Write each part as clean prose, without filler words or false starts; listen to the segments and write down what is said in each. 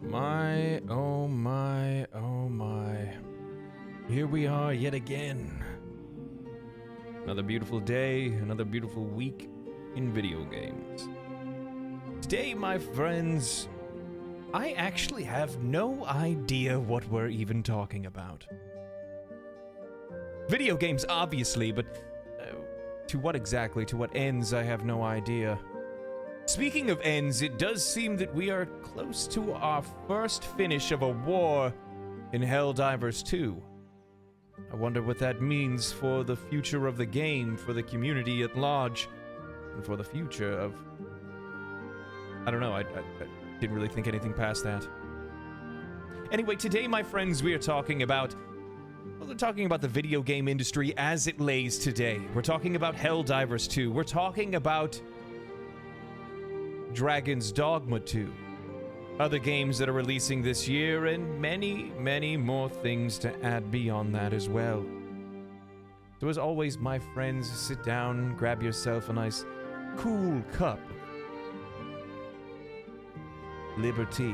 My, oh my, oh my. Here we are yet again. Another beautiful day, another beautiful week in video games. Today, my friends, I actually have no idea what we're even talking about. Video games, obviously, but to what exactly, to what ends, I have no idea. Speaking of ends, it does seem that we are close to our first finish of a war in Helldivers 2. I wonder what that means for the future of the game, for the community at large, and for the future of... I don't know, I didn't really think anything past that. Anyway, today, my friends, we are talking about... Well, we're talking about the video game industry as it lays today. We're talking about Helldivers 2. We're talking about... Dragon's Dogma 2, other games that are releasing this year, and many, many more things to add beyond that as well. So as always, my friends, sit down, grab yourself a nice, cool cup of liberty,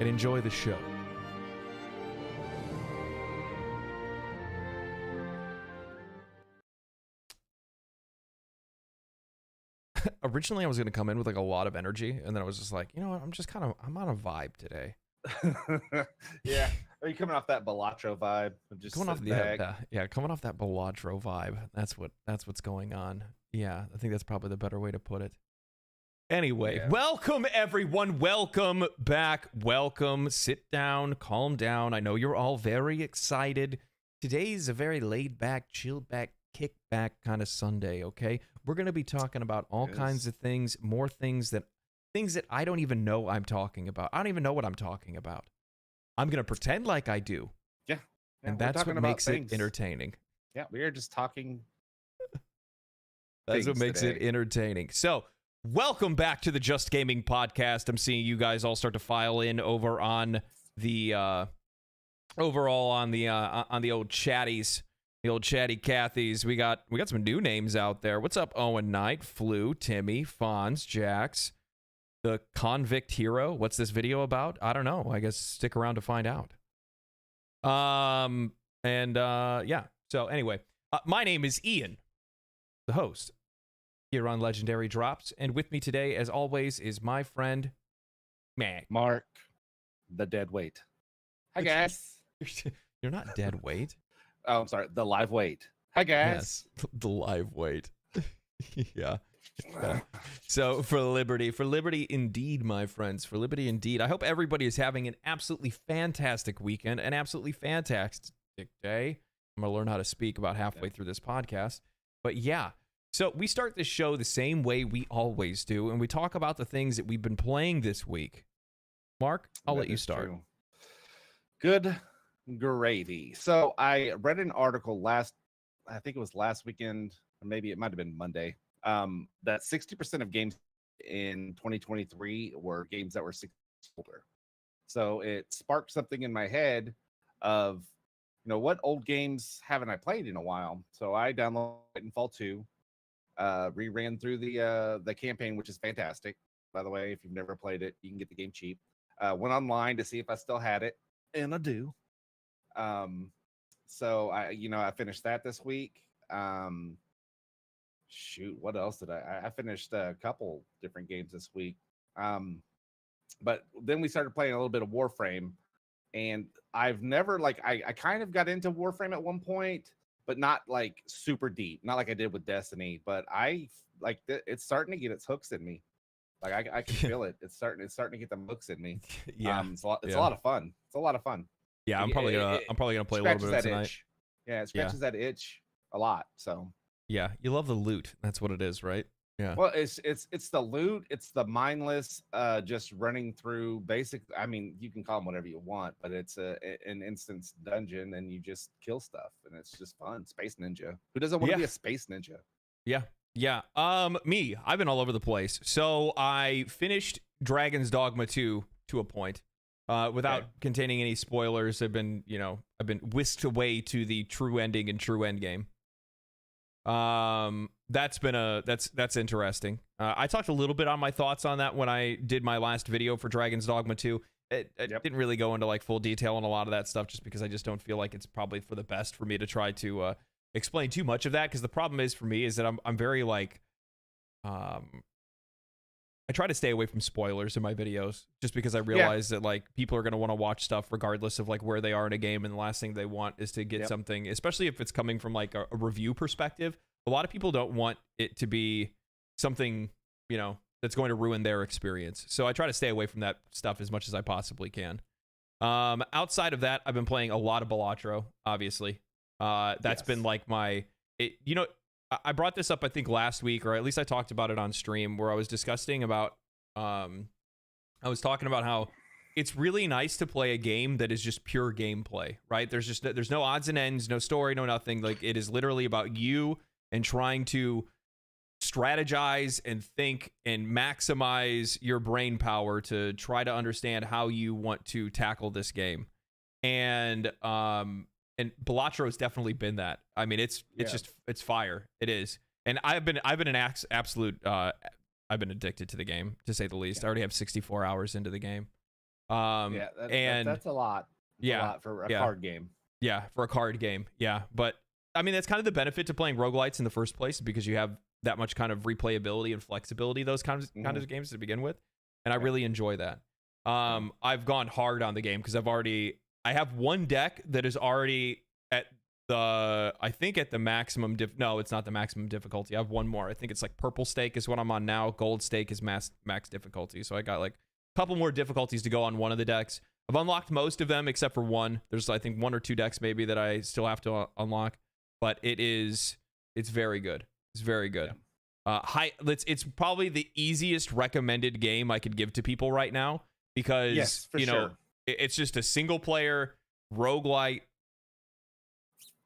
and enjoy the show. Originally, I was going to come in with like a lot of energy, and then I was just like, you know what, I'm on a vibe today. Yeah. Are you coming off that Balatro vibe? Just coming off coming off that Balatro vibe. That's what's going on. Yeah, I think that's probably the better way to put it. Anyway, yeah. Welcome everyone. Welcome back. Welcome. Sit down, calm down. I know you're all very excited. Today's a very laid back, chill back, kick back kind of Sunday, okay? We're going to be talking about all kinds of things, more things that I don't even know I'm talking about. I don't even know what I'm talking about. I'm going to pretend like I do. Yeah. And that's what makes it entertaining. Yeah, we are just talking. That's what makes it entertaining. So, welcome back to the Just Gaming Podcast. I'm seeing you guys all start to file in over on the on the old chatties. The old chatty Cathys. We got some new names out there. What's up, Owen Knight, Flu, Timmy, Fonz, Jax, the Convict Hero. What's this video about? I don't know. I guess stick around to find out. Yeah. So anyway, my name is Ian, the host here on Legendary Drops, and with me today, as always, is my friend Mark, the dead weight. Hi guys. You're not dead weight. Oh, I'm sorry. The live weight. Hi, guys. Yes, the live weight. Yeah. So for liberty indeed, my friends, for liberty indeed. I hope everybody is having an absolutely fantastic weekend, an absolutely fantastic day. I'm gonna learn how to speak about halfway through this podcast. But yeah, so we start this show the same way we always do, and we talk about the things that we've been playing this week. Mark, I'll let you start. True. Good gravy. So I read an article I think it was last weekend, or maybe it might have been Monday, that 60% of games in 2023 were games that were 6 years older. So it sparked something in my head of, what old games haven't I played in a while? So I downloaded Titanfall 2, reran through the campaign, which is fantastic. By the way, if you've never played it, you can get the game cheap. Went online to see if I still had it, and I do. So I finished that this week. Shoot, what else did I finished a couple different games this week. But then we started playing a little bit of Warframe, and I've never I kind of got into Warframe at one point, but not like super deep, not like I did with Destiny, but it's starting to get its hooks in me. Like I can feel it. It's starting to get them hooks in me. Yeah. It's a lot of fun. It's a lot of fun. Yeah, I'm probably gonna play a little bit of tonight. Itch. Yeah, it scratches that itch a lot. So yeah, you love the loot. That's what it is, right? Yeah. Well, it's the loot. It's the mindless, just running through basic. I mean, you can call them whatever you want, but it's an instance dungeon, and you just kill stuff, and it's just fun. Space ninja. Who doesn't want to be a space ninja? Yeah. Yeah. Me. I've been all over the place. So I finished Dragon's Dogma 2 to a point. Without containing any spoilers, I've been whisked away to the true ending and true end game. That's been that's interesting. I talked a little bit on my thoughts on that when I did my last video for Dragon's Dogma 2. I didn't really go into like full detail on a lot of that stuff just because I just don't feel like it's probably for the best for me to try to explain too much of that, because the problem is for me is that I'm very like I try to stay away from spoilers in my videos just because I realize that like people are going to want to watch stuff regardless of like where they are in a game, and the last thing they want is to get something, especially if it's coming from like a review perspective. A lot of people don't want it to be something, you know, that's going to ruin their experience. So I try to stay away from that stuff as much as I possibly can. Outside of that, I've been playing a lot of Balatro, obviously. That's been like you know, I brought this up, I think, last week, or at least I talked about it on stream, where I was discussing about, I was talking about how it's really nice to play a game that is just pure gameplay, right? There's no odds and ends, no story, no nothing. Like, it is literally about you and trying to strategize and think and maximize your brain power to try to understand how you want to tackle this game. And Balatro's definitely been that. I mean, it's fire. It is. And I've been an absolute I've been addicted to the game, to say the least. I already have 64 hours into the game. That's a lot. A lot for a card game. Yeah, for a card game. Yeah, but I mean, that's kind of the benefit to playing roguelites in the first place, because you have that much kind of replayability and flexibility, those kinds of games to begin with. And I really enjoy that. I've gone hard on the game because I have one deck that is already at the maximum no, it's not the maximum difficulty. I have one more. I think it's like purple stake is what I'm on now. Gold stake is max difficulty. So I got like a couple more difficulties to go on one of the decks. I've unlocked most of them except for one. There's I think one or two decks maybe that I still have to unlock, but it's very good. It's very good. It's probably the easiest recommended game I could give to people right now, because it's just a single player roguelite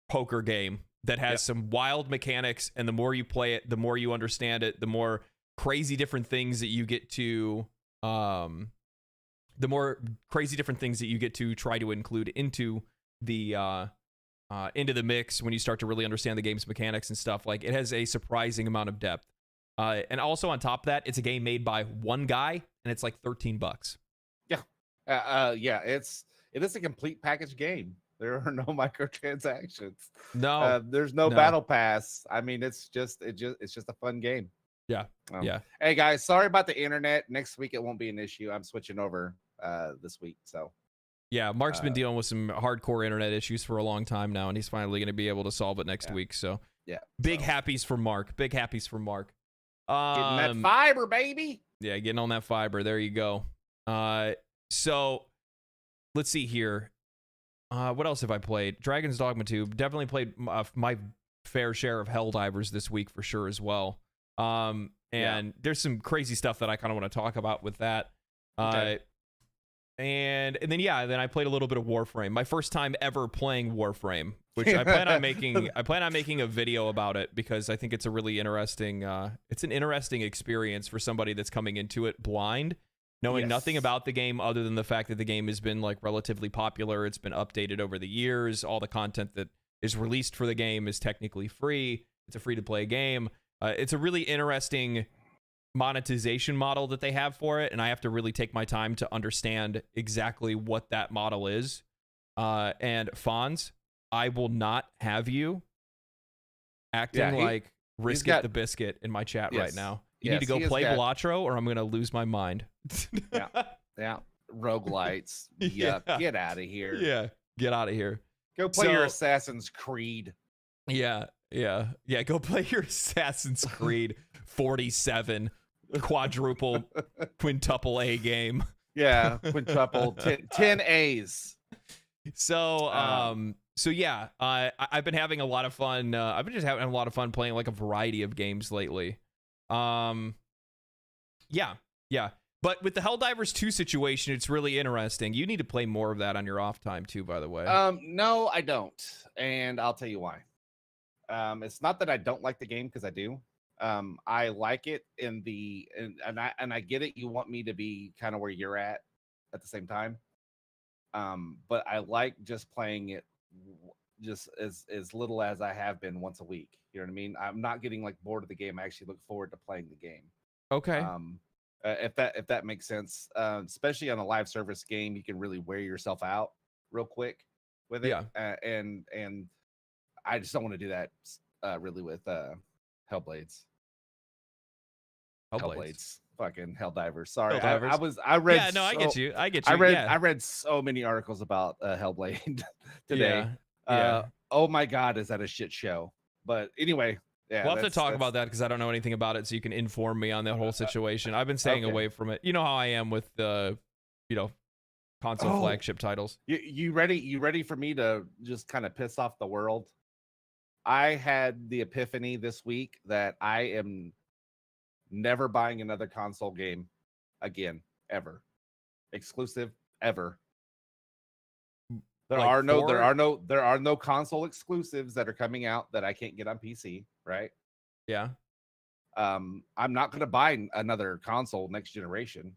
poker game that has some wild mechanics, and the more you play it, the more you understand it, the more crazy different things that you get to try to include into the mix when you start to really understand the game's mechanics and stuff. Like, it has a surprising amount of depth. And also on top of that, it's a game made by one guy, and it's like $13. It is a complete package game. There are no microtransactions. No, there's no battle pass. I mean, it's just a fun game. Yeah. Hey guys, sorry about the internet. Next week it won't be an issue. I'm switching over this week. So yeah, Mark's been dealing with some hardcore internet issues for a long time now, and he's finally going to be able to solve it next week. So big happies for Mark. Big happies for Mark. Getting that fiber, baby. Yeah, getting on that fiber. There you go. So let's see here. What else have I played? Dragon's Dogma 2. Definitely played my fair share of Helldivers this week for sure as well. And there's some crazy stuff that I kind of want to talk about with that. And then I played a little bit of Warframe. My first time ever playing Warframe, which I plan on making. I plan on making a video about it, because I think it's a really interesting. It's an interesting experience for somebody that's coming into it blind, knowing nothing about the game other than the fact that the game has been like relatively popular. It's been updated over the years. All the content that is released for the game is technically free. It's a free-to-play game. It's a really interesting monetization model that they have for it, and I have to really take my time to understand exactly what that model is. And Fonz, I will not have you acting like Risket the Biscuit in my chat right now. You need to go play Balatro, or I'm going to lose my mind. Roguelites. Get out of here. Yeah, get out of here. Go play your Assassin's Creed. Yeah. Go play your Assassin's Creed 47 quadruple quintuple A game. Yeah, quintuple 10 A's. So I've been having a lot of fun. I've been just having a lot of fun playing like a variety of games lately. But with the Helldivers 2 situation, it's really interesting. You need to play more of that on your off time too, by the way. No, I don't, and I'll tell you why. It's not that I don't like the game, because I do. I like it and I get it. You want me to be kind of where you're at the same time. But I like just playing it just as little as I have been once a week. You know what I mean? I'm not getting like bored of the game. I actually look forward to playing the game. Okay. If that makes sense, especially on a live service game, you can really wear yourself out real quick with it. Yeah. And I just don't want to do that really with Hellblades. Fucking Helldivers. Sorry, Helldivers. I read. Yeah, no, I get you. I get you. I read so many articles about Hellblade today. Yeah. Oh my god, is that a shit show? But anyway, yeah, we'll have to talk about that because I don't know anything about it, so you can inform me on that whole situation. I've been staying away from it. You know how I am with the, console flagship titles. You ready? You ready for me to just kind of piss off the world? I had the epiphany this week that I am never buying another console game again, ever. Exclusive, ever. There are no console exclusives that are coming out that I can't get on PC, right? Yeah. I'm not going to buy another console next generation.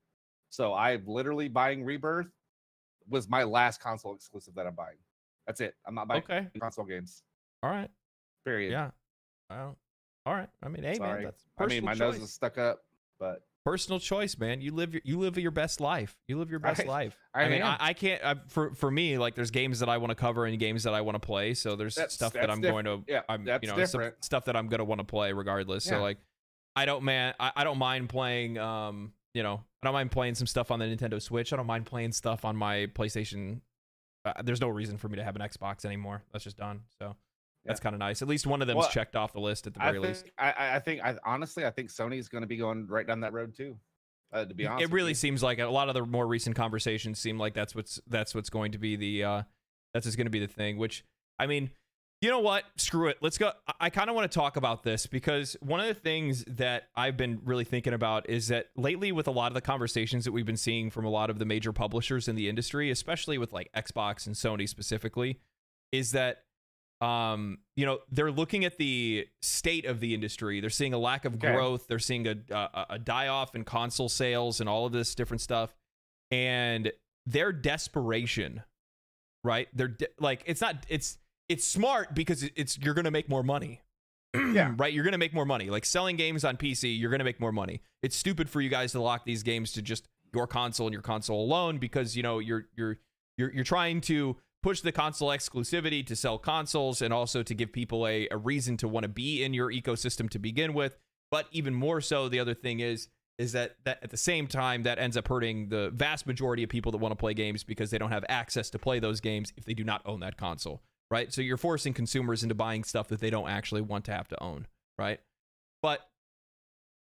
So I'm literally buying Rebirth was my last console exclusive that I'm buying. That's it. I'm not buying console games. All right. Period. Yeah. Well, all right. I mean, hey, sorry, man, that's personal my choice. nose is stuck up, but personal choice, man. You live your best life. You live your best life. I can't. For me, like, there's games that I want to cover and games that I want to play. So there's stuff that I'm going to. Yeah, that's different. Stuff that I'm going to want to play regardless. Yeah. So like, I don't mind playing. I don't mind playing some stuff on the Nintendo Switch. I don't mind playing stuff on my PlayStation. There's no reason for me to have an Xbox anymore. That's just done. So. That's kind of nice. At least one of them's checked off the list at the very least. I think Sony's going to be going right down that road too. To be honest, it really seems like a lot of the more recent conversations seem like that's what's going to be the thing. Which, I mean, you know what? Screw it. Let's go. I kind of want to talk about this because one of the things that I've been really thinking about is that lately, with a lot of the conversations that we've been seeing from a lot of the major publishers in the industry, especially with like Xbox and Sony specifically, is that they're looking at the state of the industry. They're seeing a lack of growth. They're seeing a die-off in console sales and all of this different stuff. And their desperation, right? It's smart because you're going to make more money. Yeah. Right? You're going to make more money. Like, selling games on PC, you're going to make more money. It's stupid for you guys to lock these games to just your console and your console alone because, you're trying to push the console exclusivity to sell consoles and also to give people a reason to want to be in your ecosystem to begin with. But even more so, the other thing is that at the same time, that ends up hurting the vast majority of people that want to play games because they don't have access to play those games if they do not own that console, right? So you're forcing consumers into buying stuff that they don't actually want to have to own, right? But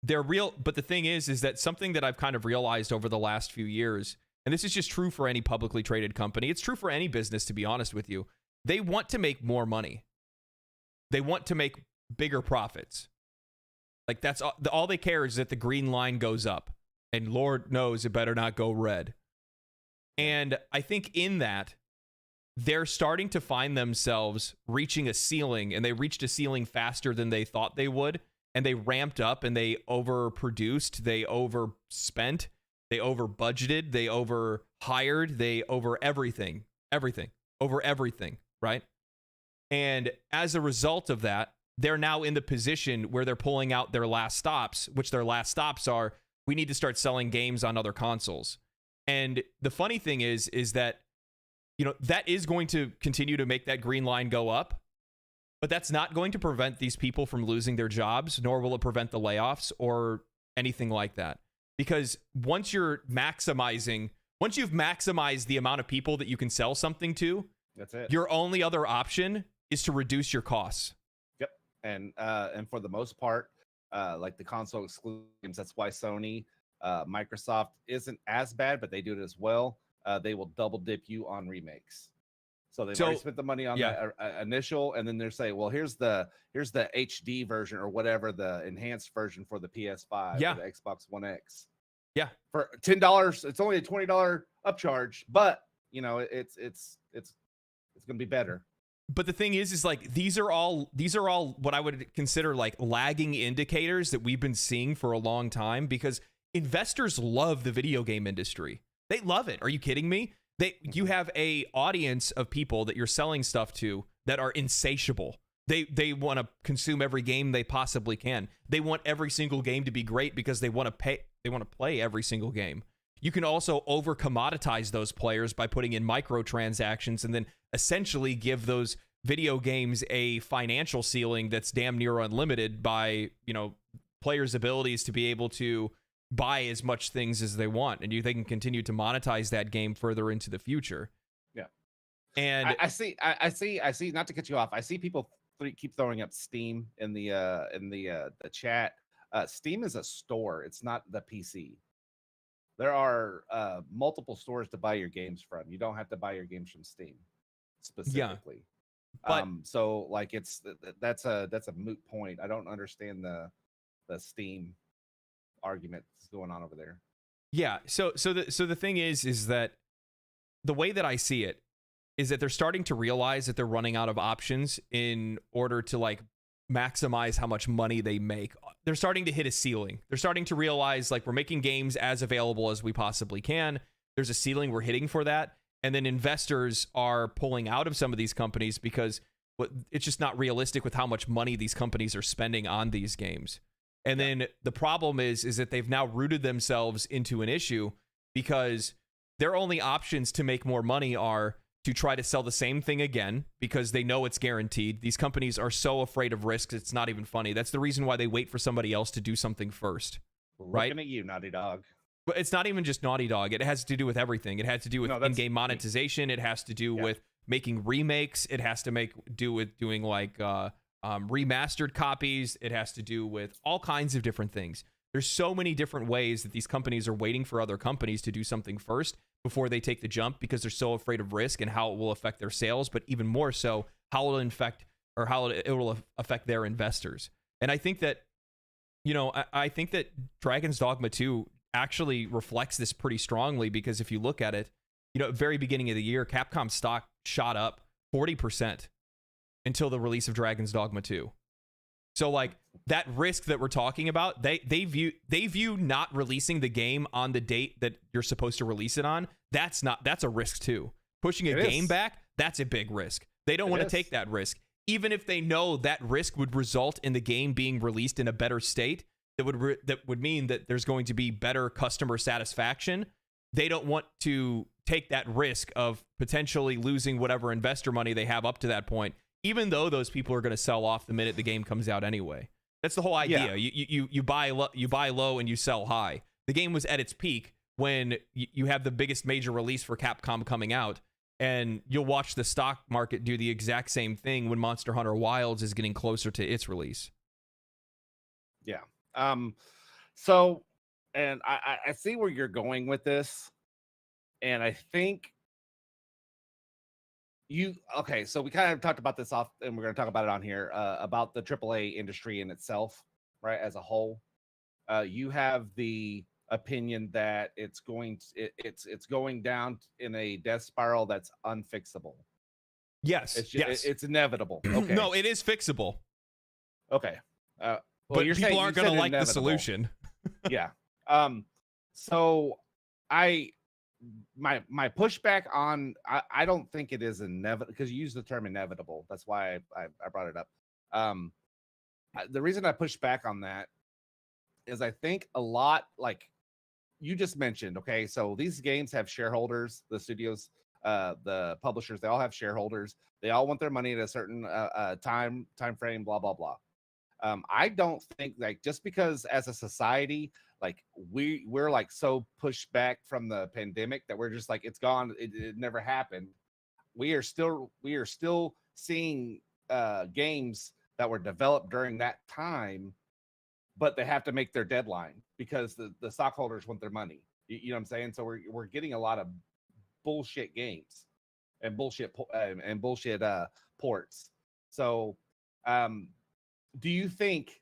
the thing is that something that I've kind of realized over the last few years, and this is just true for any publicly traded company. It's true for any business, to be honest with you. They want to make more money. They want to make bigger profits. Like, that's all they care is that the green line goes up. And Lord knows it better not go red. And I think in that, they're starting to find themselves reaching a ceiling. And they reached a ceiling faster than they thought they would. And they ramped up and they overproduced. They overspent. They over budgeted, they over hired, they over everything, right? And as a result of that, they're now in the position where they're pulling out their last stops, which their last stops are, we need to start selling games on other consoles. And the funny thing is that, that is going to continue to make that green line go up, but that's not going to prevent these people from losing their jobs, nor will it prevent the layoffs or anything like that. Because once you've maximized the amount of people that you can sell something to, that's it. Your only other option is to reduce your costs. Yep. And for the most part, like the console exclusive games, that's why Sony, Microsoft isn't as bad, but they do it as well. They will double dip you on remakes. So they've already spent the money on that initial, and then they're saying, well, here's the HD version or whatever, the enhanced version for the PS5 or the Xbox One X. Yeah. For $10, it's only a $20 upcharge, but it's gonna be better. But the thing is like these are all what I would consider like lagging indicators that we've been seeing for a long time because investors love the video game industry. They love it. Are you kidding me? You have a audience of people that you're selling stuff to that are insatiable. They want to consume every game they possibly can. They want every single game to be great because they want to pay. They want to play every single game. You can also over commoditize those players by putting in microtransactions and then essentially give those video games a financial ceiling that's damn near unlimited by, players' abilities to be able to buy as much things as they want, and they can continue to monetize that game further into the future. Yeah, and I see. Not to cut you off, I see people keep throwing up Steam in the chat. Steam is a store; it's not the PC. There are multiple stores to buy your games from. You don't have to buy your games from Steam specifically. Yeah. But so like that's a moot point. I don't understand the Steam argument that's going on over there. Yeah. So the thing is that the way that I see it is that they're starting to realize that they're running out of options in order to like maximize how much money they make. They're starting to hit a ceiling. They're starting to realize like we're making games as available as we possibly can. There's a ceiling we're hitting for that. And then investors are pulling out of some of these companies because it's just not realistic with how much money these companies are spending on these games. And then the problem is that they've now rooted themselves into an issue because their only options to make more money are to try to sell the same thing again because they know it's guaranteed. These companies are so afraid of risks, it's not even funny. That's the reason why they wait for somebody else to do something first. Right? Looking at you, Naughty Dog. But it's not even just Naughty Dog. It has to do with everything. It has to do with in-game monetization. It has to do with making remakes. It has to do with doing like remastered copies. It has to do with all kinds of different things. There's so many different ways that these companies are waiting for other companies to do something first before they take the jump because they're so afraid of risk and how it will affect their sales, but even more so how it will affect their investors. And I think that, I think that Dragon's Dogma 2 actually reflects this pretty strongly because if you look at it, at very beginning of the year, Capcom stock shot up 40% until the release of Dragon's Dogma 2. So like that risk that we're talking about, they view not releasing the game on the date that you're supposed to release it on. That's a risk too. Pushing a game back, that's a big risk. They don't want to take that risk. Even if they know that risk would result in the game being released in a better state, that would mean that there's going to be better customer satisfaction. They don't want to take that risk of potentially losing whatever investor money they have up to that point, even though those people are going to sell off the minute the game comes out anyway. That's the whole idea. Yeah. You buy low and you sell high. The game was at its peak when you have the biggest major release for Capcom coming out, and you'll watch the stock market do the exact same thing when Monster Hunter Wilds is getting closer to its release. Yeah. So, and I see where you're going with this, and I think so we kind of talked about this off, and we're going to talk about it on here, about the AAA industry in itself, right, as a whole. You have the opinion that it's going down in a death spiral that's unfixable. Yes. It's inevitable. Okay. No, it is fixable. Okay. But people aren't going to like the solution. Yeah. So my pushback on, I don't think it is inevitable, because you use the term inevitable. That's why I brought it up. The reason I push back on that is I think a lot, like you just mentioned, okay, so these games have shareholders, the studios, the publishers, they all have shareholders. They all want their money at a certain time frame, blah, blah, blah. I don't think, like, just because as a society, like we're like so pushed back from the pandemic that we're just like, it's gone, it never happened. We are still seeing games that were developed during that time, but they have to make their deadline because the stockholders want their money. You know what I'm saying? So we're getting a lot of bullshit games and bullshit ports. So do you think,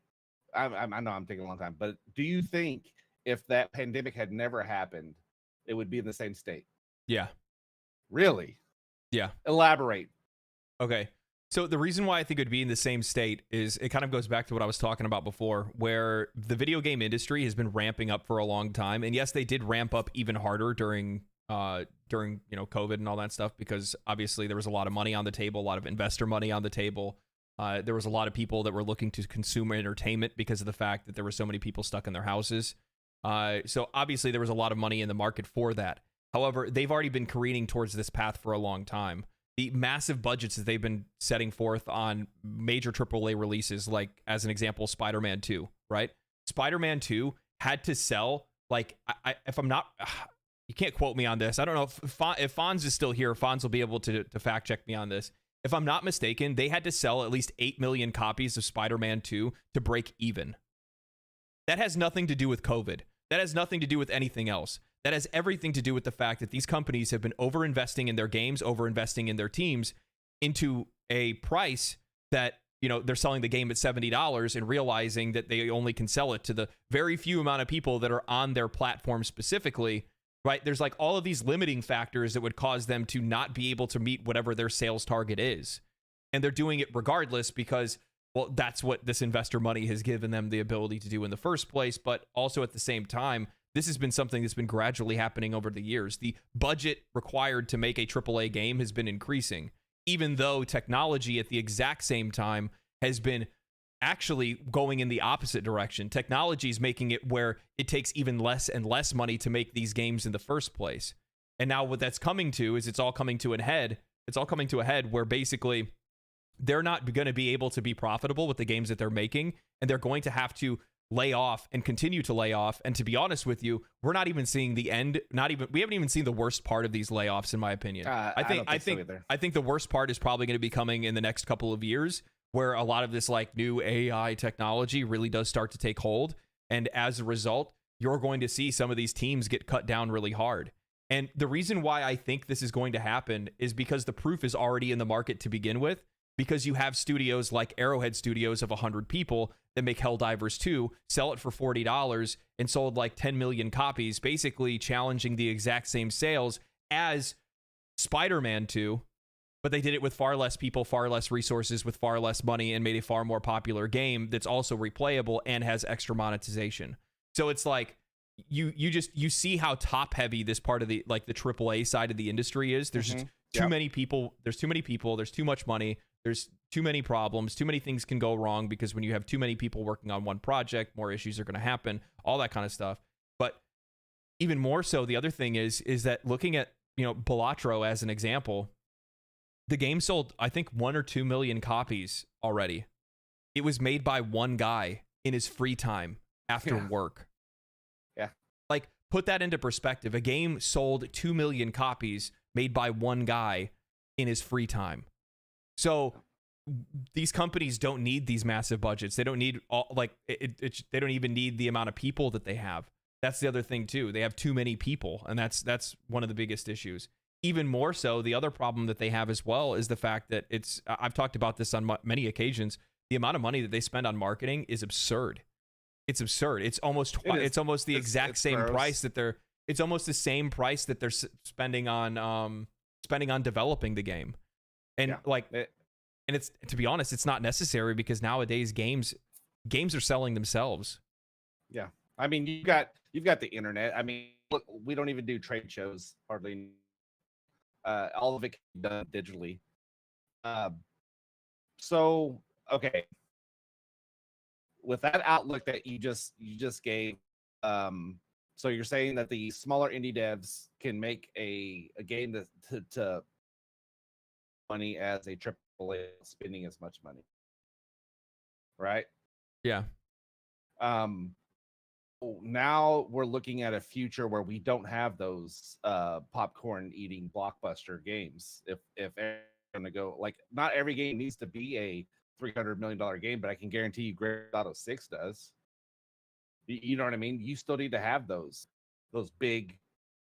I know I'm taking a long time, but do you think if that pandemic had never happened, it would be in the same state? Yeah. Really? Yeah. Elaborate. Okay. So the reason why I think it would be in the same state is it kind of goes back to what I was talking about before, where the video game industry has been ramping up for a long time. And yes, they did ramp up even harder during during COVID and all that stuff, because obviously there was a lot of money on the table, a lot of investor money on the table. There was a lot of people that were looking to consume entertainment because of the fact that there were so many people stuck in their houses. So obviously there was a lot of money in the market for that. However, they've already been careening towards this path for a long time. The massive budgets that they've been setting forth on major AAA releases, like as an example, Spider-Man 2, right? Spider-Man 2 had to sell, like, if I'm not, you can't quote me on this. I don't know if Fonz is still here. Fonz will be able to fact check me on this. If I'm not mistaken, they had to sell at least 8 million copies of Spider-Man 2 to break even. That has nothing to do with COVID. That has nothing to do with anything else. That has everything to do with the fact that these companies have been over-investing in their games, over-investing in their teams into a price that, they're selling the game at $70 and realizing that they only can sell it to the very few amount of people that are on their platform specifically, right? There's like all of these limiting factors that would cause them to not be able to meet whatever their sales target is. And they're doing it regardless because, well, that's what this investor money has given them the ability to do in the first place. But also at the same time, this has been something that's been gradually happening over the years. The budget required to make a AAA game has been increasing, even though technology at the exact same time has been actually going in the opposite direction. Technology is making it where it takes even less and less money to make these games in the first place. And now what that's coming to is it's all coming to a head. It's all coming to a head where basically they're not going to be able to be profitable with the games that they're making, and they're going to have to lay off and continue to lay off. And to be honest with you, we're not even seeing the end. We haven't even seen the worst part of these layoffs, in my opinion. I think the worst part is probably going to be coming in the next couple of years, where a lot of this like new AI technology really does start to take hold. And as a result, you're going to see some of these teams get cut down really hard. And the reason why I think this is going to happen is because the proof is already in the market to begin with, because you have studios like Arrowhead Studios of 100 people that make Helldivers 2, sell it for $40 and sold like 10 million copies, basically challenging the exact same sales as Spider-Man 2, but they did it with far less people, far less resources, with far less money, and made a far more popular game that's also replayable and has extra monetization. So it's like you see how top heavy this part of the like the AAA side of the industry is. There's just too many people. There's too many people. There's too much money. There's too many problems. Too many things can go wrong because when you have too many people working on one project, more issues are going to happen. All that kind of stuff. But even more so, the other thing is that looking at Balatro as an example, the game sold I think 1 or 2 million copies already. It was made by one guy in his free time after work. Yeah. Like, put that into perspective. A game sold 2 million copies made by one guy in his free time. So these companies don't need these massive budgets. They don't need they don't even need the amount of people that they have. That's the other thing too. They have too many people, and that's one of the biggest issues. Even more so, the other problem that they have as well is the fact that I've talked about this on many occasions. The amount of money that they spend on marketing is absurd. It's absurd. It's almost the exact same price that they're. It's almost the same price that they're spending on developing the game. And and it's, to be honest, it's not necessary because nowadays games are selling themselves. Yeah. I mean, you've got the internet. I mean, look, we don't even do trade shows hardly. All of it can be done digitally. So, okay. With that outlook that you just gave, so you're saying that the smaller indie devs can make a game to money as a AAA spending as much money, right? Yeah. Now we're looking at a future where we don't have those popcorn eating blockbuster games. If they're going to go, like, not every game needs to be a $300 million game, but I can guarantee you Grand Theft Auto 6 does. You know what I mean? You still need to have those big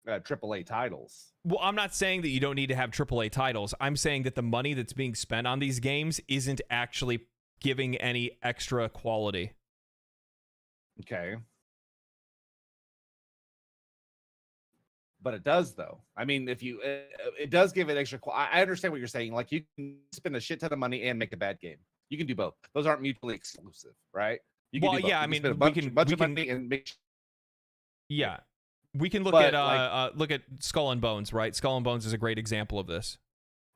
AAA titles. Well, I'm not saying that you don't need to have AAA titles. I'm saying that the money that's being spent on these games isn't actually giving any extra quality. Okay. But it does, though. I mean, if you, it does give it extra. I understand what you're saying. Like, you can spend a shit ton of money and make a bad game. You can do both. Those aren't mutually exclusive, right? You can well, yeah. I mean, spend a bunch of money and make. Yeah, We can look But, look at Skull and Bones, right? Skull and Bones is a great example of this.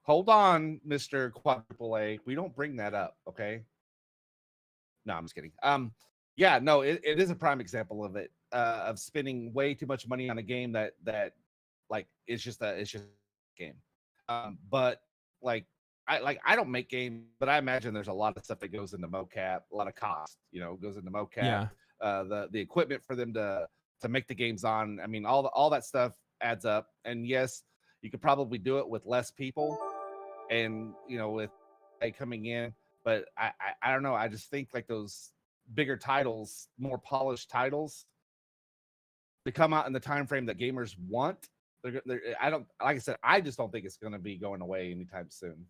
Hold on, Mr. Quadruple A. We don't bring that up, okay? No, I'm just kidding. Yeah, no, it is a prime example of it, of spending way too much money on a game that like it's just a game. But like I don't make games, but I imagine there's a lot of stuff that goes into mocap, a lot of cost, goes into mocap, Yeah. the equipment for them to make the games on. I mean, all that stuff adds up. And yes, you could probably do it with less people, and with coming in. But I don't know. I just think like those bigger titles, more polished titles, to come out in the time frame that gamers want. I don't, like I said, I just don't think it's going to be going away anytime soon.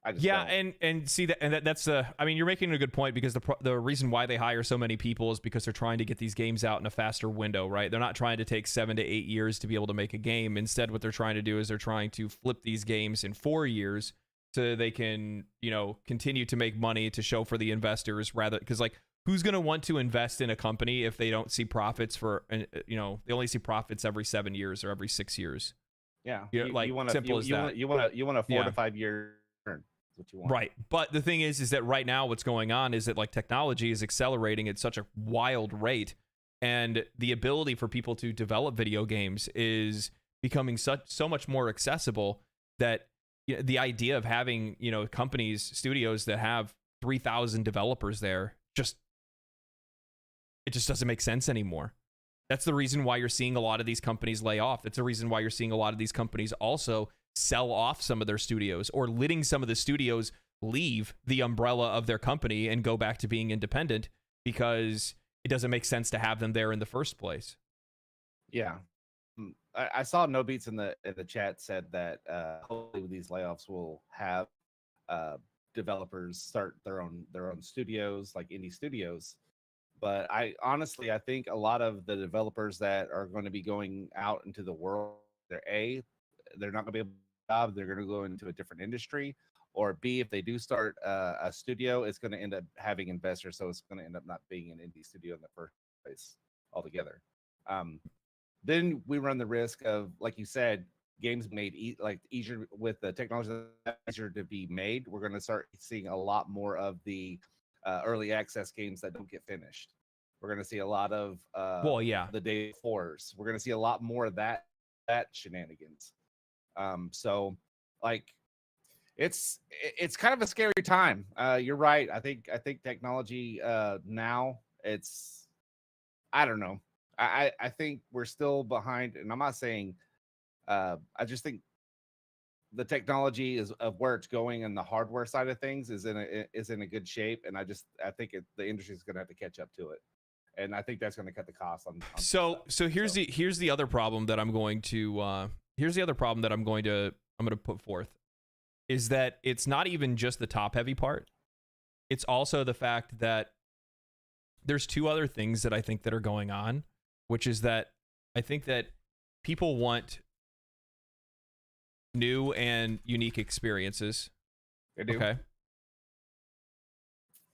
I just don't. and see that, and that's I mean, you're making a good point, because the reason why they hire so many people is because they're trying to get these games out in a faster window, right? They're not trying to take 7 to 8 years to be able to make a game. Instead, what they're trying to do is they're trying to flip these games in 4 years, so they can continue to make money to show for the investors, rather, because like, who's going to want to invest in a company if they don't see profits for they only see profits every 7 years or every 6 years? Yeah, like, you want simple as that. You want a 4 to 5 year return. What you want. Right. But the thing is that right now what's going on is that like technology is accelerating at such a wild rate, and the ability for people to develop video games is becoming so much more accessible, that the idea of having companies, studios that have 3,000 developers there, it just doesn't make sense anymore. That's the reason why you're seeing a lot of these companies lay off. That's the reason why you're seeing a lot of these companies also sell off some of their studios, or letting some of the studios leave the umbrella of their company and go back to being independent, because it doesn't make sense to have them there in the first place. Yeah. I saw No Beats in the chat said that hopefully with these layoffs we'll have developers start their own studios, like indie studios. But I think a lot of the developers that are going to be going out into the world, they're not going to be able to job. They're going to go into a different industry, or B, if they do start a studio, it's going to end up having investors, so it's going to end up not being an indie studio in the first place altogether. Then we run the risk of, like you said, games made easier with the technology that's easier to be made. We're going to start seeing a lot more of the early access games that don't get finished. We're going to see a lot of the day 4s. We're going to see a lot more of that shenanigans. So like it's kind of a scary time. You're right. I think technology now, I don't know. I think we're still behind, and I'm not saying I just think the technology is of where it's going, and the hardware side of things is in a good shape, and I think the industry is going to have to catch up to it, and I think that's going to cut the cost on so here's the other problem that I'm going to put forth, is that it's not even just the top heavy part. It's also the fact that there's two other things that I think that are going on, which is that I think that people want new and unique experiences. They do. Okay.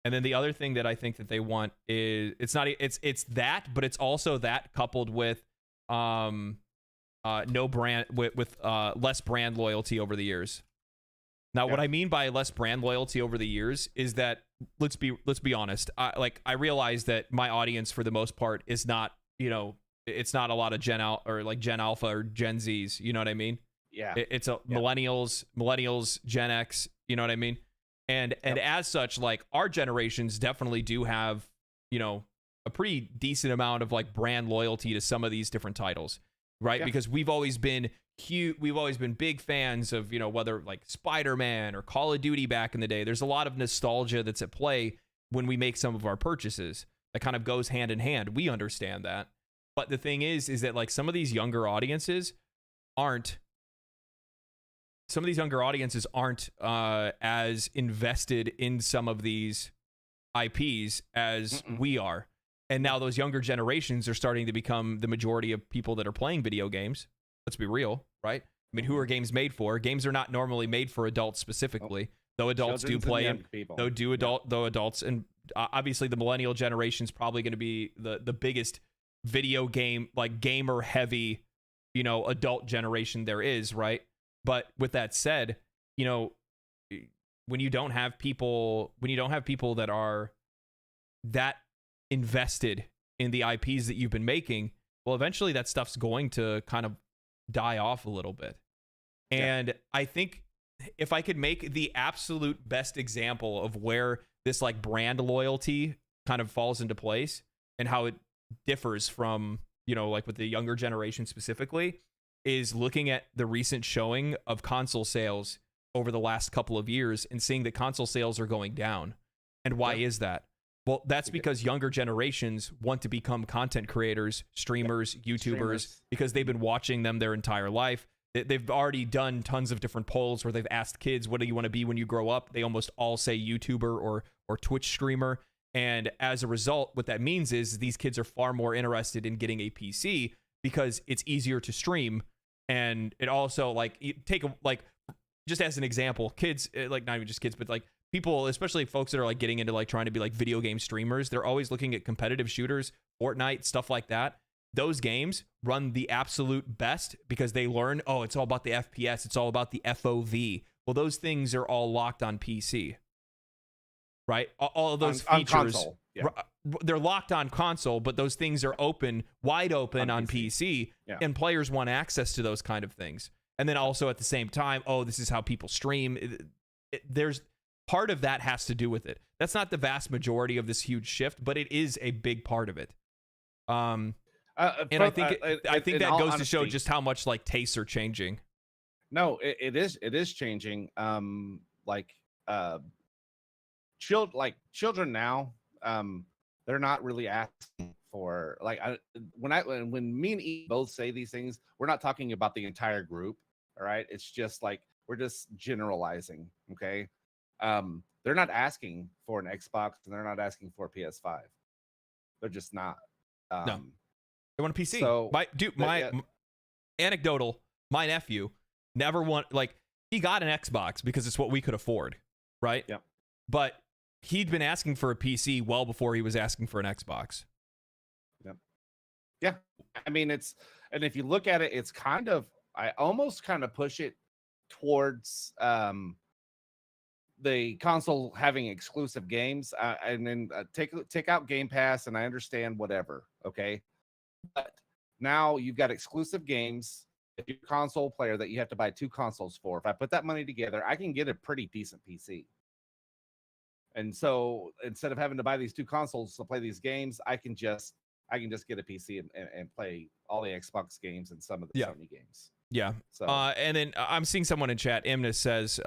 And then the other thing that I think that they want is it's that, but it's also that coupled with no brand with less brand loyalty over the years. Now, what I mean by less brand loyalty over the years is that let's be honest. I realize that my audience for the most part is not, it's not a lot of Gen Alpha or Gen Zs. You know what I mean? Yeah. It's millennials, Gen X. You know what I mean? And as such, like, our generations definitely do have, a pretty decent amount of like brand loyalty to some of these different titles, right? Yeah. Because we've always been big fans of, whether like Spider-Man or Call of Duty back in the day. There's a lot of nostalgia that's at play when we make some of our purchases. That kind of goes hand in hand. We understand that. But the thing is that like some of these younger audiences aren't as invested in some of these IPs as we are. And now those younger generations are starting to become the majority of people that are playing video games. Let's be real, right? I mean, who are games made for? Games are not normally made for adults specifically, though adults do play them. Though adults, and obviously the millennial generation is probably going to be the biggest video game, like gamer heavy, adult generation there is, right? But with that said, when you don't have people that are that invested in the IPs that you've been making, well, eventually that stuff's going to kind of die off a little bit. And I think if I could make the absolute best example of where this like brand loyalty kind of falls into place and how it differs from, like with the younger generation specifically, is looking at the recent showing of console sales over the last couple of years and seeing that console sales are going down. And why is that? Well, that's because younger generations want to become content creators, streamers, YouTubers, because they've been watching them their entire life. They've already done tons of different polls where they've asked kids, what do you want to be when you grow up? They almost all say YouTuber or Twitch streamer. And as a result, what that means is these kids are far more interested in getting a PC because it's easier to stream. And it also, like, you take just as an example, kids, like not even just kids, but like people, especially folks that are like getting into like trying to be like video game streamers, they're always looking at competitive shooters, Fortnite, stuff like that. Those games run the absolute best because they learn, oh, it's all about the FPS. It's all about the FOV. Well, those things are all locked on PC, right? All of those features, on console. Yeah. They're locked on console, but those things are wide open on PC, and players want access to those kind of things. And then also at the same time, oh, this is how people stream. There's part of that has to do with it. That's not the vast majority of this huge shift, but it is a big part of it. And I think that goes to show just how much like tastes are changing. No, it is changing. Children now, they're not really asking for when me and E both say these things, we're not talking about the entire group. All right, it's just like we're just generalizing. Okay, they're not asking for an Xbox and they're not asking for a PS5. They're just not. No. They want a PC. So, anecdotal, my nephew never he got an Xbox because it's what we could afford, right? Yeah. But he'd been asking for a PC well before he was asking for an Xbox. Yep. Yeah. I mean, and if you look at it, it's I almost kind of push it towards the console having exclusive games, and then take out Game Pass, and I understand whatever, okay? But now you've got exclusive games. If you're a console player that you have to buy 2 consoles for, if I put that money together, I can get a pretty decent PC. And so instead of having to buy these 2 consoles to play these games, I can just get a PC and play all the Xbox games and some of the Sony games. Yeah. So and then I'm seeing someone in chat, Imnis says,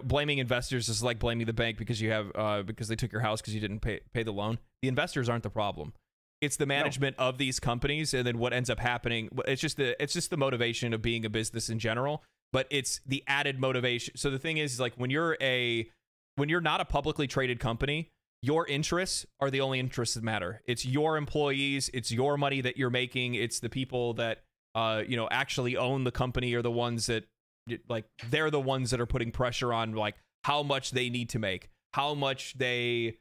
blaming investors is like blaming the bank because because they took your house because you didn't pay the loan. The investors aren't the problem. It's the management of these companies, and then what ends up happening. It's just the motivation of being a business in general, but it's the added motivation. So the thing is like when you're not a publicly traded company, your interests are the only interests that matter. It's your employees, it's your money that you're making, it's the people that actually own the company are the ones that they're the ones that are putting pressure on like how much they need to make, how much they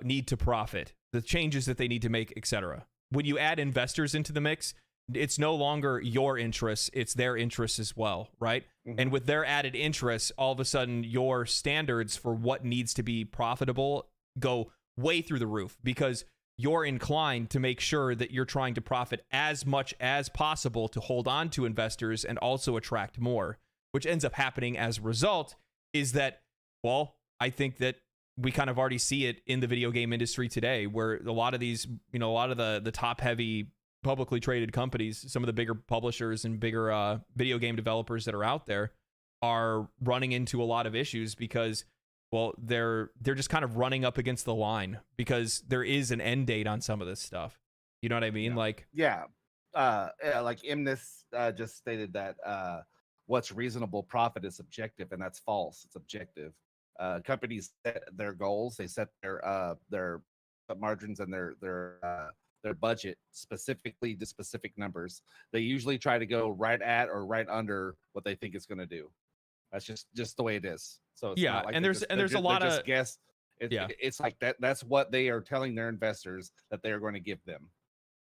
need to profit, the changes that they need to make, etc. When you add investors into the mix, it's no longer your interests, it's their interests as well, right? Mm-hmm. And with their added interests, all of a sudden your standards for what needs to be profitable go way through the roof because you're inclined to make sure that you're trying to profit as much as possible to hold on to investors and also attract more, which ends up happening as a result is that, well, I think that we kind of already see it in the video game industry today where a lot of these, a lot of the top heavy publicly traded companies, some of the bigger publishers and bigger video game developers that are out there are running into a lot of issues because, well, they're just kind of running up against the line because there is an end date on some of this stuff. You know what I mean? Yeah. Like Imnis just stated that what's reasonable profit is subjective, and that's false. It's objective. Companies set their goals, they set their margins and their budget specifically to specific numbers. They usually try to go right at or right under what they think it's going to do. That's just the way it is. So it's not like there's a lot of guess. It's like that. That's what they are telling their investors that they are going to give them.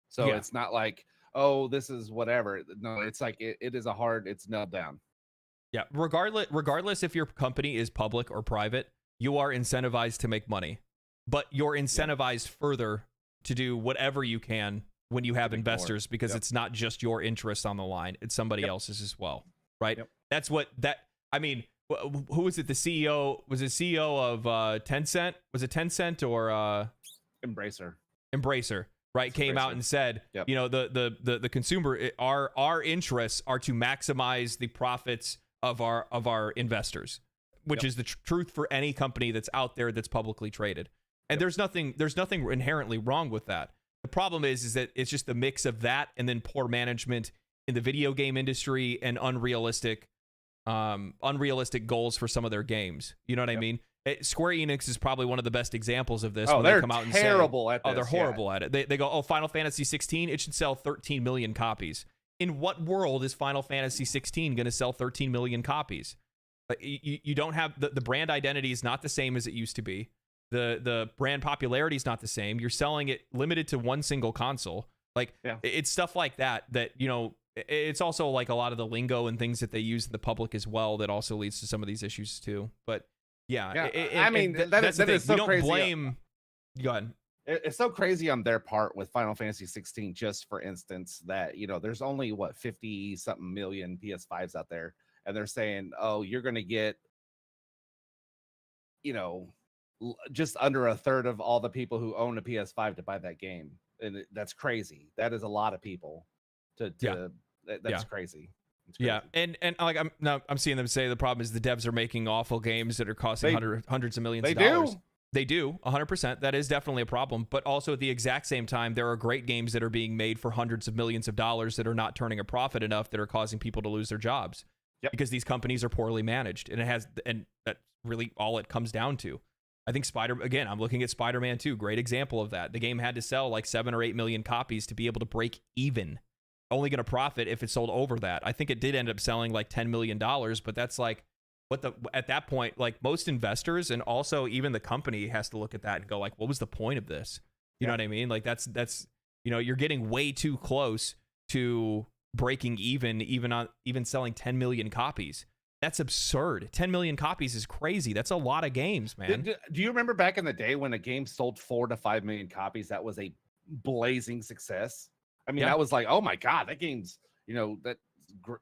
So Yeah. it's not like, oh, this is whatever. No, it's like it is it's nailed down. Yeah. Regardless if your company is public or private, you are incentivized to make money. But you're incentivized further to do whatever you can when you have investors, because it's not just your interest on the line, it's somebody else's as well. Right? That's what I mean, who was it? The CEO, was it CEO of Tencent? Was it Tencent or Embracer, right? Came out and said, you know, the consumer, our interests are to maximize the profits of our investors, which is the truth for any company that's out there that's publicly traded. And there's nothing inherently wrong with that. The problem is that it's just a mix of that and then poor management in the video game industry and unrealistic goals for some of their games. You know what I mean? Square Enix is probably one of the best examples of this. Oh, when they're they come out and terrible at this. Oh, they're horrible at it. They go, oh, Final Fantasy 16, it should sell 13 million copies. In what world is Final Fantasy 16 going to sell 13 million copies? You don't have the brand identity is not the same as it used to be. The brand popularity is not the same. You're selling it limited to one single console. Like it's stuff like that, you know, it's also like a lot of the lingo and things that they use in the public as well that also leads to some of these issues too. But I mean, that's the thing. so we don't crazy. Blame. Go ahead. It's so crazy on their part with Final Fantasy 16, just for instance, that, you know, there's only 50 something million PS5s out there, and they're saying, oh, you're going to get, you know, just under a third of all the people who own a PS5 to buy that game. And that's crazy. That is a lot of people that's crazy. Yeah, and like I'm seeing them say the problem is the devs are making awful games that are costing hundreds of millions of dollars. They do 100%. That is definitely a problem. But also at the exact same time, there are great games that are being made for hundreds of millions of dollars that are not turning a profit enough, that are causing people to lose their jobs because these companies are poorly managed, and that's really all it comes down to. I think I'm looking at Spider-Man 2, great example of that. The game had to sell like 7 or 8 million copies to be able to break even. Only going to profit if it sold over that. I think it did end up selling like $10 million, but that's like at that point, like most investors and also even the company has to look at that and go like, what was the point of this? You know what I mean? Like that's, you know, you're getting way too close to breaking even selling 10 million copies. That's absurd. 10 million copies is crazy. That's a lot of games, man. Do you remember back in the day when a game sold 4 to 5 million copies? That was a blazing success. I mean, that was like, oh my God, that game's, you know,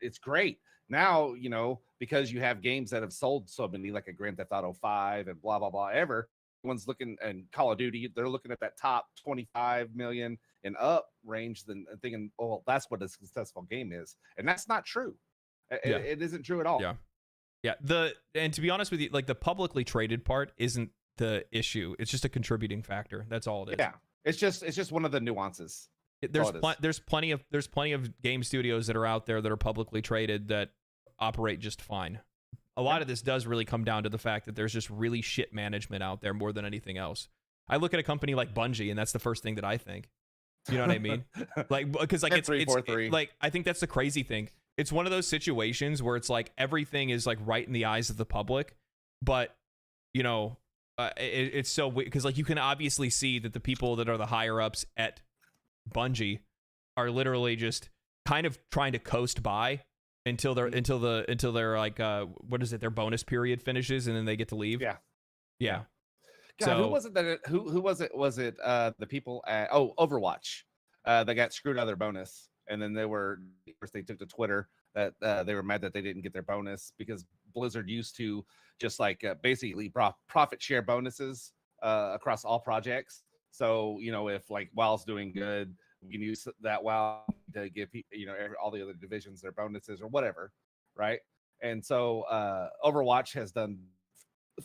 it's great. Now, you know, because you have games that have sold so many, like a Grand Theft Auto 5 and blah, blah, blah, everyone's looking, and Call of Duty, they're looking at that top 25 million and up range, then thinking, oh, that's what a successful game is. And that's not true. It isn't true at all. Yeah. And to be honest with you, like the publicly traded part isn't the issue. It's just a contributing factor. That's all it is. Yeah. It's just one of the nuances. There's plenty of game studios that are out there that are publicly traded that operate just fine. A lot of this does really come down to the fact that there's just really shit management out there more than anything else. I look at a company like Bungie, and that's the first thing that I think. You know what I mean? Like, because like it's like, I think that's the crazy thing. It's one of those situations where it's like everything is like right in the eyes of the public, but you know, it's so weird because like you can obviously see that the people that are the higher ups at Bungie are literally just kind of trying to coast by until they're like what is it, their bonus period finishes and then they get to leave. Yeah. God, so who was it that who was it the people at Overwatch that got screwed out of their bonus, and then they took to Twitter that they were mad that they didn't get their bonus because Blizzard used to just like basically profit share bonuses across all projects. So, you know, if like WoW's doing good, we can use that WoW to give, you know, all the other divisions their bonuses or whatever, right? And so Overwatch has done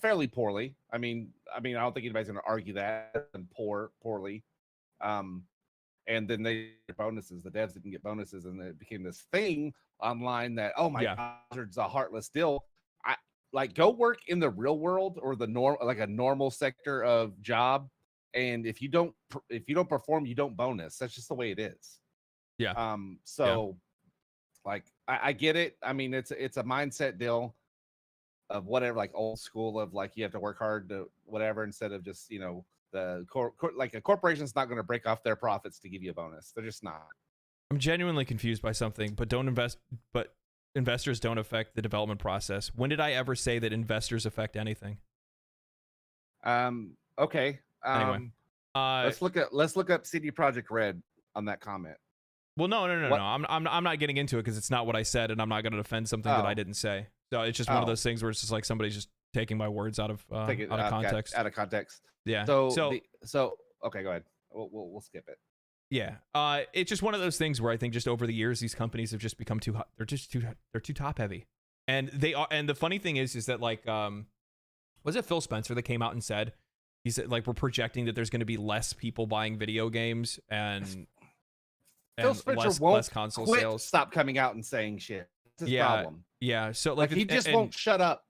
fairly poorly. I mean, I don't think anybody's going to argue that. And poorly. And then they get bonuses. The devs didn't get bonuses, and it became this thing online that, oh my God, Blizzard's a heartless deal. Like go work in the real world or like a normal sector of job. And if you don't perform, you don't bonus. That's just the way it is. Like I get it. I mean, it's a mindset deal of whatever, like old school of like you have to work hard to whatever instead of just, you know, Like a corporation's not going to break off their profits to give you a bonus. They're just not. I'm genuinely confused by something, but investors don't affect the development process. When did I ever say that investors affect anything? Okay. Anyway, let's look up CD Projekt Red on that comment. Well, no. I'm not getting into it because it's not what I said, and I'm not going to defend something that I didn't say. So it's just one of those things where it's just like somebody's just taking my words out of context. Out of context. Yeah. So okay, go ahead. We'll skip it. Yeah. It's just one of those things where I think just over the years these companies have just become too hot. They're too top heavy, and they are. And the funny thing is that like was it Phil Spencer that came out and said he said like we're projecting that there's going to be less people buying video games and Phil Spencer won't less console sales. Stop coming out and saying shit. It's his problem. Yeah. So like he just won't shut up.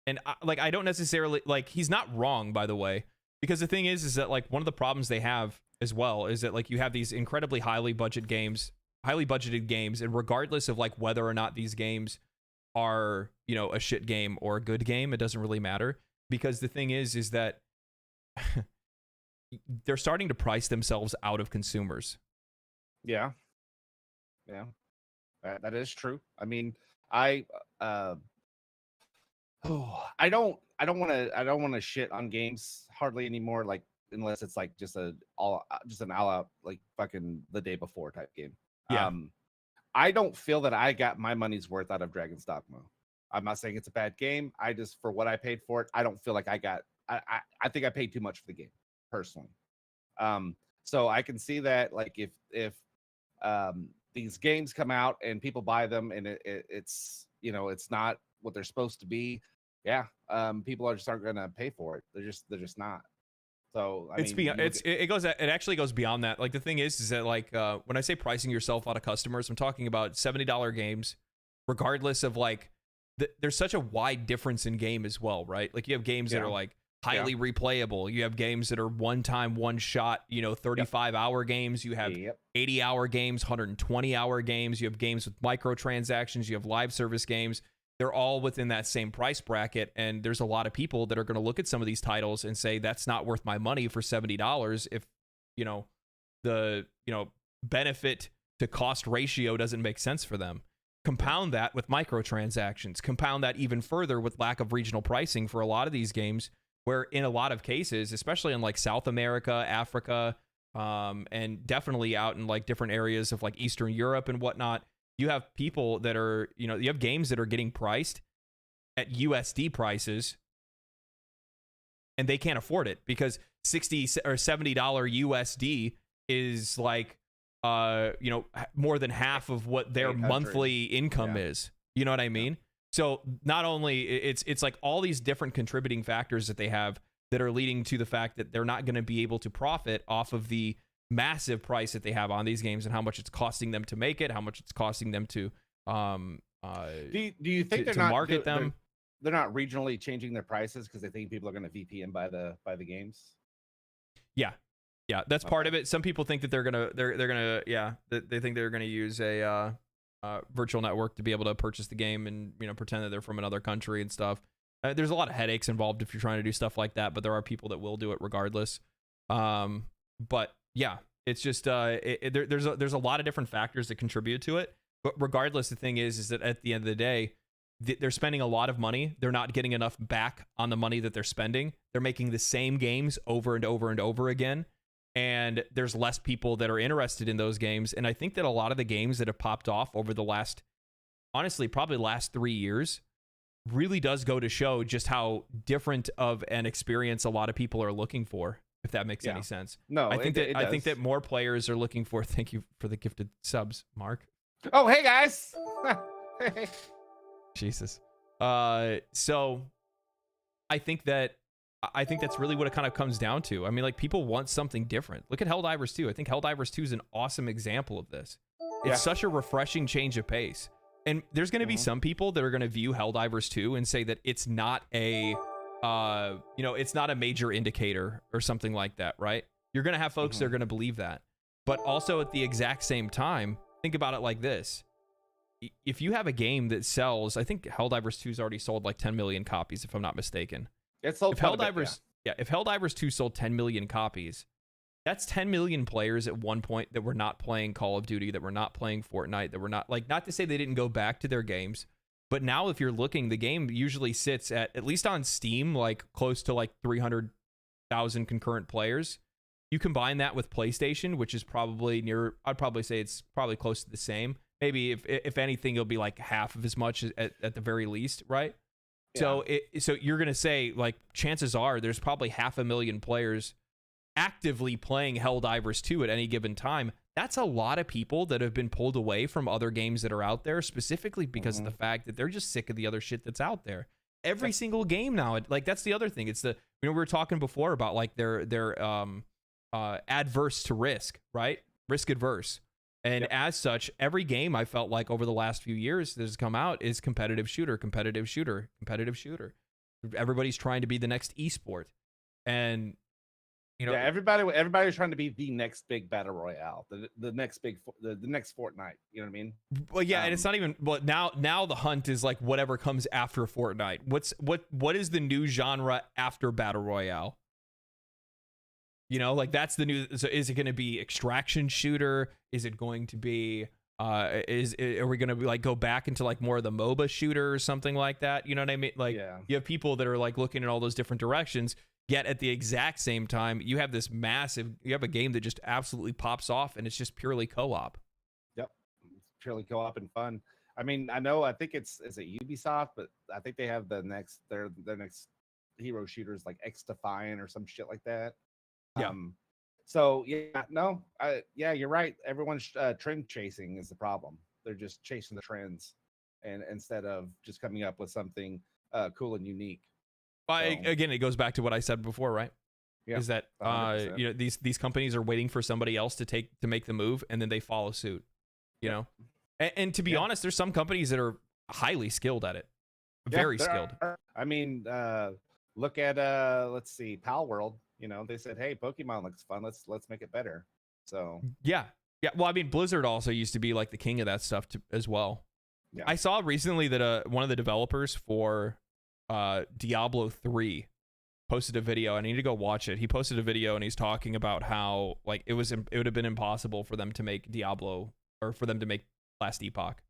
And I don't necessarily like he's not wrong, by the way, because the thing is that like one of the problems they have as well is that like you have these incredibly highly budgeted games, and regardless of like whether or not these games are, you know, a shit game or a good game, it doesn't really matter, because the thing is that they're starting to price themselves out of consumers. Yeah. That is true. I mean, I don't want to shit on games hardly anymore, like unless it's like just an all out like fucking the day before type game. Yeah. I don't feel that I got my money's worth out of Dragon's Dogma. I'm not saying it's a bad game. I just, for what I paid for it, I don't feel like I think I paid too much for the game personally. So I can see that like if these games come out and people buy them and it's, you know, it's not what they're supposed to be, people are just aren't going to pay for it. They're just not. So it actually goes beyond that. Like the thing is that like when I say pricing yourself out of customers, I'm talking about $70 games, regardless of like there's such a wide difference in game as well, right? Like you have games that are like highly replayable. You have games that are one time, one shot, you know, 35-hour games. You have 80-hour games, 120-hour games. You have games with microtransactions. You have live service games. They're all within that same price bracket. And there's a lot of people that are going to look at some of these titles and say, that's not worth my money for $70 if, you know, the, you know, benefit to cost ratio doesn't make sense for them. Compound that with microtransactions. Compound that even further with lack of regional pricing for a lot of these games, where in a lot of cases, especially in like South America, Africa, and definitely out in like different areas of like Eastern Europe and whatnot, you have people that are, you know, you have games that are getting priced at USD prices and they can't afford it because $60 or $70 USD is like, you know, more than half of what their monthly income is. You know what I mean? So not only it's like all these different contributing factors that they have that are leading to the fact that they're not going to be able to profit off of the massive price that they have on these games and how much it's costing them to make it, how much it's costing them to do you think they're to not market them? They're not regionally changing their prices because they think people are going to VPN by the games. Yeah, that's part of it. Some people think that they're gonna they think they're gonna use a virtual network to be able to purchase the game and, you know, pretend that they're from another country and stuff. There's a lot of headaches involved if you're trying to do stuff like that, but there are people that will do it regardless. But yeah, it's just there's a lot of different factors that contribute to it. But regardless, the thing is that at the end of the day, they're spending a lot of money. They're not getting enough back on the money that they're spending. They're making the same games over and over and over again. And there's less people that are interested in those games. And I think that a lot of the games that have popped off over the last, honestly, probably last 3 years, really does go to show just how different of an experience a lot of people are looking for, if that makes any sense. No, I think that more players are looking for. Thank you for the gifted subs, Mark. Oh, hey guys. Jesus. So I think that's really what it kind of comes down to. I mean, like, people want something different. Look at Helldivers 2. I think Helldivers 2 is an awesome example of this. It's such a refreshing change of pace. And there's going to be some people that are going to view Helldivers 2 and say that it's not a, it's not a major indicator or something like that, right? You're going to have folks that are going to believe that. But also at the exact same time, think about it like this. If you have a game that sells, I think Helldivers 2's already sold like 10 million copies, if I'm not mistaken. It's sold. Yeah, if Helldivers 2 sold 10 million copies, that's 10 million players at one point that were not playing Call of Duty, that were not playing Fortnite, that were not, like, not to say they didn't go back to their games, but now if you're looking, the game usually sits at least on Steam, like close to like 300,000 concurrent players. You combine that with PlayStation, which is probably near, I'd probably say it's probably close to the same. Maybe if anything, it'll be like half of as much at the very least, right? Yeah. So you're going to say, like, chances are there's probably 500,000 players actively playing Helldivers 2 at any given time. That's a lot of people that have been pulled away from other games that are out there, specifically because of the fact that they're just sick of the other shit that's out there. Every single game now, like, that's the other thing. It's the, we were talking before about, like, they're adverse to risk, right? Risk adverse. And as such, every game I felt like over the last few years that has come out is competitive shooter, competitive shooter, competitive shooter. Everybody's trying to be the next esport. And, you know, everybody's trying to be the next big battle royale, the next big, the next Fortnite. You know what I mean? Well, yeah, and it's not even. Well, now the hunt is like whatever comes after Fortnite. What is the new genre after battle royale? You know, like, that's the new. So is it going to be extraction shooter? Is it going to be? Are we going to be like go back into like more of the MOBA shooter or something like that? You know what I mean? Like, you have people that are like looking in all those different directions. Yet at the exact same time, you have this massive. You have a game that just absolutely pops off, and it's just purely co-op. Yep, it's purely co-op and fun. I mean, I think is it Ubisoft, but I think they have their next hero shooters like X Defiant or some shit like that. Yeah. So you're right. Everyone's trend chasing is the problem. They're just chasing the trends, and instead of just coming up with something cool and unique. Again, it goes back to what I said before, right? Yeah, is that 100%. You know, these companies are waiting for somebody else to make the move, and then they follow suit. You know, and to be honest, there's some companies that are highly skilled at it, very skilled. I mean, look at let's see, Pal World. You know, they said, "Hey, Pokemon looks fun. Let's make it better." So yeah. Well, I mean, Blizzard also used to be like the king of that stuff as well. Yeah. I saw recently that one of the developers for Diablo 3 posted a video. I need to go watch it. He posted a video and he's talking about how, like, it would have been impossible for them to make Diablo, or for them to make Last Epoch.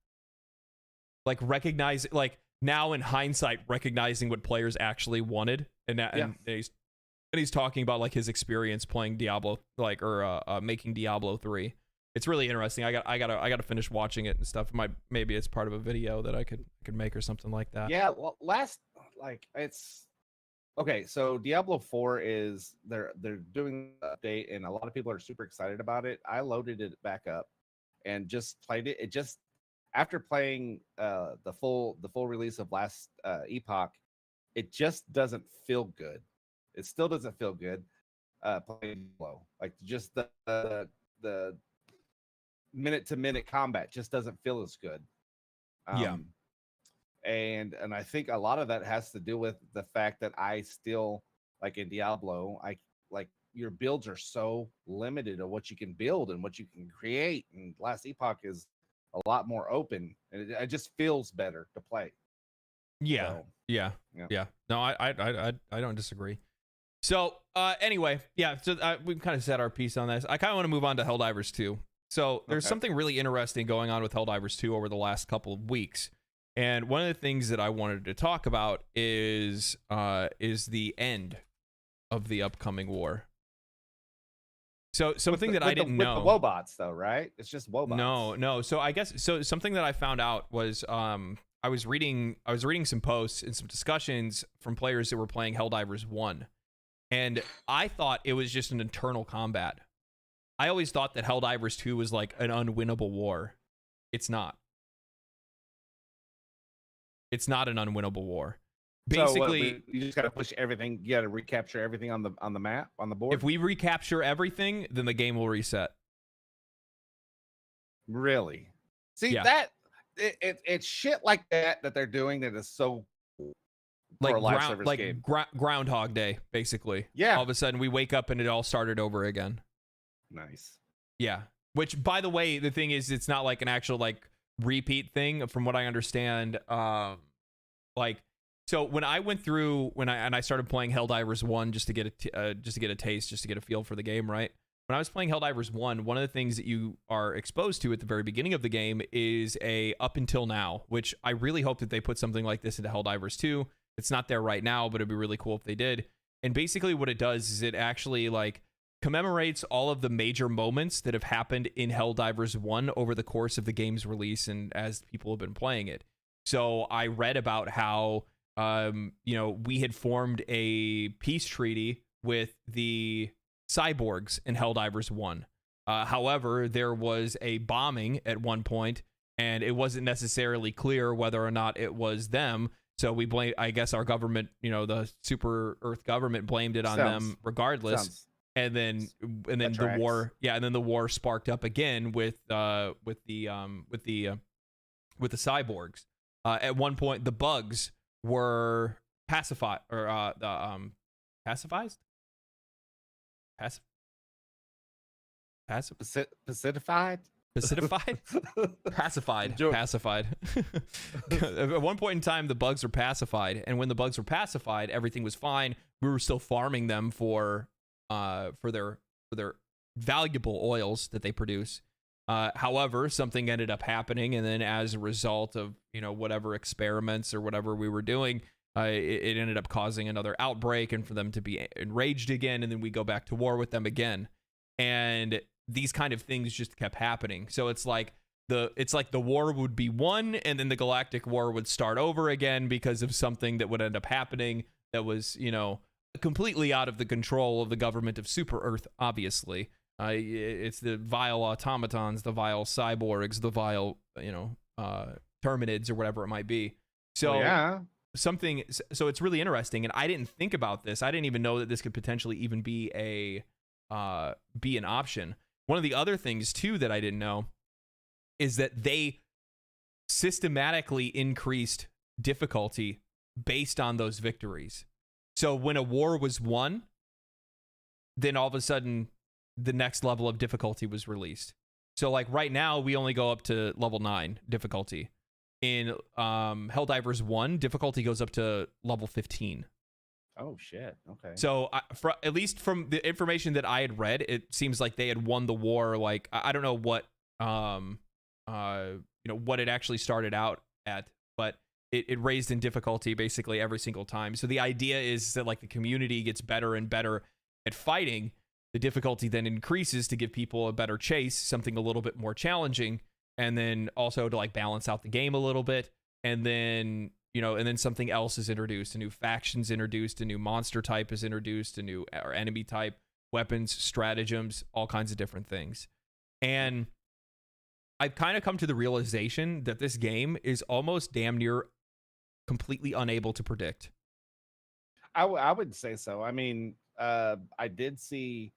Like, recognize, like, now in hindsight, recognizing what players actually wanted, and he's talking about like his experience playing Diablo, like, or making Diablo 3. It's really interesting. I gotta finish watching it and stuff. Maybe it's part of a video that I could make or something like that. Yeah, well, it's okay. So Diablo 4 is they're doing the update, and a lot of people are super excited about it. I loaded it back up and just played it. It just, after playing the full release of Last Epoch, it just doesn't feel good. It still doesn't feel good playing Diablo. Like, just the minute-to-minute combat just doesn't feel as good. And I think a lot of that has to do with the fact that I still, like in Diablo, your builds are so limited of what you can build and what you can create. And Last Epoch is a lot more open, and it just feels better to play. Yeah. So, yeah. No, I don't disagree. So anyway, so we've kind of set our piece on this. I kind of want to move on to Helldivers 2. So there's something really interesting going on with Helldivers 2 over the last couple of weeks. And one of the things that I wanted to talk about is the end of the upcoming war. So something that I didn't know. With the Wobots, though, right? It's just Wobots. No. So I guess something that I found out was I was reading some posts and some discussions from players that were playing Helldivers 1. And I thought it was just an internal combat. I always thought that Helldivers 2 was like an unwinnable war. It's not. It's not an unwinnable war. Basically, so you just got to push everything. You got to recapture everything on the map, on the board. If we recapture everything, then the game will reset. Really? See, that it's shit like that they're doing that is so like for a live service game. Groundhog Day, basically. Yeah. All of a sudden, we wake up and it all started over again. Nice. Yeah. Which, by the way, the thing is, it's not like an actual like repeat thing. From what I understand, So when I went through I started playing Helldivers 1 just to get a taste, just to get a feel for the game, right? When I was playing Helldivers 1, one of the things that you are exposed to at the very beginning of the game is a up until now, which I really hope that they put something like this into Helldivers 2. It's not there right now, but it'd be really cool if they did. And basically what it does is it actually like commemorates all of the major moments that have happened in Helldivers 1 over the course of the game's release and as people have been playing it. So I read about how we had formed a peace treaty with the cyborgs in Helldivers 1. However, there was a bombing at one point, and it wasn't necessarily clear whether or not it was them. So we blame, I guess, our government, the Super Earth government blamed it on them regardless. And then the war, and then the war sparked up again with the cyborgs. At one point, the bugs were pacified or pacified. Pacified? Pacified. At one point in time, the bugs were pacified, and when the bugs were pacified, everything was fine. We were still farming them for their valuable oils that they produce. However, something ended up happening, and then as a result of whatever experiments or whatever we were doing, it ended up causing another outbreak, and for them to be enraged again, and then we go back to war with them again. And these kind of things just kept happening. So it's like the war would be won, and then the Galactic War would start over again because of something that would end up happening that was, completely out of the control of the government of Super Earth, obviously. It's the vile automatons, the vile cyborgs, the vile, terminids or whatever it might be. So so it's really interesting, and I didn't think about this. I didn't even know that this could potentially even be an option. One of the other things too that I didn't know is that they systematically increased difficulty based on those victories. So when a war was won, then all of a sudden the next level of difficulty was released. So like right now we only go up to level 9 difficulty. In Helldivers 1, difficulty goes up to level 15. Oh shit. Okay. So at least from the information that I had read, it seems like they had won the war. Like I don't know what what it actually started out at, but it raised in difficulty basically every single time. So the idea is that like the community gets better and better at fighting. The difficulty then increases to give people a better chase, something a little bit more challenging, and then also to like balance out the game a little bit, and then and then something else is introduced. A new faction's introduced, a new monster type is introduced, a new or enemy type, weapons, stratagems, all kinds of different things. And I've kind of come to the realization that this game is almost damn near completely unable to predict. I would say so. I mean, I did see,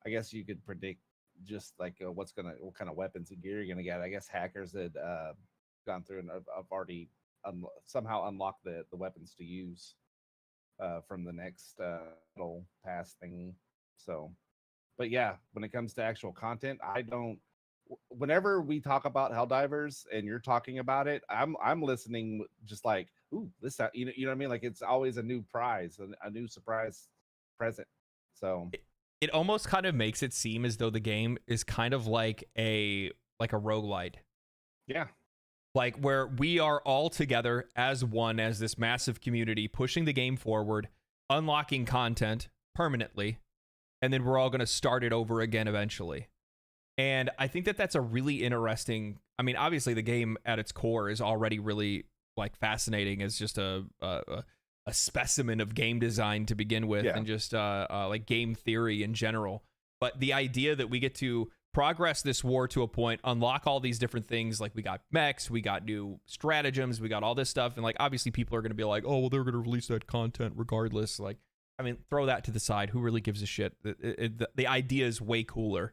I guess you could predict just like what kind of weapons and gear you're gonna get. I guess hackers had gone through and have already somehow unlock the weapons to use from the next little pass thing. So, but yeah, when it comes to actual content, I don't. Whenever we talk about Helldivers and you're talking about it, I'm listening just like, ooh, this you know what I mean? Like it's always a new prize, a new surprise present. So it almost kind of makes it seem as though the game is kind of like a roguelite. Yeah. Like where we are all together as one, as this massive community, pushing the game forward, unlocking content permanently, and then we're all going to start it over again eventually. And I think that that's a really interesting. I mean, obviously the game at its core is already really like fascinating as just a specimen of game design to begin with, and just like game theory in general. But the idea that we get to progress this war to a point, unlock all these different things, like we got mechs, we got new stratagems, we got all this stuff, and like obviously people are going to be like, oh well, they're going to release that content regardless. Like, I mean, throw that to the side. Who really gives a shit? The idea is way cooler,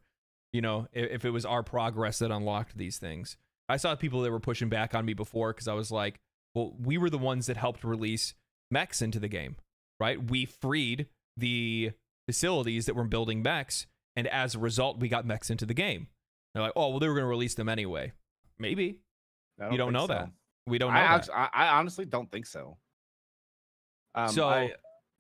if it was our progress that unlocked these things. I saw people that were pushing back on me before because I was like, well, we were the ones that helped release mechs into the game, right? We freed the facilities that were building mechs, and as a result, we got mechs into the game. They're like, oh, well, they were going to release them anyway. Maybe. You don't know that. We don't know that. I honestly don't think so. So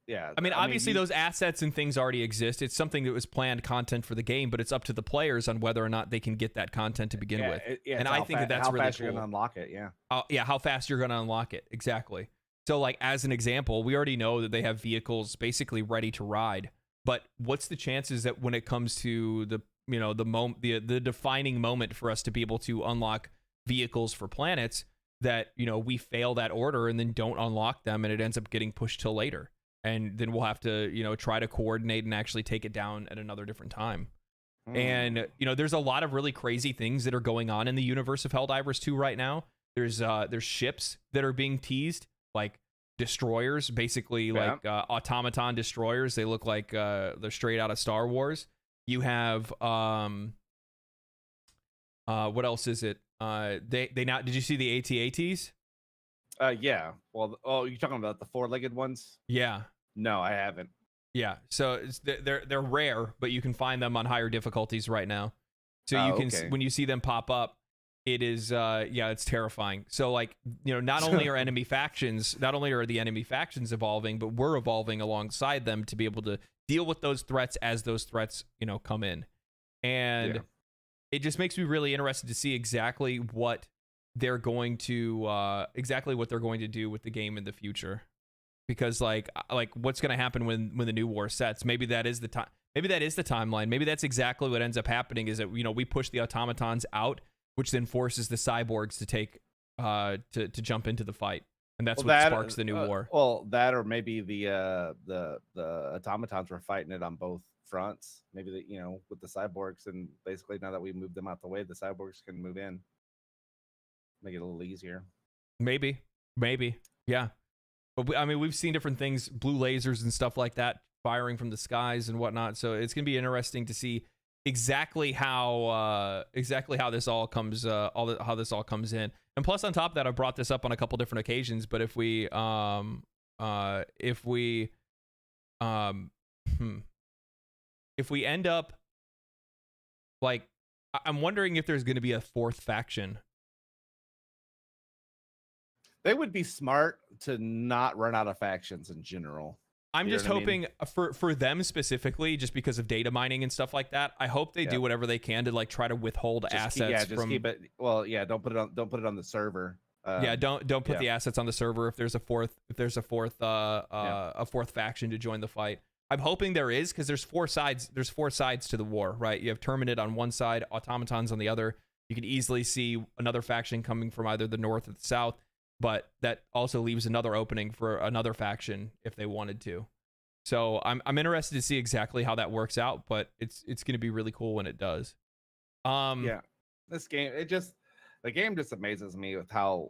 yeah, I mean, obviously those assets and things already exist. It's something that was planned content for the game, but it's up to the players on whether or not they can get that content to begin with. And I think that's how really fast cool. you're gonna unlock it. Yeah. Yeah, how fast you're going to unlock it. Exactly. So, like, as an example, we already know that they have vehicles basically ready to ride. But what's the chances that when it comes to the defining moment for us to be able to unlock vehicles for planets, that we fail that order and then don't unlock them, and it ends up getting pushed till later, and then we'll have to try to coordinate and actually take it down at another different time. And there's a lot of really crazy things that are going on in the universe of Helldivers 2 right now. There's ships that are being teased, like destroyers, basically like automaton destroyers. They look like they're straight out of Star Wars. You have what else is it? They now, did you see the AT-ATs? Yeah. Well, you're talking about the four-legged ones? Yeah. No, I haven't. Yeah. So they're rare, but you can find them on higher difficulties right now. So you can when you see them pop up, it is it's terrifying. So like, not only are the enemy factions evolving, but we're evolving alongside them to be able to deal with those threats as those threats come in. And it just makes me really interested to see exactly what they're going to do with the game in the future. Because like what's going to happen when the new war sets? Maybe that is the time. Maybe that is the timeline. Maybe that's exactly what ends up happening, is that we push the automatons out, which then forces the cyborgs to take to jump into the fight, and that's what sparks the new war. Well, that, or maybe the automatons were fighting it on both fronts. Maybe with the cyborgs, and basically now that we moved them out the way, the cyborgs can move in, make it a little easier. Maybe, yeah. But we've seen different things, blue lasers and stuff like that, firing from the skies and whatnot. So it's gonna be interesting to see exactly how this all comes how this all comes in. And plus, on top of that, I've brought this up on a couple different occasions. But if we end up, like, I'm wondering if there's going to be a fourth faction. They would be smart to not run out of factions in general. I'm just hoping for them specifically, just because of data mining and stuff like that. I hope they do whatever they can to like try to withhold assets. Keep it. Well, yeah, don't put it on the server. Don't put the assets on the server if there's a fourth faction to join the fight. I'm hoping there is, because there's four sides to the war, right? You have Terminate on one side, automatons on the other. You can easily see another faction coming from either the north or the south. But that also leaves another opening for another faction if they wanted to. So I'm interested to see exactly how that works out, but it's going to be really cool when it does. This game, the game just amazes me with how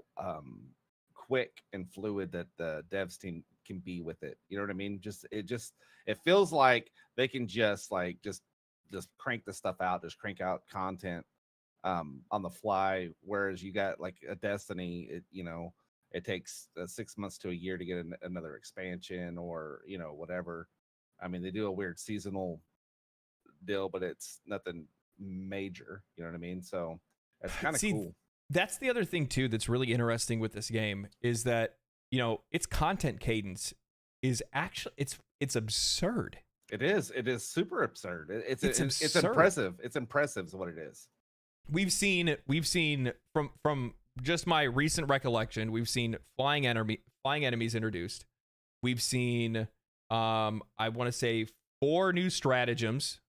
quick and fluid that the devs team can be with it. You know what I mean? It feels like they can just crank this stuff out, just crank out content on the fly, whereas you got like a Destiny, it takes 6 months to a year to get another expansion, or whatever. I mean, they do a weird seasonal deal, but it's nothing major. You know what I mean? So it's kind of cool. That's the other thing too that's really interesting with this game, is that its content cadence is actually it's absurd. It is super absurd. It's absurd. Impressive. It's impressive is what it is. We've seen from just my recent recollection, we've seen flying enemies introduced. We've seen I want to say 4 new stratagems.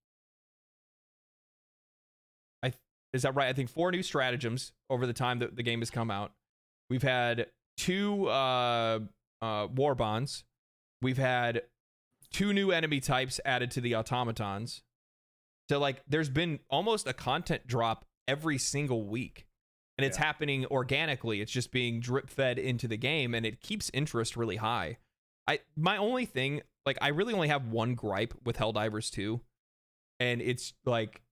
Is that right? I think 4 new stratagems over the time that the game has come out. We've had 2 war bonds. We've had 2 new enemy types added to the automatons. So like, there's been almost a content drop every single week, and it's happening organically. It's just being drip fed into the game, and it keeps interest really high. My only thing, like, I really only have one gripe with Helldivers 2, and it's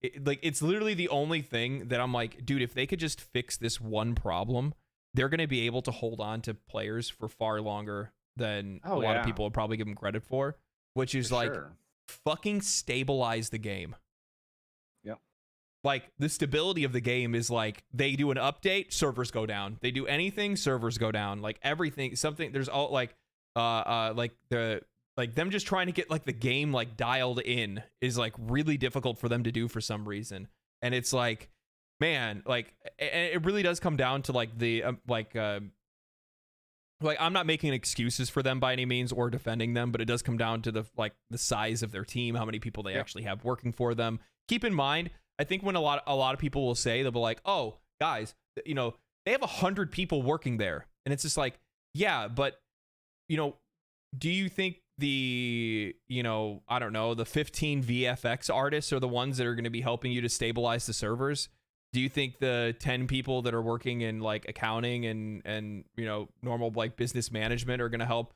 it's literally the only thing that I'm like, dude, if they could just fix this one problem, they're going to be able to hold on to players for far longer than a lot of people would probably give them credit for, which is fucking stabilize the game. Like, the stability of the game is like, they do an update, servers go down. They do anything, servers go down. Like, everything, something, there's all like, like them just trying to get like the game like dialed in is like really difficult for them to do for some reason. And it's like, man, like it really does come down to like the like I'm not making excuses for them by any means or defending them, but it does come down to the size of their team, how many people they actually have working for them. Keep in mind, I think when a lot of people will say, they'll be like, oh guys, you know, they have 100 people working there, and it's just like, yeah, but you know, do you think the, you know, I don't know, the 15 VFX artists are the ones that are going to be helping you to stabilize the servers? Do you think the 10 people that are working in like accounting and you know, normal like business management are going to help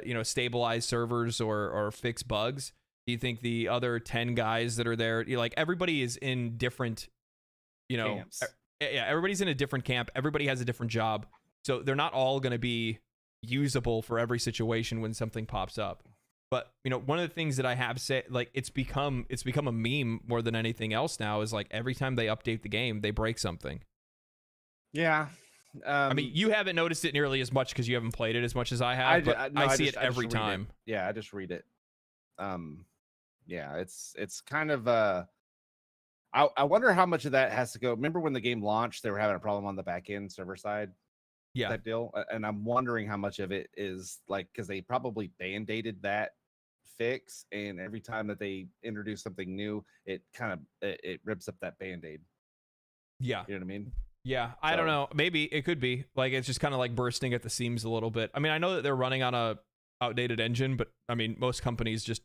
you know, stabilize servers or fix bugs? Do you think the other 10 guys that are there, you know, like everybody is in different, you know, camps. Yeah, everybody's in a different camp. Everybody has a different job. So they're not all going to be usable for every situation when something pops up. But you know, one of the things that I have said, like it's become a meme more than anything else now, is like every time they update the game, they break something. Yeah. I mean, you haven't noticed it nearly as much because you haven't played it as much as I have, but I see it every time. Yeah, I just read it. Yeah, it's kind of I wonder how much of that has to go. Remember when the game launched, they were having a problem on the back end server side? Yeah, type deal. And I'm wondering how much of it is like, because they probably band-aided that fix, and every time that they introduce something new, it kind of it rips up that band-aid. Yeah, you know what I mean? Yeah, I don't know. Maybe it could be like it's just kind of like bursting at the seams a little bit. I mean, I know that they're running on a outdated engine, but I mean, most companies just,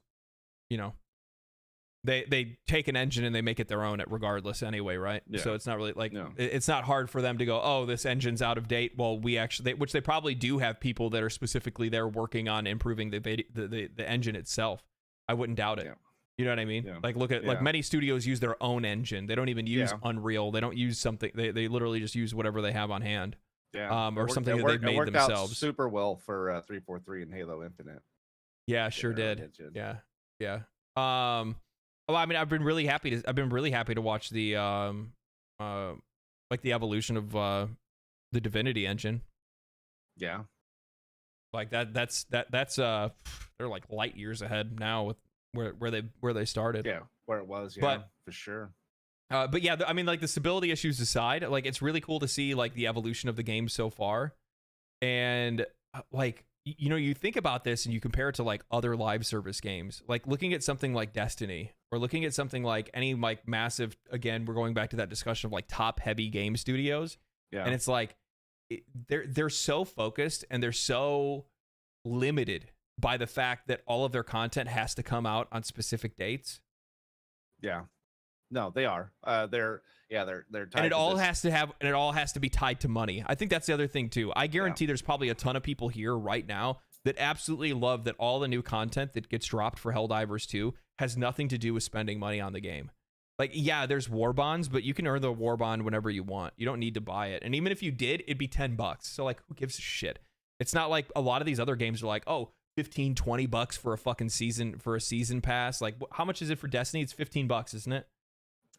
you know, they take an engine and they make it their own at regardless anyway, right? Yeah. So it's not really like it's not hard for them to go, oh, this engine's out of date. Well, we actually, which they probably do have people that are specifically there working on improving the engine itself. I wouldn't doubt it. Yeah. You know what I mean? Yeah. Like look at like many studios use their own engine. They don't even use Unreal. They don't use something. They literally just use whatever they have on hand. Yeah. Or something that they've made themselves. Out super well for 343 and Halo Infinite. Yeah, sure did. Engine. Yeah. Yeah. Well, I mean, I've been really happy to watch the like the evolution of the Divinity engine. Yeah. Like that's they're like light years ahead now with where they started. Yeah, where it was, but for sure. But yeah, I mean, like the stability issues aside, like it's really cool to see like the evolution of the game so far. And like, you know, you think about this and you compare it to like other live service games, like looking at something like Destiny or looking at something like any like massive, again, we're going back to that discussion of like top heavy game studios. Yeah. And it's like, they're so focused and they're so limited by the fact that all of their content has to come out on specific dates. Yeah. No, they are. They're tied and it all has to be tied to money. I think that's the other thing too. I guarantee there's probably a ton of people here right now that absolutely love that all the new content that gets dropped for Helldivers 2 has nothing to do with spending money on the game. Like, yeah, there's war bonds, but you can earn the war bond whenever you want. You don't need to buy it. And even if you did, it'd be $10. So like, who gives a shit? It's not like a lot of these other games are like, oh, $15-$20 for a fucking season, for a season pass. Like, how much is it for Destiny? It's $15, isn't it?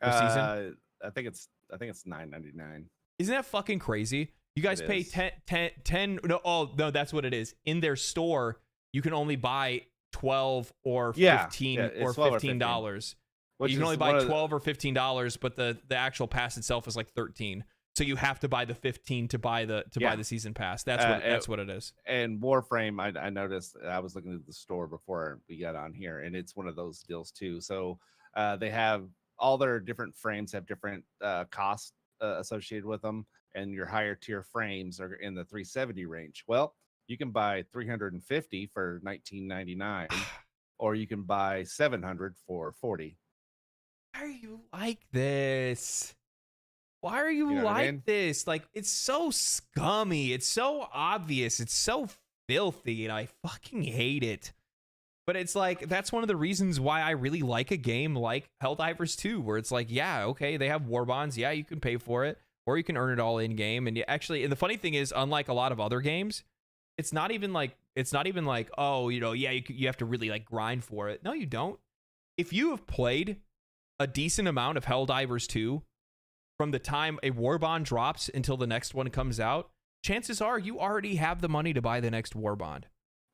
Season? I think it's $9.99. Isn't that fucking crazy? You guys pay 10 no, that's what it is. In their store, you can only buy 12 or 15 or $15. You can only buy 12 or $15, but the actual pass itself is like 13. So you have to buy the 15 to buy the season pass. That's what it is. And Warframe, I noticed, I was looking at the store before we got on here, and it's one of those deals too. So they have all their different frames have different costs associated with them, and your higher tier frames are in the 370 range. Well, you can buy 350 for $19.99, or you can buy 700 for $40. Why are you like this? Why are you like this? Like, it's so scummy. It's so obvious. It's so filthy, and I fucking hate it. But it's like, that's one of the reasons why I really like a game like Helldivers 2, where it's like, yeah, okay, they have war bonds. Yeah, you can pay for it, or you can earn it all in game. And and the funny thing is, unlike a lot of other games, it's not even like, oh, you have to really like grind for it. No, you don't. If you have played a decent amount of Helldivers 2 from the time a war bond drops until the next one comes out, chances are you already have the money to buy the next war bond.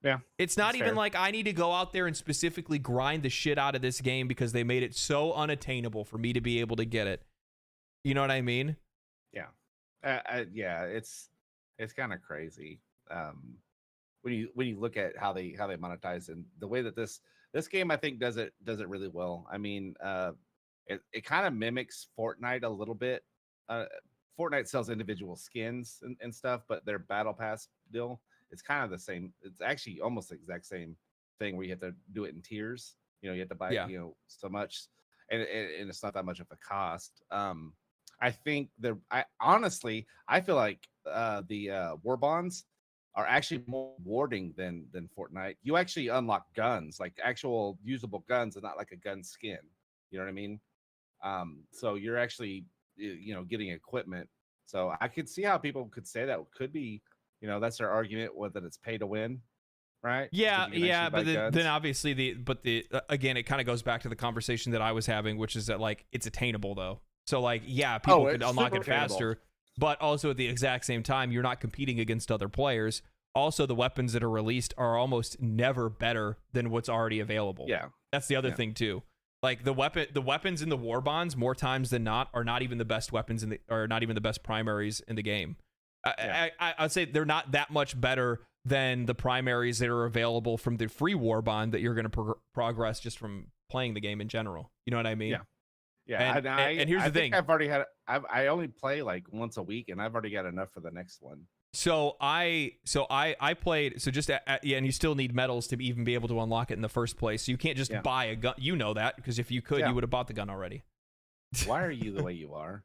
Yeah. It's not that's even fair. like I need to go out there and specifically grind the shit out of this game because they made it so unattainable for me to be able to get it. You know what I mean? Yeah. Yeah, it's kind of crazy. When you look at how they monetize and the way that this game I think does it really well. I mean, it kind of mimics Fortnite a little bit. Fortnite sells individual skins and stuff, but their battle pass deal, it's kind of the same. It's actually almost the exact same thing where you have to do it in tiers. You know, you have to buy Yeah. so much, and it's not that much of a cost. I think I honestly I feel like the war bonds are actually more rewarding than Fortnite. You actually unlock guns, like actual usable guns, and not like a gun skin. You know what I mean? So you're actually getting equipment. So I could see how people could say that could be, that's their argument, whether it's pay to win, right? Yeah, Because you can actually buy but then guns. obviously again, it kind of goes back to the conversation that I was having, which is that like it's attainable though. So like, yeah, people could it's unlock super it faster, but also at the exact same time, you're not competing against other players. Also, the weapons that are released are almost never better than what's already available. Yeah, that's the other thing too. Like the weapons in the war bonds, more times than not, are not even the best weapons or not even the best primaries in the game. I'd say they're not that much better than the primaries that are available from the free war bond that you're going to progress just from playing the game in general. You know what I mean? Yeah. Yeah. And here's the thing. I've already had. I only play like once a week, and I've already got enough for the next one. So I played just and you still need medals to even be able to unlock it in the first place. So you can't just buy a gun. You know that, because if you could, you would have bought the gun already. Why are you the way you are?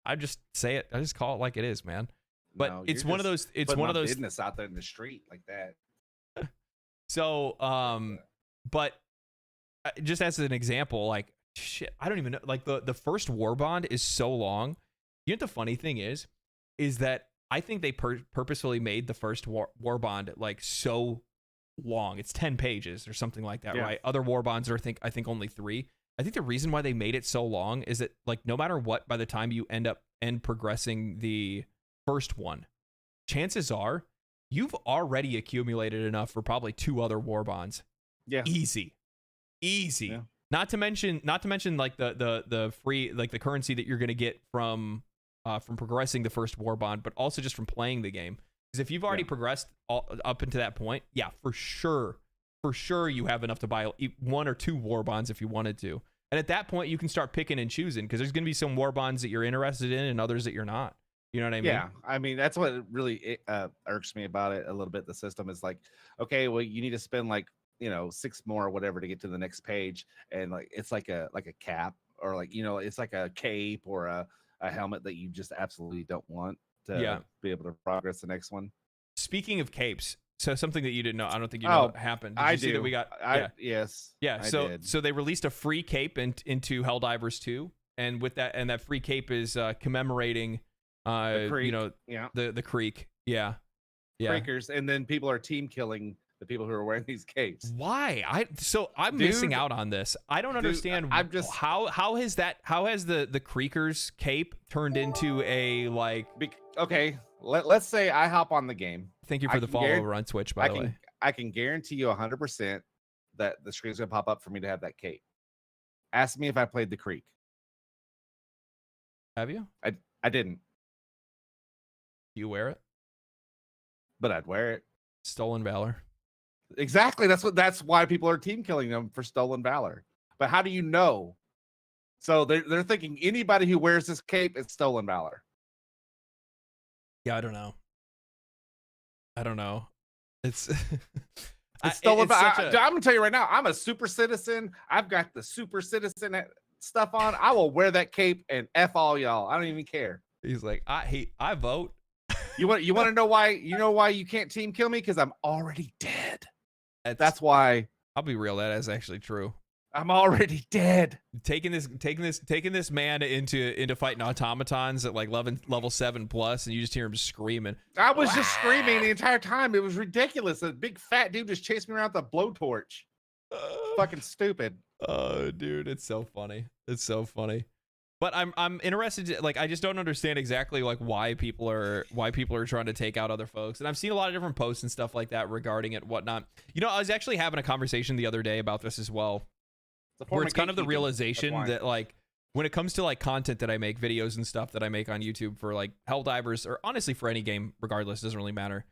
I just say it. I just call it like it is, man. But No, it's one of those. It's one of those business out there in the street like that. So, but just as an example, like shit, I don't even know. Like the first war bond is so long. You know what the funny thing is that I think they purposefully made the first war bond like so long. It's 10 pages or something like that, right? Other war bonds are I think only 3. I think the reason why they made it so long is that like no matter what, by the time you end progressing the first one, chances are you've already accumulated enough for probably 2 other war bonds. Yeah. Easy. Yeah. Not to mention like the free, like the currency that you're going to get from progressing the first war bond, but also just from playing the game. Because if you've already progressed up into that point, for sure you have enough to buy 1 or 2 war bonds if you wanted to. And at that point, you can start picking and choosing, because there's going to be some war bonds that you're interested in and others that you're not. You know what I mean? Yeah, I mean, that's what really irks me about it a little bit. The system is like, okay, well, you need to spend like 6 more or whatever to get to the next page, and like it's like a cap, or like it's like a cape or a helmet that you just absolutely don't want to be able to progress the next one. Speaking of capes, so something that you didn't know, I don't think you know happened. Did you see that we got? Yes. Yeah. So they released a free cape into Helldivers 2, and with that free cape is commemorating the creek. The creek. Yeah. Creekers, and then people are team killing the people who are wearing these capes. Why? I'm missing out on this. I don't understand. I'm just how has the Creekers cape turned into a like? Okay, let's say I hop on the game. Thank you for the follow over on Twitch, by the way. I can guarantee you 100% that the screen's gonna pop up for me to have that cape. Ask me if I played the Creek. Have you? I didn't. Do you wear it? But I'd wear it. Stolen valor. Exactly. That's why people are team killing them for stolen valor. But how do you know? So they're thinking anybody who wears this cape is stolen valor. Yeah, I don't know. It's it's stolen valor. I'm gonna tell you right now, I'm a super citizen. I've got the super citizen stuff on. I will wear that cape and F all y'all. I don't even care. He's like, I vote. You want to know why? You know why you can't team kill me? Because I'm already dead. That's why. I'll be real. That is actually true. I'm already dead. Taking this man into fighting automatons at like level 7+, and you just hear him screaming. I was just screaming the entire time. It was ridiculous. A big fat dude just chased me around with a blowtorch. Fucking stupid. Oh, dude, it's so funny. It's so funny. But I'm interested to, like, I just don't understand exactly like why people are trying to take out other folks. And I've seen a lot of different posts and stuff like that regarding it, whatnot. You know, I was actually having a conversation the other day about this as well, where it's kind of the realization that like when it comes to like content that I make, videos and stuff that I make on YouTube for like Helldivers, or honestly for any game, regardless, doesn't really matter.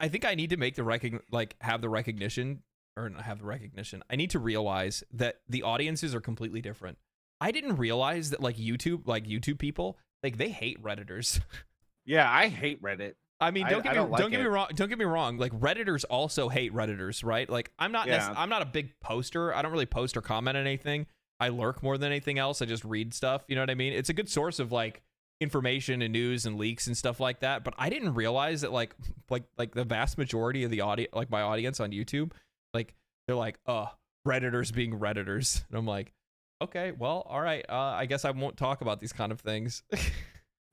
I think I need to make the have the recognition, or not have the recognition. I need to realize that the audiences are completely different. I didn't realize that like YouTube people, like they hate Redditors. Yeah, I hate Reddit. I mean, don't get me wrong. Like Redditors also hate Redditors, right? Like I'm not a big poster. I don't really post or comment on anything. I lurk more than anything else. I just read stuff. You know what I mean? It's a good source of like information and news and leaks and stuff like that. But I didn't realize that like the vast majority of the audience, like my audience on YouTube, like they're like, Redditors being Redditors, and I'm like, okay, well, all right. I guess I won't talk about these kind of things.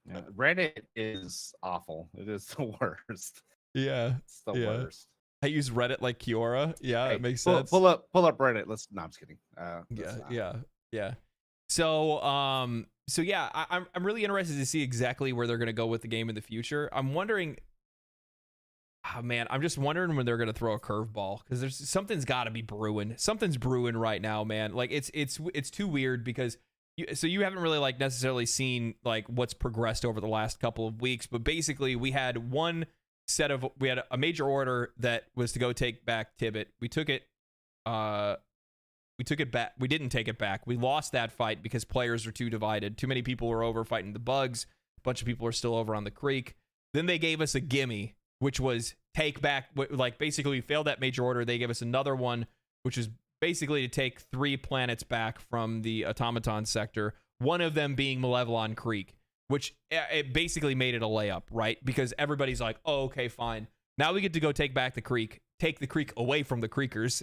Yeah, Reddit is awful. It is the worst. Yeah, it's the worst. I use Reddit like Kiora. Yeah, hey, it makes sense. Pull up Reddit. No, I'm just kidding. Yeah. So yeah, I'm really interested to see exactly where they're gonna go with the game in the future. I'm wondering. Oh, man, I'm just wondering when they're gonna throw a curveball, because something's got to be brewing. Something's brewing right now, man. Like it's too weird because you haven't really like necessarily seen like what's progressed over the last couple of weeks, but basically we had a major order that was to go take back Tibet. We took it back. We didn't take it back. We lost that fight because players were too divided. Too many people were over fighting the bugs. A bunch of people are still over on the creek. Then they gave us a gimme, which was take back, like basically we failed that major order. They gave us another one, which is basically to take 3 planets back from the automaton sector, one of them being Malevelon Creek, which it basically made it a layup, right? Because everybody's like, oh, okay, fine. Now we get to go take back the creek, take the creek away from the creekers,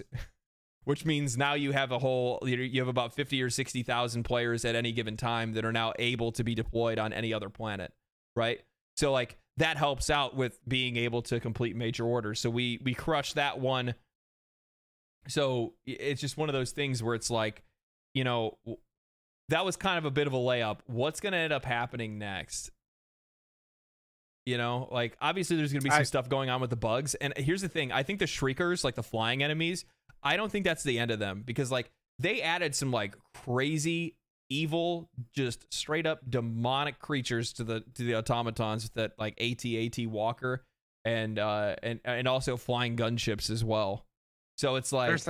which means now you have you have about 50 or 60,000 players at any given time that are now able to be deployed on any other planet, right? So like that helps out with being able to complete major orders. So we crushed that one. So it's just one of those things where it's like, you know, that was kind of a bit of a layup. What's going to end up happening next? You know, like obviously there's going to be some stuff going on with the bugs. And here's the thing. I think the Shriekers, like the flying enemies, I don't think that's the end of them, because like they added some like crazy evil, just straight up demonic creatures to the automatons, that like AT Walker and also flying gunships as well. So it's like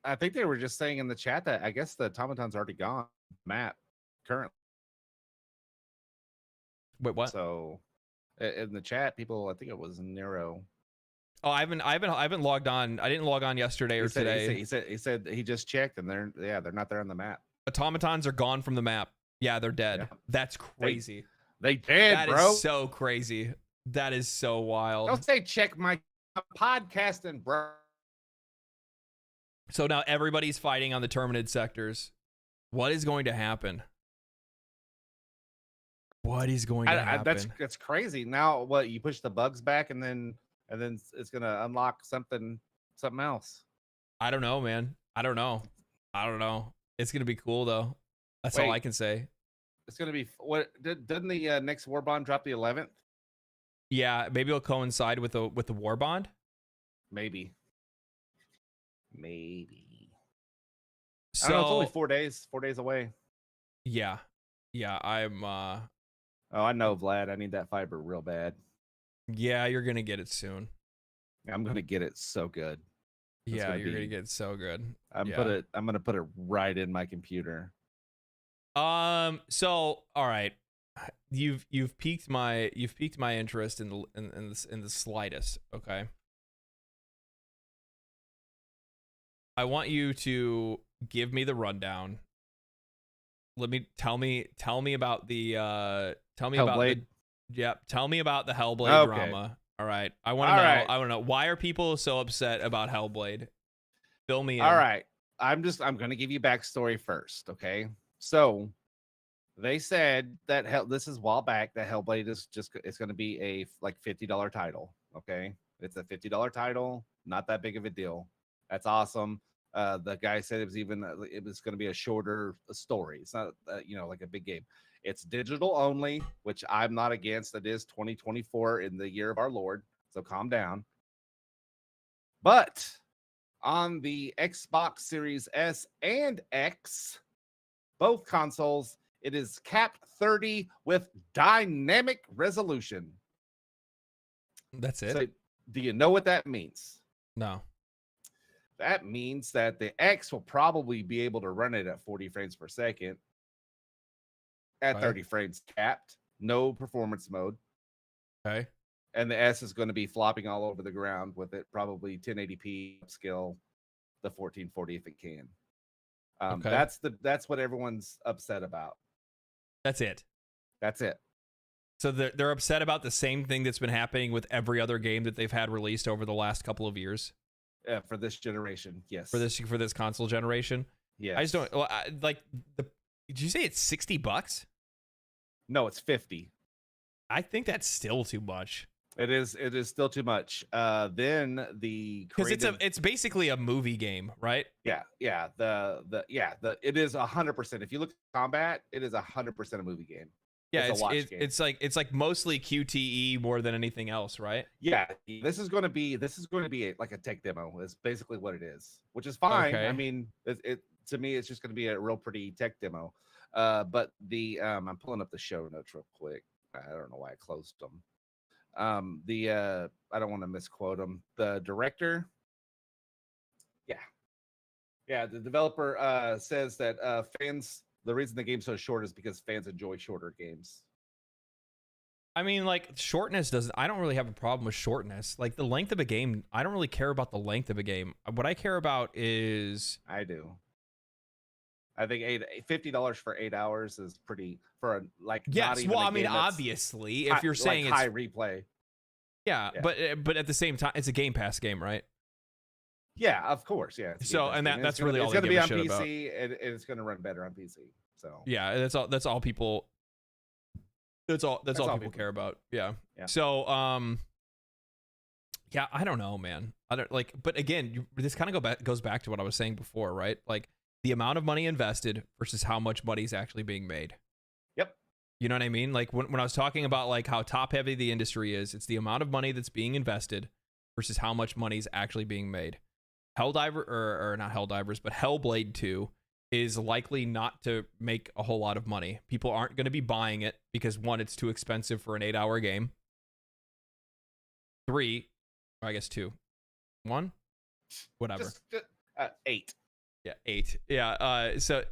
I think they were just saying in the chat that I guess the automaton's already gone map currently. Wait, what? So in the chat, people, I think it was Nero. Oh, I haven't logged on. I didn't log on yesterday or today. He said he just checked and they're not there on the map. Automatons are gone from the map. Yeah, they're dead. Yeah. That's crazy. They dead, bro. That is so crazy. That is so wild. Don't say check my podcasting, bro. So now everybody's fighting on the terminated sectors. What is going to happen? What is going to happen? That's crazy. Now what, you push the bugs back and then it's gonna unlock something else. I don't know, man. I don't know. It's gonna be cool though. That's all I can say. It's gonna be what? Didn't the next war bond drop the 11th? Yeah, maybe it'll coincide with the war bond. Maybe. So I don't know, it's only 4 days. 4 days away. Yeah. I'm. Oh, I know, Vlad. I need that fiber real bad. Yeah, you're gonna get it soon. I'm gonna get it so good. You're gonna get it so good. I'm gonna put it right in my computer. So all right, you've piqued my interest in the slightest. Okay. I want you to give me the rundown. Tell me about the tell me Hellblade. Tell me about the Hellblade drama. All right. I want to know. Right. I want to know, why are people so upset about Hellblade? Fill me in. All right. I'm going to give you backstory first, okay? So, they said that this is a while back that Hellblade is it's going to be a like $50 title, okay? It's a $50 title, not that big of a deal. That's awesome. The guy said it was going to be a shorter story. It's not like a big game. It's digital only, which I'm not against. It is 2024 in the year of our Lord, so calm down. But on the Xbox Series S and X, both consoles, it is capped 30 with dynamic resolution. That's it. So, do you know what that means? No. That means that the X will probably be able to run it at 40 frames per second at 30 frames capped, no performance mode. Okay. And the S is going to be flopping all over the ground with it, probably 1080p upscale, the 1440 if it can. Okay. That's what everyone's upset about. That's it. That's it. So they're upset about the same thing that's been happening with every other game that they've had released over the last couple of years. Yeah, for this generation, yes. For this console generation, yes. I just don't Did you say it's $60? No, it's 50. I think that's still too much. It is still too much. Then the because it's basically a movie game, right? Yeah. It is 100%. If you look at combat, it is 100% a movie game. Yeah, it's like mostly QTE more than anything else, right? Yeah, this is going to be like a tech demo. Is basically what it is, which is fine. Okay. I mean, it to me, it's just going to be a real pretty tech demo. But I'm pulling up the show notes real quick. I don't know why I closed them. I don't want to misquote them. The director, the developer says that fans. The reason the game's so short is because fans enjoy shorter games. I mean, like, shortness I don't really have a problem with shortness. Like, the length of a game, I don't really care about the length of a game. What I care about is... I do. I think $50 for 8 hours is pretty for a like. Yes, well, I mean, obviously, if you're saying like high replay. Yeah, but at the same time, it's a Game Pass game, right? Yeah, of course. Yeah. So, and that's really all it's going to be on PC, about. and it's going to run better on PC. So yeah, that's all people. That's all people care about. Yeah. So yeah, I don't know, man. I don't like, but again, this kind of goes back to what I was saying before, right? Like the amount of money invested versus how much money is actually being made. Yep. You know what I mean? Like when I was talking about like how top heavy the industry is, it's the amount of money that's being invested versus how much money is actually being made. Helldiver or not Helldivers, but Hellblade 2 is likely not to make a whole lot of money. People aren't going to be buying it because 1, it's too expensive for an 8-hour game. 3, or I guess 2. 1? Whatever. Just, 8. Yeah, 8. Yeah, so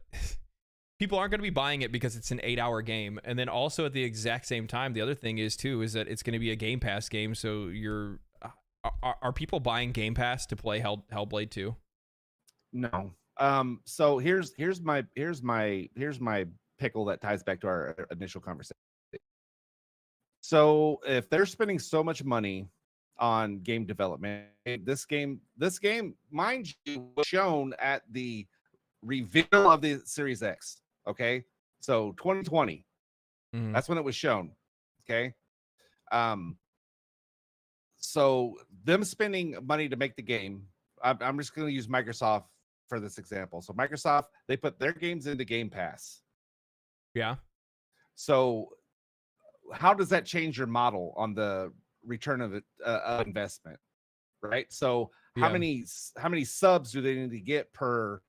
people aren't going to be buying it because it's an 8-hour game. And then also at the exact same time, the other thing is too, is that it's going to be a Game Pass game, so are people buying Game Pass to play Hellblade 2? No. So here's my pickle that ties back to our initial conversation. So if they're spending so much money on game development, this game, mind you, was shown at the reveal of the Series X. Okay, so 2020, that's when it was shown. Okay, so them spending money to make the game, I'm just going to use Microsoft for this example. So Microsoft, they put their games into Game Pass. Yeah. So how does that change your model on the return of investment? Right. So how many subs do they need to get per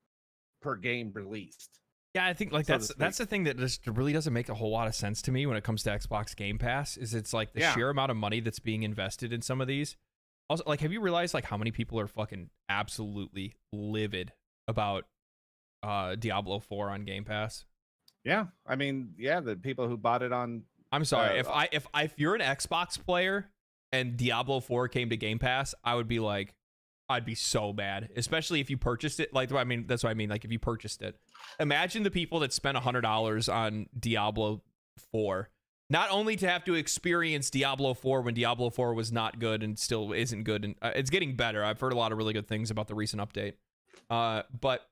game released? Yeah, I think like that's the thing that just really doesn't make a whole lot of sense to me when it comes to Xbox Game Pass. Is it's like the sheer amount of money that's being invested in some of these. Also, like, have you realized like how many people are fucking absolutely livid about Diablo 4 on Game Pass? Yeah, I mean, the people who bought it on. I'm sorry, if you're an Xbox player and Diablo 4 came to Game Pass, I would be like, I'd be so mad, especially if you purchased it. Like, I mean, that's what I mean. Like, if you purchased it, imagine the people that spent $100 on Diablo 4, not only to have to experience Diablo 4 when Diablo 4 was not good and still isn't good, and it's getting better. I've heard a lot of really good things about the recent update. But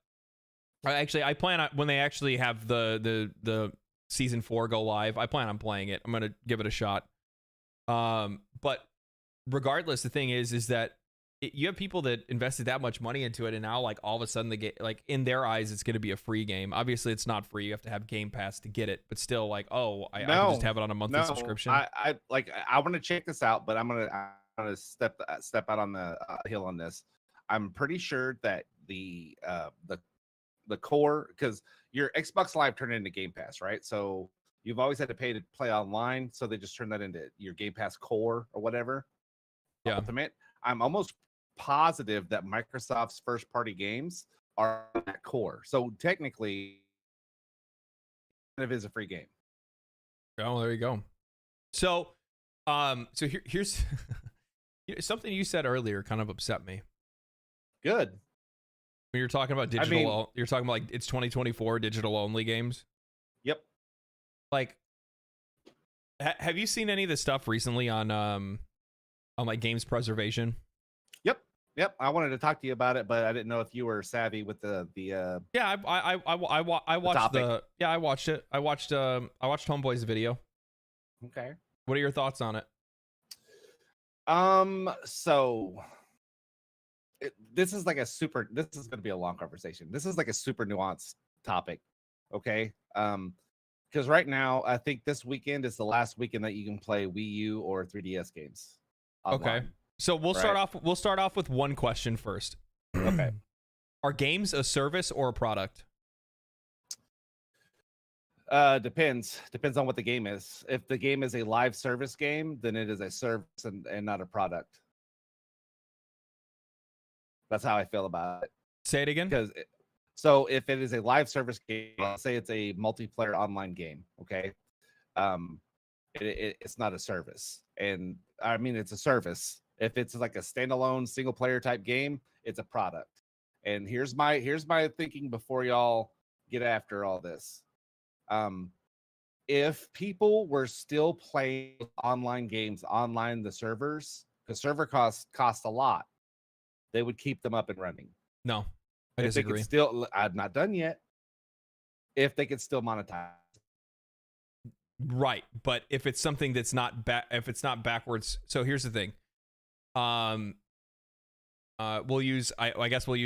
I plan on when they actually have the season 4 go live, I plan on playing it. I'm gonna give it a shot. But regardless, the thing is that you have people that invested that much money into it, and now like all of a sudden the game, like in their eyes, it's going to be a free game. Obviously, it's not free. You have to have Game Pass to get it, but still, like, I can just have it on a monthly subscription. I want to check this out, but I'm gonna step out on the hill on this. I'm pretty sure that the core, because your Xbox Live turned into Game Pass, right? So you've always had to pay to play online, so they just turned that into your Game Pass Core or whatever. Yeah. Ultimate. I'm almost positive that Microsoft's first party games are that core. So technically, it is a free game. Oh, there you go. So, here's something you said earlier kind of upset me. Good. When you're talking about digital, you're talking about like it's 2024 digital only games. Yep. Like, have you seen any of the stuff recently on like games preservation? Yep. I wanted to talk to you about it, but I didn't know if you were savvy with the Yeah, I watched I watched it. I watched Homeboy's video. Okay. What are your thoughts on it? So this is going to be a long conversation. This is like a super nuanced topic. Okay. Because right now, I think this weekend is the last weekend that you can play Wii U or 3DS games online. Okay. So we'll start off with one question first. Okay. Are games a service or a product? Depends on what the game is. If the game is a live service game, then it is a service and not a product. That's how I feel about it. Say it again. So if it is a live service game, let's say it's a multiplayer online game, okay? It's not a service. And I mean, it's a service. If it's like a standalone single player type game, it's a product. And here's my thinking before y'all get after all this. If people were still playing online games online, the servers, because server cost a lot, they would keep them up and running. No, I disagree. I'm not done yet. If they could still monetize. Right, but if it's something that's not backwards, so here's the thing. We'll use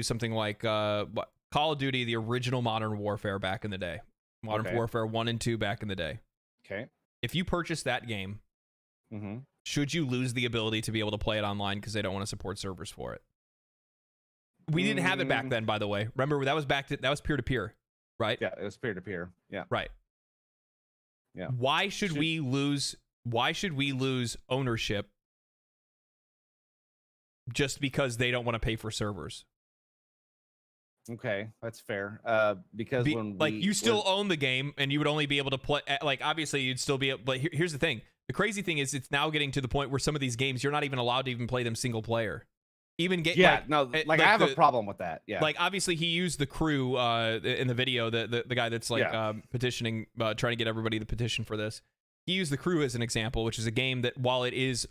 something like Call of Duty, the original Modern Warfare back in the day. Modern Warfare 1 and 2 back in the day. Okay. If you purchase that game, should you lose the ability to be able to play it online because they don't want to support servers for it? We didn't have it back then, by the way. Remember, that was peer-to-peer, right? Yeah, it was peer-to-peer. Yeah. Right. Yeah. Why should we lose ownership just because they don't want to pay for servers? Okay, that's fair. Because you still own the game, and you would only be able to play. Like, obviously, you'd still be. But here's the thing: the crazy thing is, it's now getting to the point where some of these games you're not even allowed to even play them single player. I have a problem with that. Yeah, like obviously he used the crew in the video, the guy that's petitioning, trying to get everybody to petition for this. He used the crew as an example, which is a game that, while it is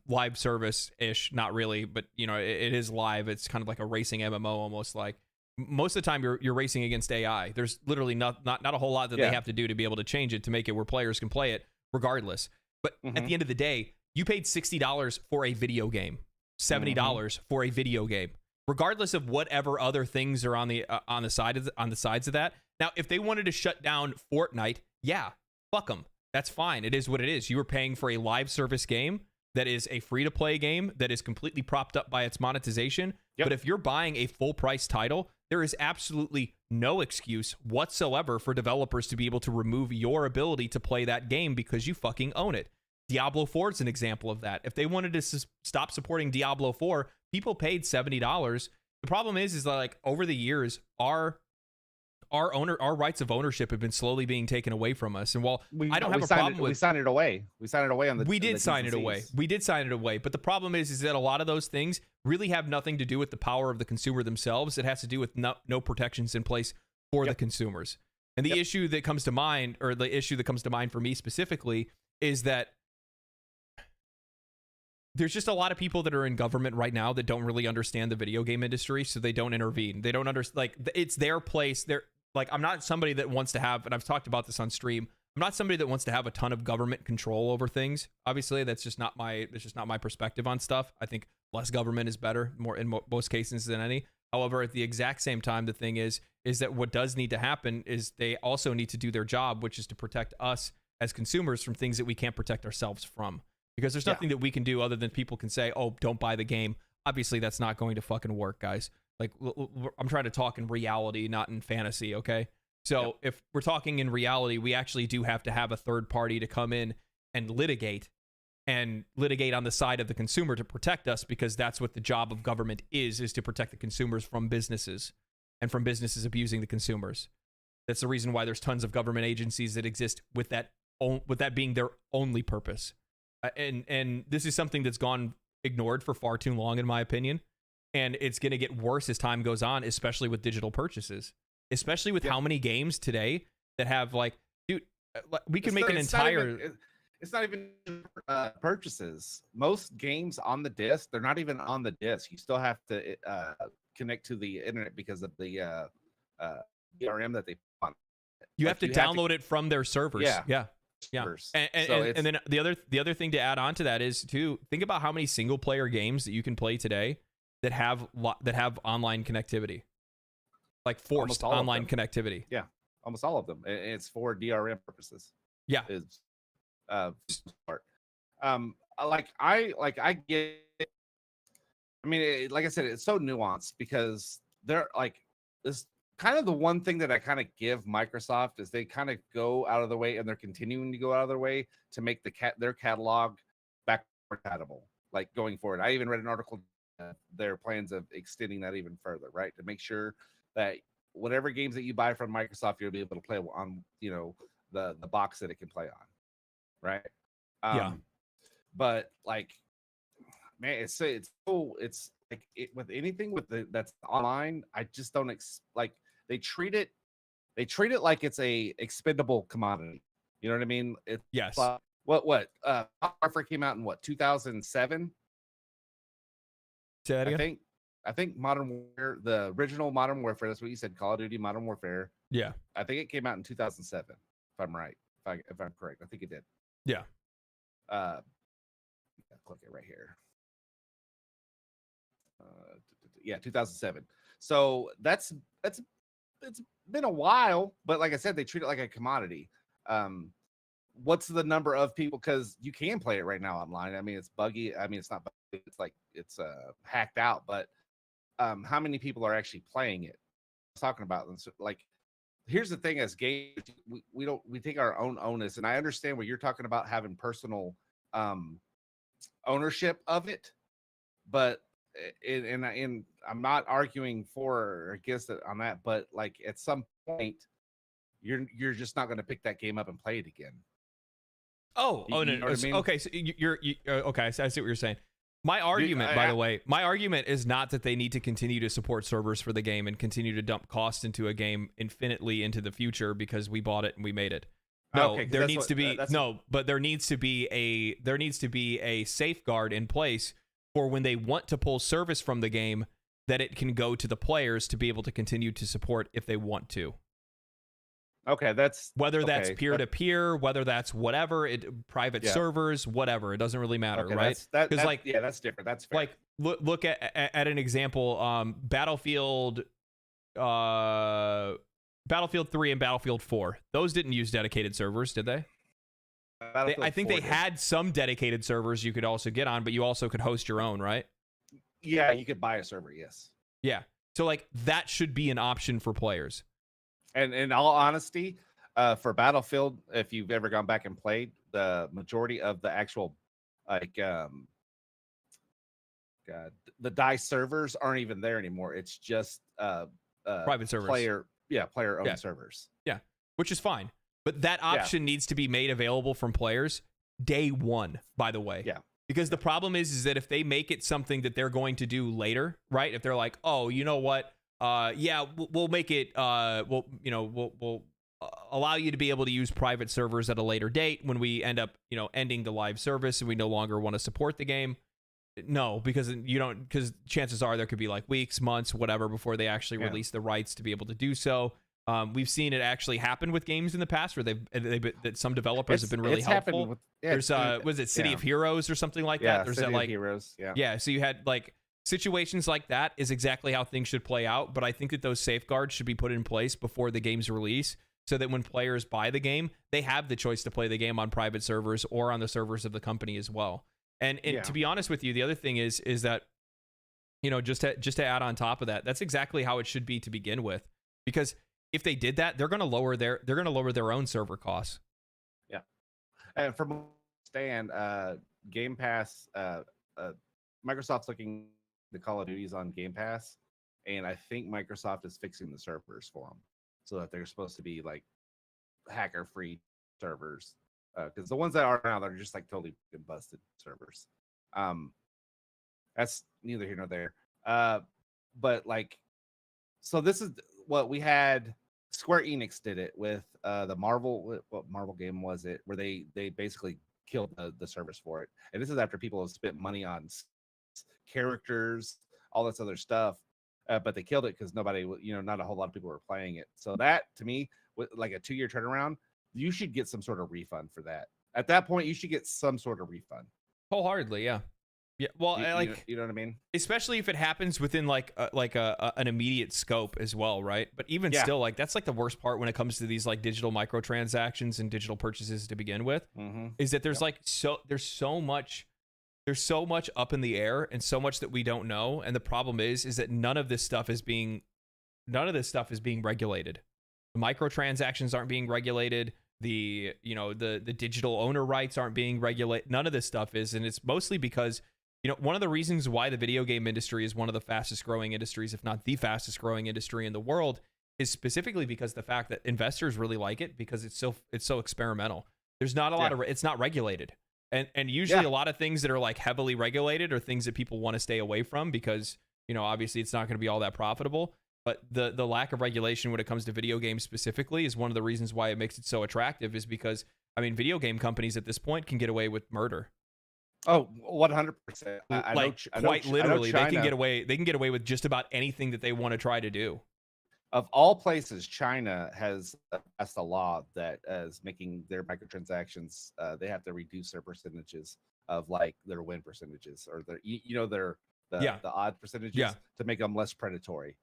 live service ish, not really, but it is live. It's kind of like a racing MMO almost. Like, most of the time you're racing against AI. There's literally not a whole lot that they have to do to be able to change it to make it where players can play it regardless. But at the end of the day, you paid $60 for a video game, $70 for a video game, regardless of whatever other things are on the sides of that. Now, if they wanted to shut down Fortnite, yeah, fuck them. That's fine. It is what it is. You were paying for a live service game that is a free-to-play game that is completely propped up by its monetization. Yep. But if you're buying a full-price title, there is absolutely no excuse whatsoever for developers to be able to remove your ability to play that game because you fucking own it. Diablo 4 is an example of that. If they wanted to stop supporting Diablo 4, people paid $70. The problem is that, like, over the years, our rights of ownership have been slowly being taken away from us. And while I don't have a problem with, we signed it away. We signed it away on the. We did sign it away. We did sign it away. But the problem is that a lot of those things really have nothing to do with the power of the consumer themselves. It has to do with no protections in place for the consumers. And the issue that comes to mind, or the issue that comes to mind for me specifically, is that there's just a lot of people that are in government right now that don't really understand the video game industry, so they don't intervene. They don't understand, like, it's their place. They're like, I'm not somebody that wants to have, and I've talked about this on stream, I'm not somebody that wants to have a ton of government control over things. Obviously, that's just not my perspective on stuff. I think less government is better, more in most cases than any. However, at the exact same time, the thing is that what does need to happen is they also need to do their job, which is to protect us as consumers from things that we can't protect ourselves from. Because there's nothing that we can do other than people can say, oh, don't buy the game. Obviously, that's not going to fucking work, guys. Like, I'm trying to talk in reality, not in fantasy, okay? So if we're talking in reality, we actually do have to have a third party to come in and litigate on the side of the consumer to protect us, because that's what the job of government is to protect the consumers from businesses and from businesses abusing the consumers. That's the reason why there's tons of government agencies that exist with that being their only purpose. And this is something that's gone ignored for far too long, in my opinion. And it's going to get worse as time goes on, especially with digital purchases, especially with how many games today that have like, dude, we could make an entire... It's not even purchases. Most games on the disc, they're not even on the disc. You still have to connect to the internet because of the DRM that they put on. You have to download it from their servers. Yeah. And then the other thing to add on to that is to think about how many single player games that you can play today that have online connectivity, like forced online connectivity. Yeah, almost all of them. It's for DRM purposes. Yeah. Part. I get it. I mean, like I said, it's so nuanced because they're like this. Kind of the one thing that I kind of give Microsoft is they kind of go out of the way, and they're continuing to go out of their way to make their catalog backward compatible, like going forward. I even read an article, their plans of extending that even further, right? To make sure that whatever games that you buy from Microsoft, you'll be able to play on, the box that it can play on, right? But like, man, it's like with anything that's online, I just don't like. They treat it like it's a expendable commodity. You know what I mean? Yes. What Warcraft came out in 2007? Say that again? I think Modern Warfare, the original Modern Warfare, that's what you said, Call of Duty Modern Warfare. Yeah. I think it came out in 2007, if I'm right. If I'm correct. I think it did. Yeah. Click it right here. 2007. So it's been a while, but like I said, they treat it like a commodity. What's the number of people? Because you can play it right now online. I mean, it's buggy. I mean, it's not buggy. It's like it's hacked out. But how many people are actually playing it? Talking about them. So, like, here's the thing: as games, we take our own onus, and I understand what you're talking about, having personal ownership of it, but. And I'm not arguing for or against it on that, but like at some point, you're just not going to pick that game up and play it again. No. I mean? Okay, so you're okay. I see what you're saying. My argument, by the way, is not that they need to continue to support servers for the game and continue to dump costs into a game infinitely into the future because we bought it and we made it. No, okay, there needs to be a safeguard in place. Or when they want to pull service from the game, that it can go to the players to be able to continue to support if they want to. Okay, that's peer-to-peer, whether that's whatever, private servers, whatever. It doesn't really matter, right? Because that's different. That's fair. Like look at an example. Battlefield 3 and Battlefield 4. Those didn't use dedicated servers, did they? I think they had some dedicated servers you could also get on, but you also could host your own, right? Yeah, you could buy a server, yes. Yeah. So, like, that should be an option for players. And in all honesty, for Battlefield, if you've ever gone back and played, the majority of the actual, the DICE servers aren't even there anymore. It's just private servers. Player-owned servers. Yeah, which is fine. But that option needs to be made available from players day one, by the way. Yeah. Because the problem is that if they make it something that they're going to do later, right? If they're like, oh, you know what? We'll make it, we'll allow you to be able to use private servers at a later date when we end up, ending the live service and we no longer want to support the game. No, because chances are there could be like weeks, months, whatever, before they actually release the rights to be able to do so. We've seen it actually happen with games in the past where that some developers have been really it's happened helpful. with, There's was it City of Heroes or something like that? There's City that, like, of Heroes. yeah. So you had like situations like that is exactly how things should play out. But I think that those safeguards should be put in place before the game's release, so that when players buy the game, they have the choice to play the game on private servers or on the servers of the company as well. And to be honest with you, the other thing is that, you know, just to add on top of that, that's exactly how it should be to begin with. Because if they did that, they're going to lower their own server costs. Yeah. And from Stan, Game Pass, Microsoft's looking the Call of Duties on Game Pass, and I think Microsoft is fixing the servers for them so that they're supposed to be like hacker-free servers. Because the ones that are now, they're just like totally busted servers. That's neither here nor there. But like, so this is what we had. Square Enix did it with the Marvel. What Marvel game was it? Where they basically killed the service for it. And this is after people have spent money on characters, all this other stuff, but they killed it because nobody, you know, not a whole lot of people were playing it. So that, to me, with like a 2-year turnaround, you should get some sort of refund for that. At that point, you should get some sort of refund. Wholeheartedly, yeah. Yeah, well, you know what I mean? Especially if it happens within like an immediate scope as well, right? But even still, like, that's like the worst part when it comes to these like digital microtransactions and digital purchases to begin with, is that there's there's so much up in the air and so much that we don't know. And the problem is that none of this stuff is being regulated. The microtransactions aren't being regulated. The digital owner rights aren't being regulated. None of this stuff is, and it's mostly because, you know, one of the reasons why the video game industry is one of the fastest growing industries, if not the fastest growing industry in the world, is specifically because the fact that investors really like it because it's so experimental. There's not a lot of it's not regulated. And usually a lot of things that are like heavily regulated are things that people want to stay away from because, you know, obviously it's not going to be all that profitable. But the lack of regulation when it comes to video games specifically is one of the reasons why it makes it so attractive, is because, I mean, video game companies at this point can get away with murder. Oh, 100%. Quite literally, they can get away with just about anything that they want to try to do. Of all places, China has passed a law that is making their microtransactions, they have to reduce their percentages of like their win percentages or their, the odd percentages to make them less predatory.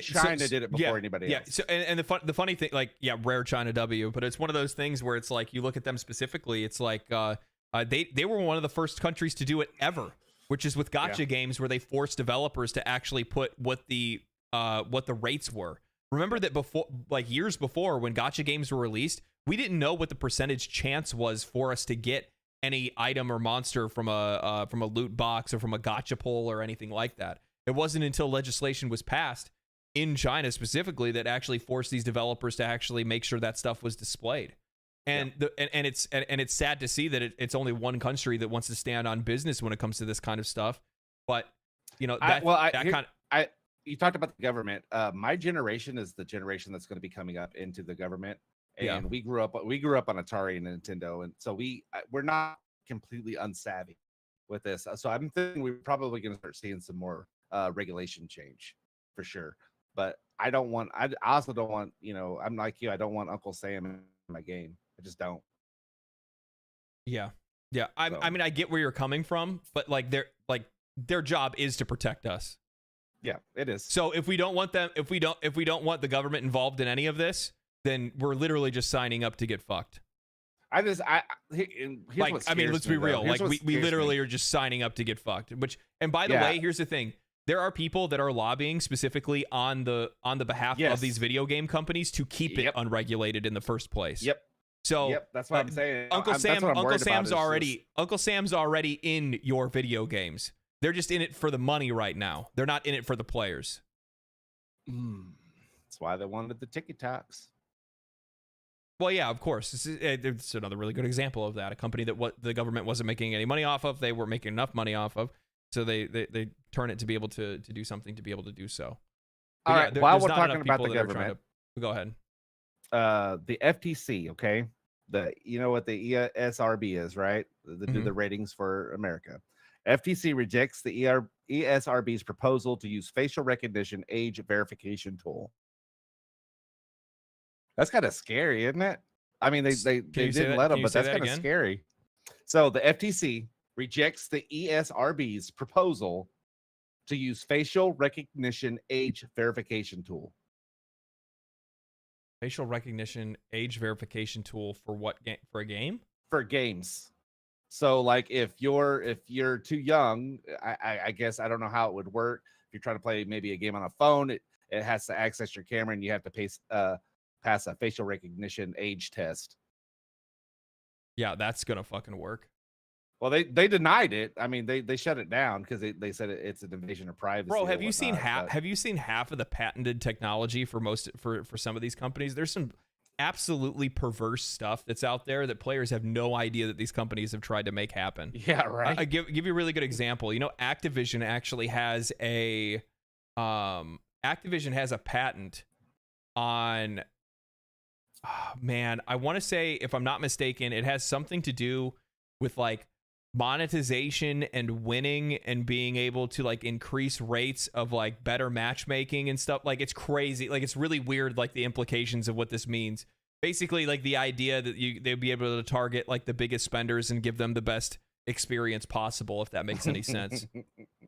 China did it before anybody else. So and the funny thing, like, rare China W, but it's one of those things where it's like you look at them specifically, it's like they were one of the first countries to do it ever, which is with gacha games, where they forced developers to actually put what the rates were. Remember that before, like years before, when gacha games were released, we didn't know what the percentage chance was for us to get any item or monster from a loot box or from a gacha pull or anything like that. It wasn't until legislation was passed in China specifically that actually forced these developers to actually make sure that stuff was displayed. And it's sad to see that it's only one country that wants to stand on business when it comes to this kind of stuff. But you know, you talked about the government. My generation is the generation that's going to be coming up into the government, and we grew up on Atari and Nintendo, and so we're not completely unsavvy with this. So I'm thinking we're probably going to start seeing some more regulation change for sure. But I also don't want, you know, I'm like you, I don't want Uncle Sam in my game. I just don't. Yeah. I mean, I get where you're coming from, but like their job is to protect us. Yeah, it is. So if we don't want the government involved in any of this, then we're literally just signing up to get fucked. Let's be real. Like we literally are just signing up to get fucked. And by the way, here's the thing. There are people that are lobbying specifically on the behalf of these video game companies to keep it unregulated in the first place. So that's what I'm saying. Uncle Sam's already in your video games. They're just in it for the money right now. They're not in it for the players. That's why they wanted the TikToks. Well, yeah, of course. It's another really good example of that. A company that the government wasn't making any money off of, they weren't making enough money off of, so they turn it to be able to do something to be able to do so. All right, while we're talking about the government, go ahead. The FTC, okay? You know what the ESRB is, right? Do the ratings for America. FTC rejects the ESRB's proposal to use facial recognition age verification tool. That's kind of scary, isn't it? I mean, they didn't let them, but that's kind of scary. So the FTC rejects the ESRB's proposal to use facial recognition age verification tool. Facial recognition age verification tool for what game? For a game? For games. So like if you're too young, I guess I don't know how it would work. If you're trying to play maybe a game on a phone, it has to access your camera and you have to pass a facial recognition age test. Yeah, that's gonna fucking work. Well, they denied it. I mean, they shut it down because they said it's an invasion of privacy. Bro, have you seen half of the patented technology for some of these companies? There's some absolutely perverse stuff that's out there that players have no idea that these companies have tried to make happen. Yeah, right. I give you a really good example. You know, Activision actually has a patent on, oh, man, I want to say, if I'm not mistaken, it has something to do with like monetization and winning and being able to like increase rates of like better matchmaking and stuff. Like, it's crazy. Like, it's really weird, like the implications of what this means. Basically, like the idea that they'd be able to target like the biggest spenders and give them the best experience possible, if that makes any sense.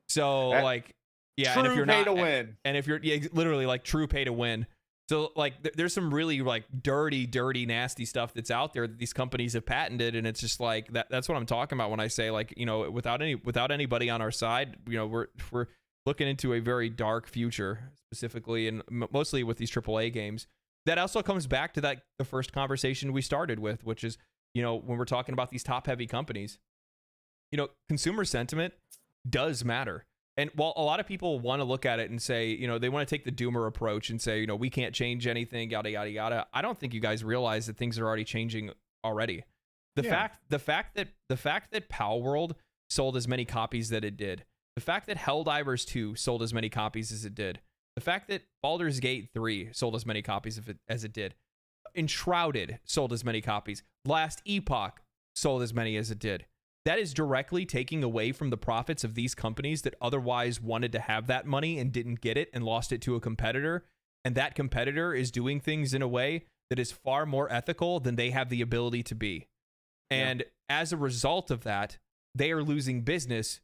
So like, yeah, true and if you're pay to win, and if you're literally like true pay to win. So like there's some really like dirty, nasty stuff that's out there that these companies have patented, and it's just like that's what I'm talking about when I say, like, you know, without anybody on our side, you know, we're looking into a very dark future, specifically and mostly with these AAA games. That also comes back to the first conversation we started with, which is, you know, when we're talking about these top heavy companies, you know, consumer sentiment does matter. And while a lot of people want to look at it and say, you know, they want to take the doomer approach and say, you know, we can't change anything, yada, yada, yada. I don't think you guys realize that things are already changing already. The fact that Pal World sold as many copies that it did, the fact that Helldivers 2 sold as many copies as it did, the fact that Baldur's Gate 3 sold as many copies as it did, Enshrouded sold as many copies, Last Epoch sold as many as it did. That is directly taking away from the profits of these companies that otherwise wanted to have that money and didn't get it and lost it to a competitor. And that competitor is doing things in a way that is far more ethical than they have the ability to be. And as a result of that, they are losing business.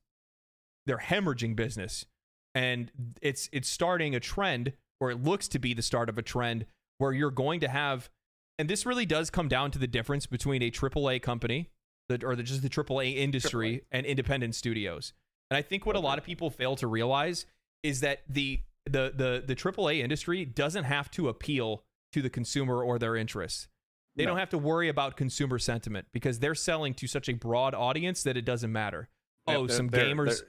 They're hemorrhaging business. And it's starting a trend, or it looks to be the start of a trend, where you're going to have, and this really does come down to the difference between a AAA company just the AAA industry and independent studios. And I think what a lot of people fail to realize is that the AAA industry doesn't have to appeal to the consumer or their interests. They don't have to worry about consumer sentiment because they're selling to such a broad audience that it doesn't matter. Gamers.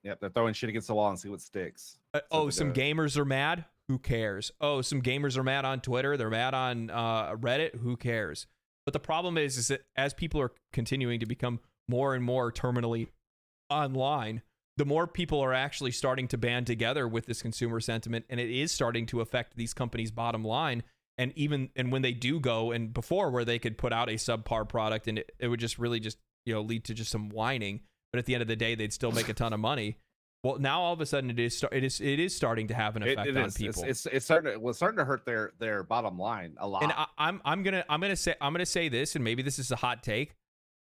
They're throwing shit against the wall and see what sticks. Some gamers are mad. Who cares? Oh, some gamers are mad on Twitter. They're mad on Reddit. Who cares? But the problem is that as people are continuing to become more and more terminally online, the more people are actually starting to band together with this consumer sentiment, and it is starting to affect these companies' bottom line. And when they do go, and before where they could put out a subpar product and it would just really just, you know, lead to just some whining, but at the end of the day they'd still make a ton of money. Well, now all of a sudden it is starting to have an effect on people. It's starting to hurt their bottom line a lot. And I'm gonna say this, and maybe this is a hot take.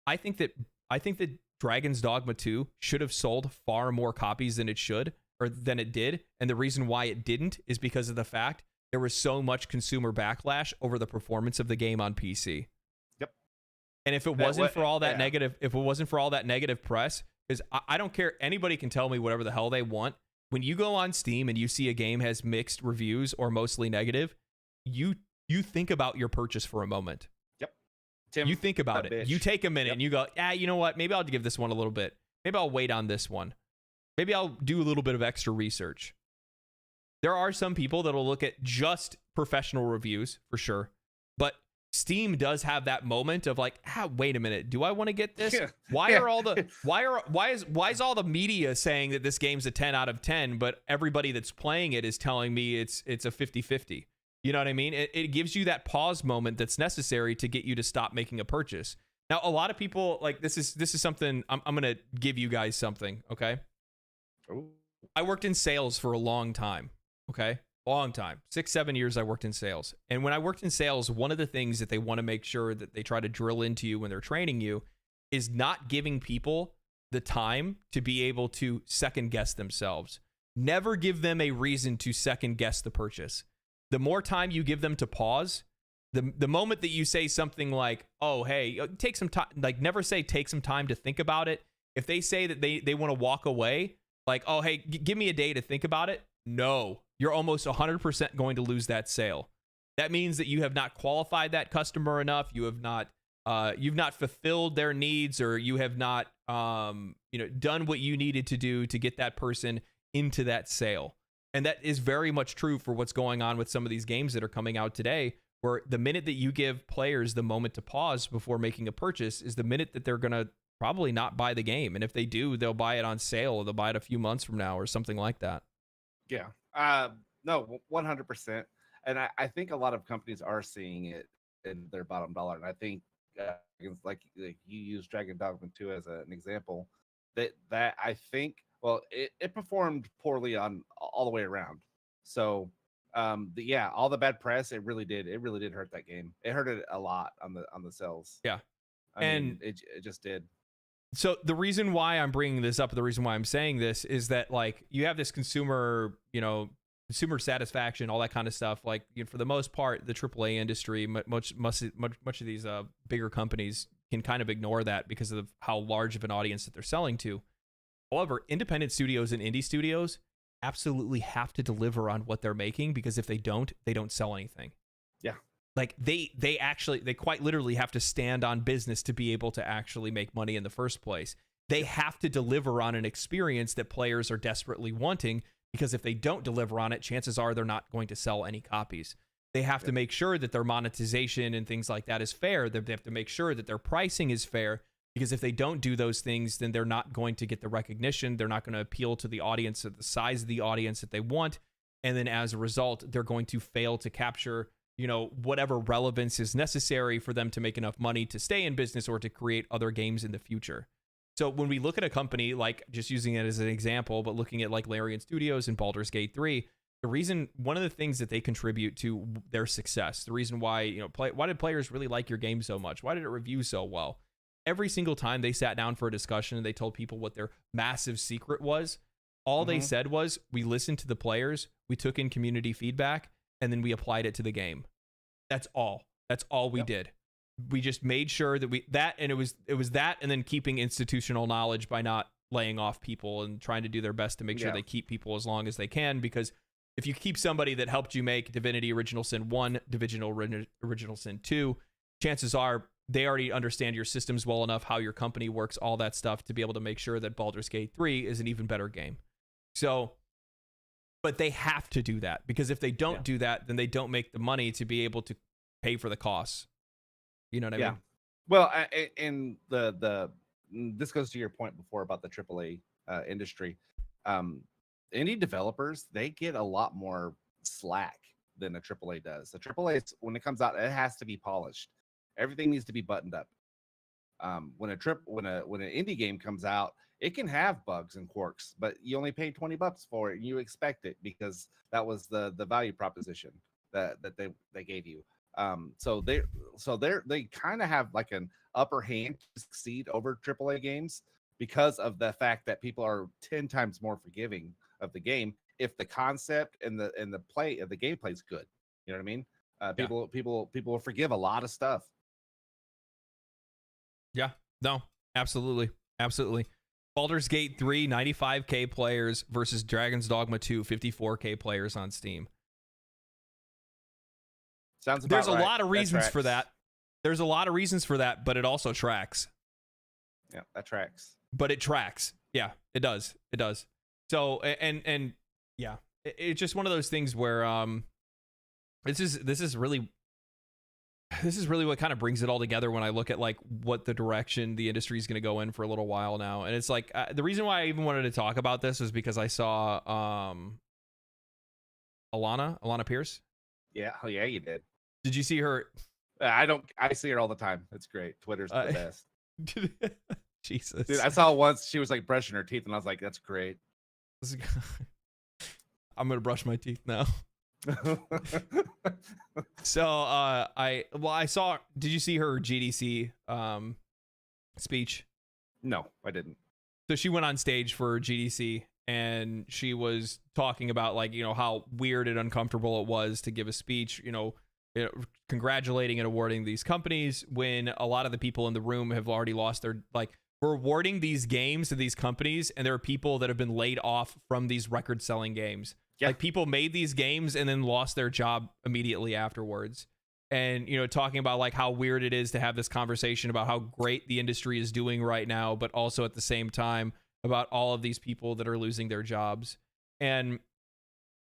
I think that Dragon's Dogma 2 should have sold far more copies than it did, and the reason why it didn't is because of the fact there was so much consumer backlash over the performance of the game on PC. Yep. And if it wasn't for all that negative press. Because I don't care. Anybody can tell me whatever the hell they want. When you go on Steam and you see a game has mixed reviews or mostly negative, you think about your purchase for a moment. Yep. Tim, you think about it. Bitch. You take a minute and you go, you know what? Maybe I'll give this one a little bit. Maybe I'll wait on this one. Maybe I'll do a little bit of extra research. There are some people that'll look at just professional reviews for sure. But Steam does have that moment of like, wait a minute, do I want to get this? Why is all the media saying that this game's a 10 out of 10, but everybody that's playing it is telling me it's a 50-50? You know what I mean? It gives you that pause moment that's necessary to get you to stop making a purchase. Now, a lot of people, like, this is something I'm gonna give you guys something, okay? Ooh. I worked in sales for a long time, okay? long time, 6-7 years I worked in sales. And when I worked in sales, one of the things that they want to make sure that they try to drill into you when they're training you is not giving people the time to be able to second guess themselves. Never give them a reason to second guess the purchase. The more time you give them to pause, the moment that you say something like, oh, hey, take some time, like never say take some time to think about it. If they say that they want to walk away, like, oh, hey, give me a day to think about it. No, you're almost 100% going to lose that sale. That means that you have not qualified that customer enough. You have not, you've not fulfilled their needs, or you have not, done what you needed to do to get that person into that sale. And that is very much true for what's going on with some of these games that are coming out today, where the minute that you give players the moment to pause before making a purchase is the minute that they're going to probably not buy the game. And if they do, they'll buy it on sale, or they'll buy it a few months from now or something like that. Yeah. No, 100%. And I think a lot of companies are seeing it in their bottom dollar. And I think, like you use Dragon Dogma 2 as an example, that I think, well, it performed poorly on all the way around. So, all the bad press, it really did hurt that game. It hurt it a lot on the sales. Yeah. I mean, it just did. So the reason why I'm bringing this up, the reason why I'm saying this is that, like, you have this consumer satisfaction, all that kind of stuff. Like, for the most part, the AAA industry, much of these bigger companies can kind of ignore that because of how large of an audience that they're selling to. However, independent studios and indie studios absolutely have to deliver on what they're making, because if they don't sell anything. Yeah. Like they quite literally have to stand on business to be able to actually make money in the first place. They have to deliver on an experience that players are desperately wanting, because if they don't deliver on it, chances are they're not going to sell any copies. They have to make sure that their monetization and things like that is fair. They have to make sure that their pricing is fair, because if they don't do those things, then they're not going to get the recognition. They're not going to appeal to the audience at the size of the audience that they want. And then as a result, they're going to fail to capture, whatever relevance is necessary for them to make enough money to stay in business or to create other games in the future. So when we look at a company, like, just using it as an example, but looking at like Larian Studios and Baldur's Gate 3, one of the things that they contribute to their success, the reason why, why did players really like your game so much? Why did it review so well? Every single time they sat down for a discussion and they told people what their massive secret was, all they said was, we listened to the players, we took in community feedback, and then we applied it to the game. That's all. That's all we did. We just made sure that it was that, and then keeping institutional knowledge by not laying off people and trying to do their best to make sure they keep people as long as they can. Because if you keep somebody that helped you make Divinity Original Sin 1, Divisional Original Sin 2, chances are they already understand your systems well enough, how your company works, all that stuff, to be able to make sure that Baldur's Gate 3 is an even better game. So, but they have to do that, because if they don't do that, then they don't make the money to be able to pay for the costs. You know what I mean? Well, and this goes to your point before about the AAA industry. Indie developers, they get a lot more slack than a AAA does. The AAA, when it comes out, it has to be polished. Everything needs to be buttoned up. When an indie game comes out, it can have bugs and quirks, but you only pay $20 for it, and you expect it, because that was the value proposition that they gave you. So they kind of have like an upper hand to succeed over AAA games, because of the fact that people are 10 times more forgiving of the game if the concept and the play of the gameplay is good. You know what I mean? People will forgive a lot of stuff. Yeah, no, absolutely. Baldur's Gate 3, 95K players versus Dragon's Dogma 2, 54K players on Steam. Sounds about There's a right. lot of reasons for that. There's a lot of reasons for that, but it also tracks. Yeah, that tracks. But it tracks. Yeah, it does. It does. So, and yeah, it's just one of those things where this is really what kind of brings it all together when I look at like what the direction the industry is going to go in for a little while now. And it's like the reason why I even wanted to talk about this was because I saw Alana Pierce. Yeah, oh yeah, you did. Did you see her? I see her all the time. It's great. Twitter's the best. Jesus. Dude, I saw once she was like brushing her teeth, and I was like, that's great. I'm gonna brush my teeth now. So I saw. Did you see her GDC speech? No, I didn't. So she went on stage for GDC and she was talking about, like, how weird and uncomfortable it was to give a speech, congratulating and awarding these companies when a lot of the people in the room have already lost their, like, we're awarding these games to these companies and there are people that have been laid off from these record selling games. Yeah. Like, people made these games and then lost their job immediately afterwards. And, talking about, like, how weird it is to have this conversation about how great the industry is doing right now, but also at the same time about all of these people that are losing their jobs. And,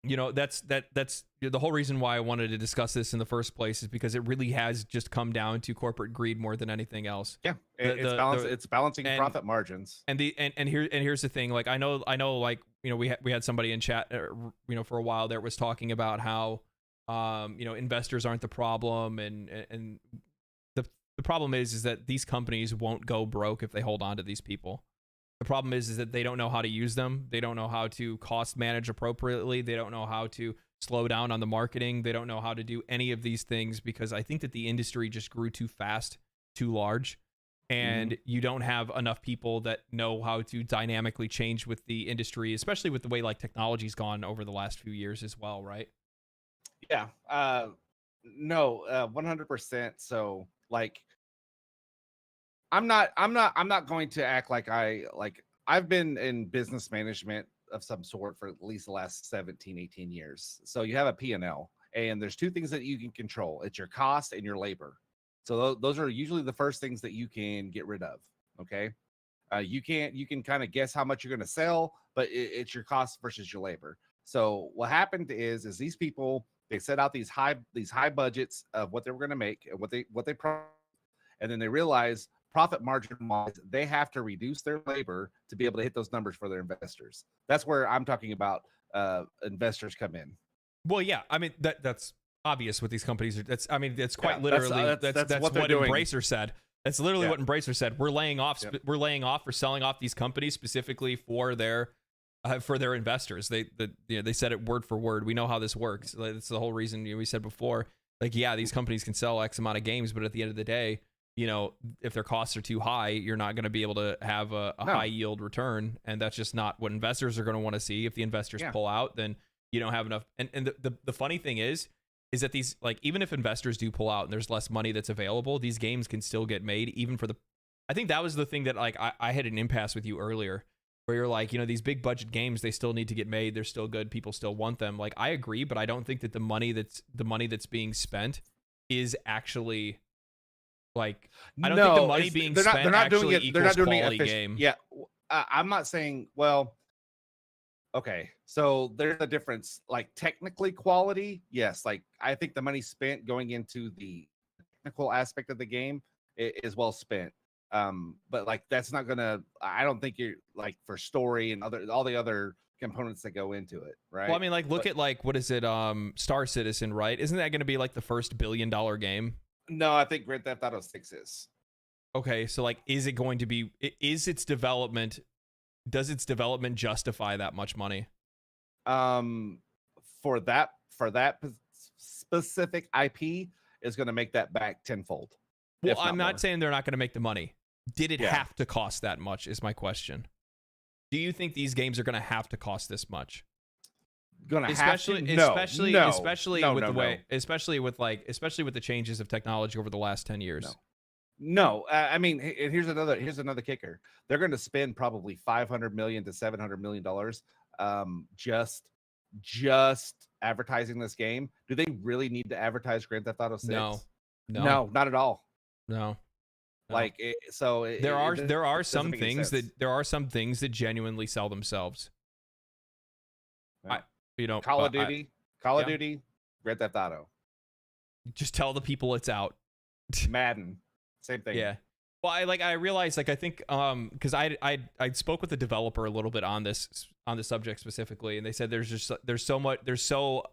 that's the whole reason why I wanted to discuss this in the first place, is because it really has just come down to corporate greed more than anything else. Yeah, it's balancing profit margins. And here's the thing. Like, I know, like, we had somebody in chat, for a while there was talking about how, investors aren't the problem, and the problem is that these companies won't go broke if they hold on to these people. The problem is that they don't know how to use them. They don't know how to cost manage appropriately. They don't know how to slow down on the marketing. They don't know how to do any of these things, because I think that the industry just grew too fast, too large, and you don't have enough people that know how to dynamically change with the industry, especially with the way, like, technology's gone over the last few years as well, right? Yeah. No, 100%. So, like, I'm not going to act like I've been in business management of some sort for at least the last 17, 18 years. So you have a P&L, and there's two things that you can control. It's your cost and your labor. So those are usually the first things that you can get rid of. Okay. You can kind of guess how much you're going to sell, but it's your cost versus your labor. So what happened is these people, they set out these high budgets of what they were going to make and what they and then they realize, profit margin wise, they have to reduce their labor to be able to hit those numbers for their investors. That's where I'm talking about investors come in. Well, yeah, I mean that's obvious what these companies are. That's quite literally that's what Embracer said. That's literally what Embracer said. We're laying off. We're laying off or selling off these companies specifically for their investors. They said it word for word. We know how this works. That's the whole reason we said before. Like, yeah, these companies can sell X amount of games, but at the end of the day, if their costs are too high, you're not going to be able to have a high yield return. And that's just not what investors are going to want to see. If the investors pull out, then you don't have enough. And the funny thing is that these, like, even if investors do pull out and there's less money that's available, these games can still get made, even for I think that was the thing that, like, I had an impasse with you earlier, where you're like, these big budget games, they still need to get made. They're still good. People still want them. Like, I agree, but I don't think that the money that's being spent is actually, like, I don't think the money being spent actually equals quality game. Yeah, I'm not saying, well, okay, so there's a difference. Like, technically quality, yes. Like, I think the money spent going into the technical aspect of the game is well spent. But, like, that's not gonna, I don't think you're, like, for story and all the other components that go into it, right? Well, I mean, like, look at, like, what is it, Star Citizen, right? Isn't that going to be, like, the first $1 billion game? No, I think Grand Theft Auto 6 is. Okay, so, like, is it going to be, does its development justify that much money? For that specific IP is going to make that back tenfold. Well, I'm not saying they're not going to make the money. Did it have to cost that much is my question. Do you think these games are going to have to cost this much? Especially with the changes of technology over the last 10 years. No. I mean, here's another kicker. They're going to spend probably $500 million to $700 million just advertising this game. Do they really need to advertise Grand Theft Auto 6? No, not at all. No. Like, there are some things that genuinely sell themselves. Yeah. Call of Duty, Grand Theft Auto. Just tell the people it's out. Madden, same thing. Yeah. Well, I realized, like, I think because I spoke with the developer a little bit on this subject specifically, and they said there's so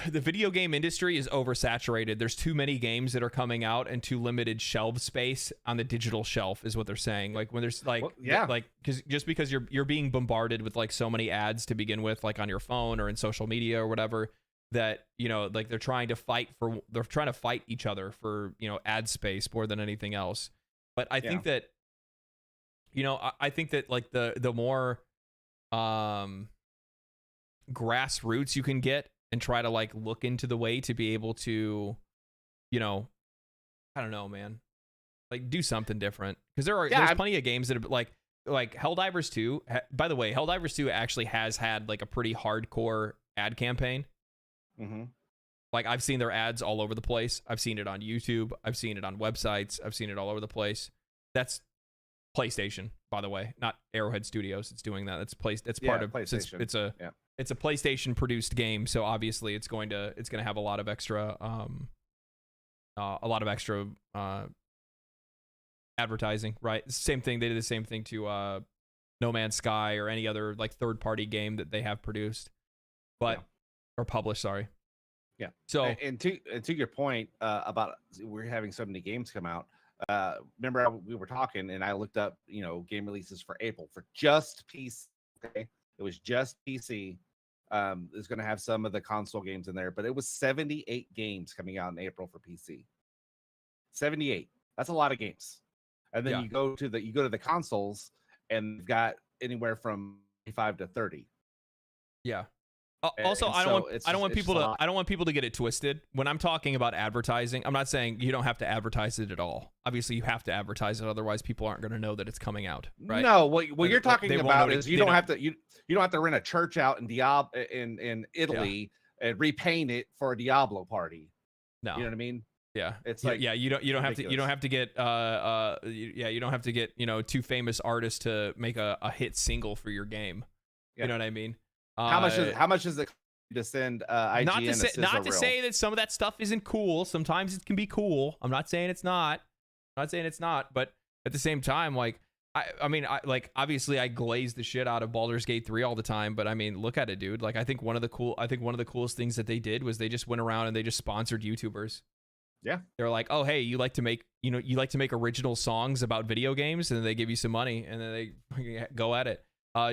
the video game industry is oversaturated. There's too many games that are coming out and too limited shelf space on the digital shelf is what they're saying. Like when there's like, like because you're being bombarded with like so many ads to begin with, like on your phone or in social media or whatever, that, you know, like they're trying to fight each other for, you know, ad space more than anything else. But I think that, you know, I think that like the more grassroots you can get and try to like look into the way to be able to, you know, I don't know, man, like do something different, because there's plenty of games that are like Helldivers 2. By the way, Helldivers 2 actually has had like a pretty hardcore ad campaign. Like I've seen their ads all over the place. I've seen it on YouTube. I've seen it on websites. I've seen it all over the place. That's PlayStation, by the way, not Arrowhead Studios. It's doing that. That's part of PlayStation. It's a PlayStation produced game, so obviously it's going to have a lot of extra advertising, right? Same thing. They did the same thing to No Man's Sky or any other like third party game that they have produced, but or published. Sorry. Yeah. So and to your point about we're having so many games come out. Remember we were talking and I looked up, you know, game releases for April for just PC. Okay, it was just PC. It's going to have some of the console games in there, but it was 78 games coming out in April for PC. 78. That's a lot of games. And then you go to the consoles and you've got anywhere from 25 to 30. Yeah. Also, I don't want people to get it twisted. When I'm talking about advertising, I'm not saying you don't have to advertise it at all. Obviously, you have to advertise it, otherwise people aren't going to know that it's coming out, right? No, what you're talking about is you don't have to rent a church out in in Italy and repaint it for a Diablo party. No, you know what I mean? Yeah, it's like you don't have to get you know, two famous artists to make a hit single for your game. Yeah. You know what I mean? How much is it to send IGN not to say that some of that stuff isn't cool. Sometimes it can be cool. I'm not saying it's not. But at the same time, like I mean, obviously I glaze the shit out of Baldur's Gate 3 all the time, but I mean, look at it, dude. Like I think one of the coolest things that they did was they just went around and they just sponsored YouTubers. Yeah. They're like, "Oh, hey, you like to make original songs about video games," and then they give you some money and then they go at it.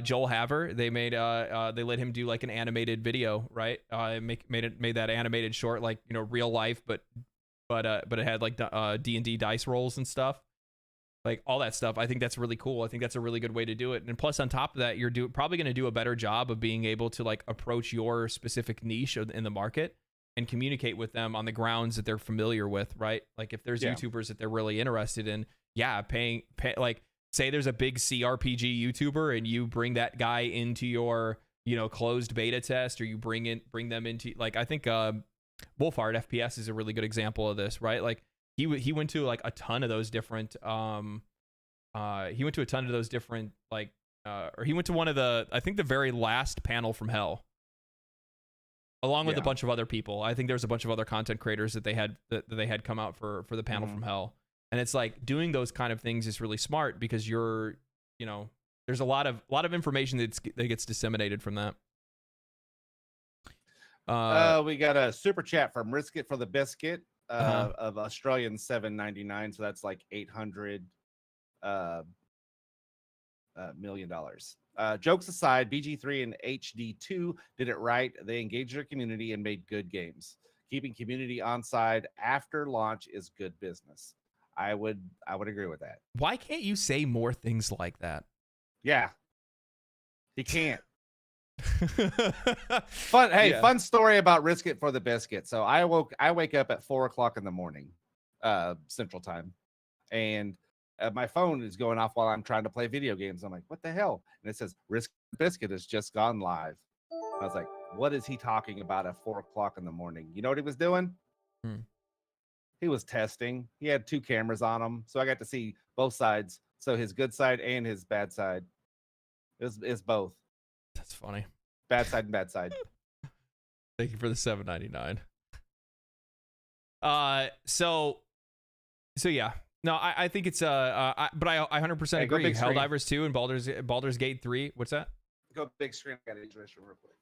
Joel Haver, they let him do like an animated video, right? Made that animated short, like, you know, real life, but it had like D&D dice rolls and stuff, like all that stuff. I think that's really cool. I think that's a really good way to do it. And plus, on top of that, you're probably going to do a better job of being able to like approach your specific niche in the market and communicate with them on the grounds that they're familiar with, right? Like if there's YouTubers that they're really interested in, pay like. Say there's a big CRPG YouTuber and you bring that guy into your, you know, closed beta test, or you bring them into, like, I think Wolfhard FPS is a really good example of this, right? Like he went to like a ton of those different or he went to one of the, I think the very last panel from Hell, along with a bunch of other people. I think there's a bunch of other content creators that they had come out for the panel from Hell. And it's like doing those kind of things is really smart because you're, you know, there's a lot of information that gets disseminated from that. We got a super chat from Risk It for the Biscuit of Australian $7.99, so that's like $800 million. Jokes aside, BG3 and HD2 did it right. They engaged their community and made good games. Keeping community on side after launch is good business. I would agree with that. Why can't you say more things like that? Yeah, he can't. Fun story about Risk It for the Biscuit. So I wake up at 4:00 in the morning, Central Time, and my phone is going off while I'm trying to play video games. I'm like, what the hell? And it says Risk It for the Biscuit has just gone live. I was like, what is he talking about at 4:00 in the morning? You know what he was doing? He was testing. He had 2 cameras on him, so I got to see both sides. So his good side and his bad side. It's both. That's funny. Bad side and bad side. Thank you for the $7.99. So yeah. No, I think it's but I 100% agree. Helldivers 2 and Baldur's Gate 3. What's that? Go big screen. I got intermission real quick.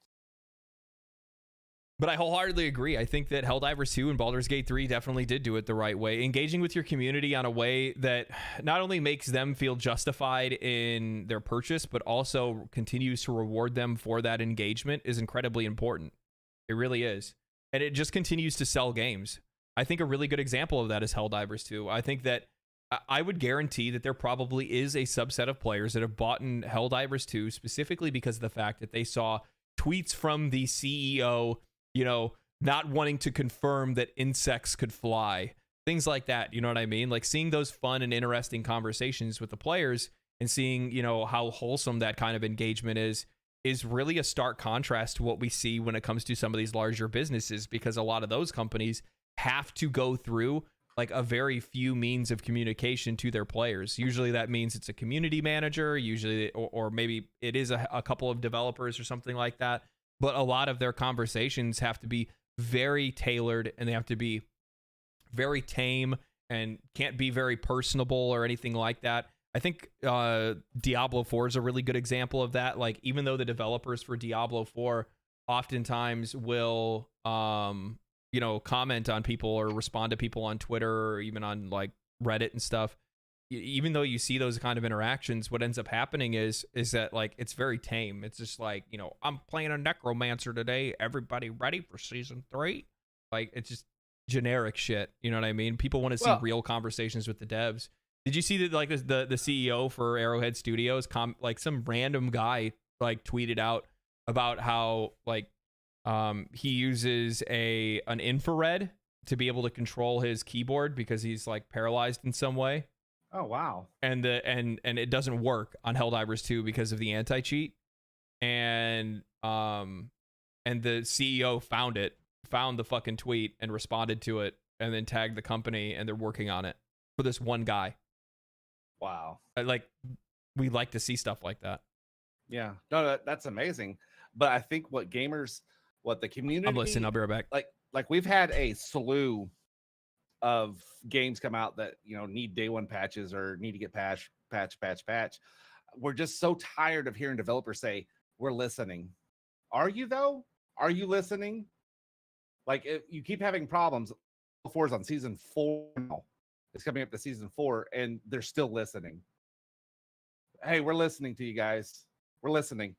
But I wholeheartedly agree. I think that Helldivers 2 and Baldur's Gate 3 definitely did do it the right way. Engaging with your community on a way that not only makes them feel justified in their purchase, but also continues to reward them for that engagement is incredibly important. It really is. And it just continues to sell games. I think a really good example of that is Helldivers 2. I think that I would guarantee that there probably is a subset of players that have bought in Helldivers 2 specifically because of the fact that they saw tweets from the CEO, you know, not wanting to confirm that insects could fly, things like that. You know what I mean? Like seeing those fun and interesting conversations with the players and seeing, you know, how wholesome that kind of engagement is really a stark contrast to what we see when it comes to some of these larger businesses, because a lot of those companies have to go through like a very few means of communication to their players. Usually that means it's a community manager, usually, or maybe it is a couple of developers or something like that. But a lot of their conversations have to be very tailored and they have to be very tame and can't be very personable or anything like that. I think Diablo 4 is a really good example of that. Like, even though the developers for Diablo 4 oftentimes will, you know, comment on people or respond to people on Twitter or even on like Reddit and stuff, even though you see those kind of interactions, what ends up happening is that like it's very tame. It's just like, you know, I'm playing a necromancer today. Everybody ready for season 3? Like, it's just generic shit. You know what I mean? People want to see real conversations with the devs. Did you see that like the CEO for Arrowhead Studios, like some random guy like tweeted out about how like he uses an infrared to be able to control his keyboard because he's like paralyzed in some way. Oh wow. And it doesn't work on Helldivers 2 because of the anti-cheat. And the CEO found the fucking tweet and responded to it and then tagged the company, and they're working on it for this one guy. Wow. Like, we like to see stuff like that. Yeah. No, that's amazing. But I think what the community, I'm listening. I'll be right back. Like we've had a slew of games come out that, you know, need day one patches or need to get patch. We're just so tired of hearing developers say, we're listening. Are you though? Are you listening? Like, if you keep having problems. 4 is on season 4 now. It's coming up to season 4 and they're still listening. Hey, we're listening to you guys. We're listening.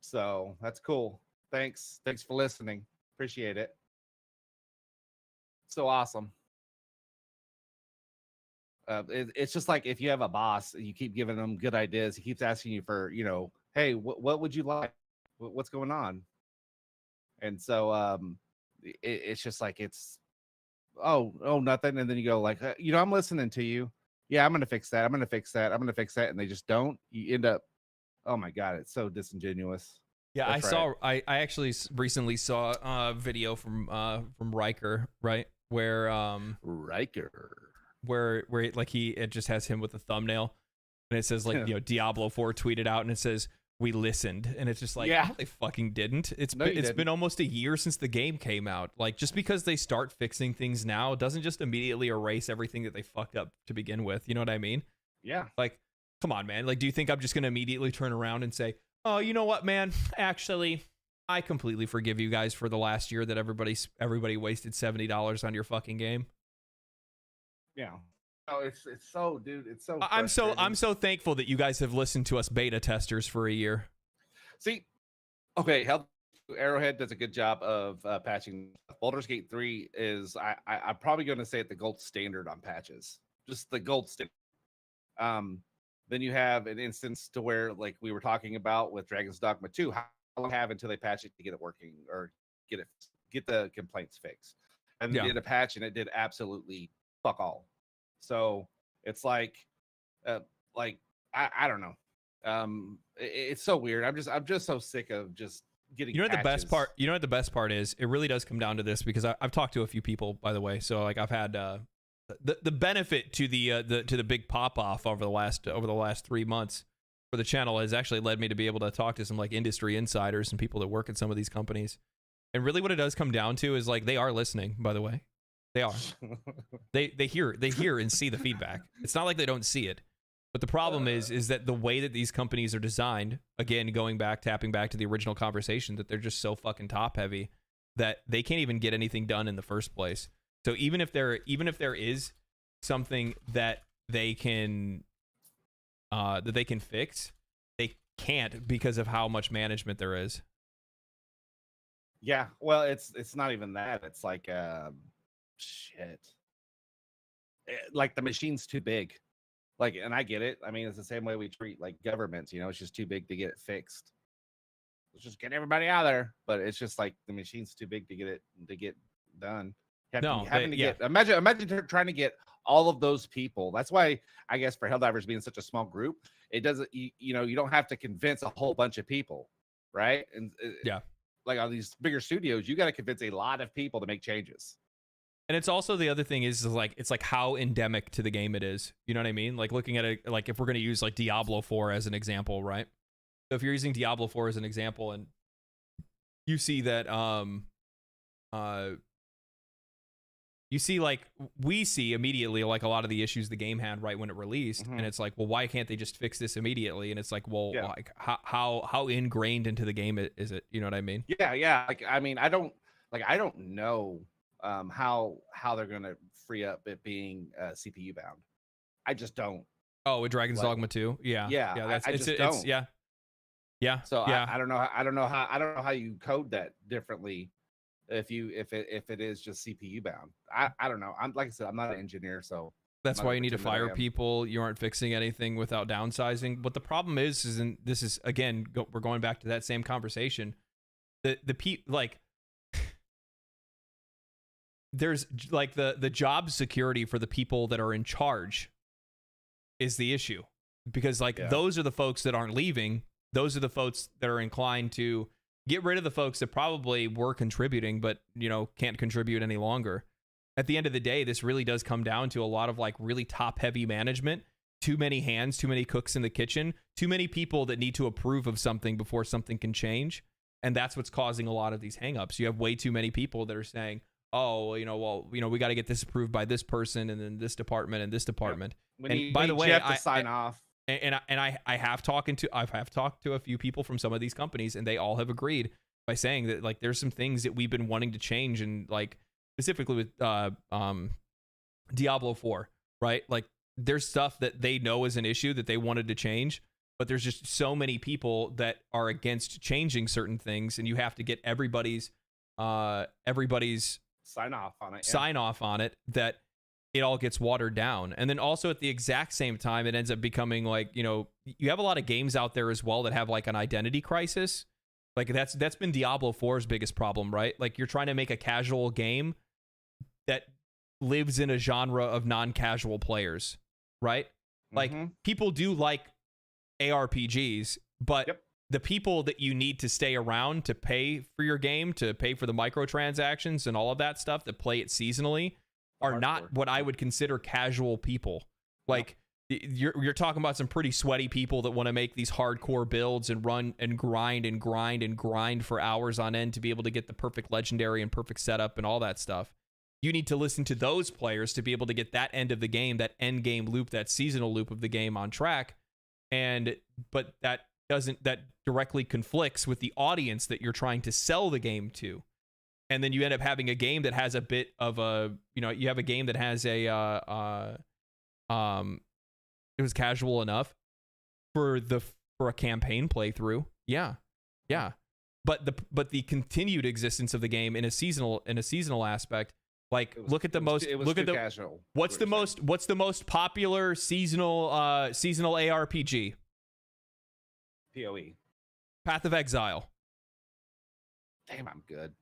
So that's cool. Thanks for listening. Appreciate it. So awesome. It's just like if you have a boss, you keep giving them good ideas. He keeps asking you for, you know, hey, what would you like? What's going on? And so it's just like it's oh nothing. And then you go like, you know, I'm listening to you. Yeah, I'm gonna fix that. I'm gonna fix that. And they just don't. You end up, oh my god, it's so disingenuous. Yeah, I actually recently saw a video from Riker, right? Where where like it just has him with a thumbnail and it says like, you know, Diablo 4 tweeted out and it says, we listened, and it's just like, yeah, they fucking didn't. It's been almost a year since the game came out. Like, just because they start fixing things now doesn't just immediately erase everything that they fucked up to begin with. You know what I mean? Yeah. Like, come on, man. Like, do you think I'm just gonna immediately turn around and say, oh, you know what, man? Actually, I completely forgive you guys for the last year that everybody wasted $70 on your fucking game. Yeah. Oh, it's so, dude. It's so. I'm so thankful that you guys have listened to us beta testers for a year. See, okay, Arrowhead does a good job of patching. Baldur's Gate 3 is I'm probably going to say it the gold standard on patches, just the gold standard. Then you have an instance to where, like we were talking about with Dragon's Dogma 2, how long have until they patch it to get it working or get the complaints fixed. And they did a patch and it did absolutely fuck all. So it's like I don't know. It's so weird. I'm just so sick of just getting. You know what the best part? You know what the best part is? It really does come down to this, because I've talked to a few people, by the way. So like I've had the benefit to the big pop off over the last 3 months for the channel has actually led me to be able to talk to some like industry insiders and people that work at some of these companies. And really, what it does come down to is like they are listening. By the way. They are. They hear and see the feedback. It's not like they don't see it, But the problem is that the way that these companies are designed, again, tapping back to the original conversation, that they're just so fucking top heavy that they can't even get anything done in the first place. So even if there is something that they can fix, they can't because of how much management there is. Yeah, well, it's not even that. It's like shit. Like the machine's too big. Like, and I get it. I mean, it's the same way we treat like governments. You know, it's just too big to get it fixed. Let's just get everybody out of there. But it's just like the machine's too big to get done. Imagine trying to get all of those people. That's why I guess for Helldivers being such a small group, it doesn't. You know, you don't have to convince a whole bunch of people, right? And yeah, like on these bigger studios, you got to convince a lot of people to make changes. And it's also the other thing is like it's like how endemic to the game it is. You know what I mean? Like looking at it, like if we're going to use like Diablo 4 as an example, right? So if you're using Diablo 4 as an example, and you see that you see like we see immediately like a lot of the issues the game had right when it released, and it's like, well, why can't they just fix this immediately? And it's like, well, like how ingrained into the game is it? You know what I mean? Yeah. Like I mean, I don't know how they're gonna free up it being CPU bound. I just don't. Oh, with Dragon's Dogma 2? Yeah. I just don't. Yeah. So I don't know how you code that differently if it is just CPU bound. I don't know. I'm like I said, I'm not an engineer, so that's why you need to fire people. You aren't fixing anything without downsizing. But the problem is and this is again we're going back to that same conversation. There's like the job security for the people that are in charge is the issue, because like those are the folks that aren't leaving. Those are the folks that are inclined to get rid of the folks that probably were contributing, but you know, can't contribute any longer. At the end of the day, this really does come down to a lot of like really top heavy management, too many hands, too many cooks in the kitchen, too many people that need to approve of something before something can change. And that's what's causing a lot of these hangups. You have way too many people that are saying, oh, we got to get this approved by this person and then this department and this department. And by the way, you have to sign off. And I have talked to a few people from some of these companies, and they all have agreed by saying that like there's some things that we've been wanting to change, and like specifically with Diablo 4, right? Like there's stuff that they know is an issue that they wanted to change, but there's just so many people that are against changing certain things, and you have to get everybody's sign off on it that it all gets watered down. And then also at the exact same time, it ends up becoming like, you know, you have a lot of games out there as well that have like an identity crisis. Like that's been Diablo 4's biggest problem, right? Like you're trying to make a casual game that lives in a genre of non-casual players, right? Like people do like ARPGs, but the people that you need to stay around to pay for your game, to pay for the microtransactions and all of that stuff, that play it seasonally, are not what I would consider casual people. Like you're talking about some pretty sweaty people that want to make these hardcore builds and run and grind for hours on end to be able to get the perfect legendary and perfect setup and all that stuff. You need to listen to those players to be able to get that end of the game, that end game loop, that seasonal loop of the game on track. But that directly conflicts with the audience that you're trying to sell the game to. And then you end up having a game that has a bit of a, you have a game that has it was casual enough for a campaign playthrough. Yeah. But the continued existence of the game in a seasonal aspect, like what's the most popular seasonal ARPG? PoE. Path of Exile. Damn, I'm good.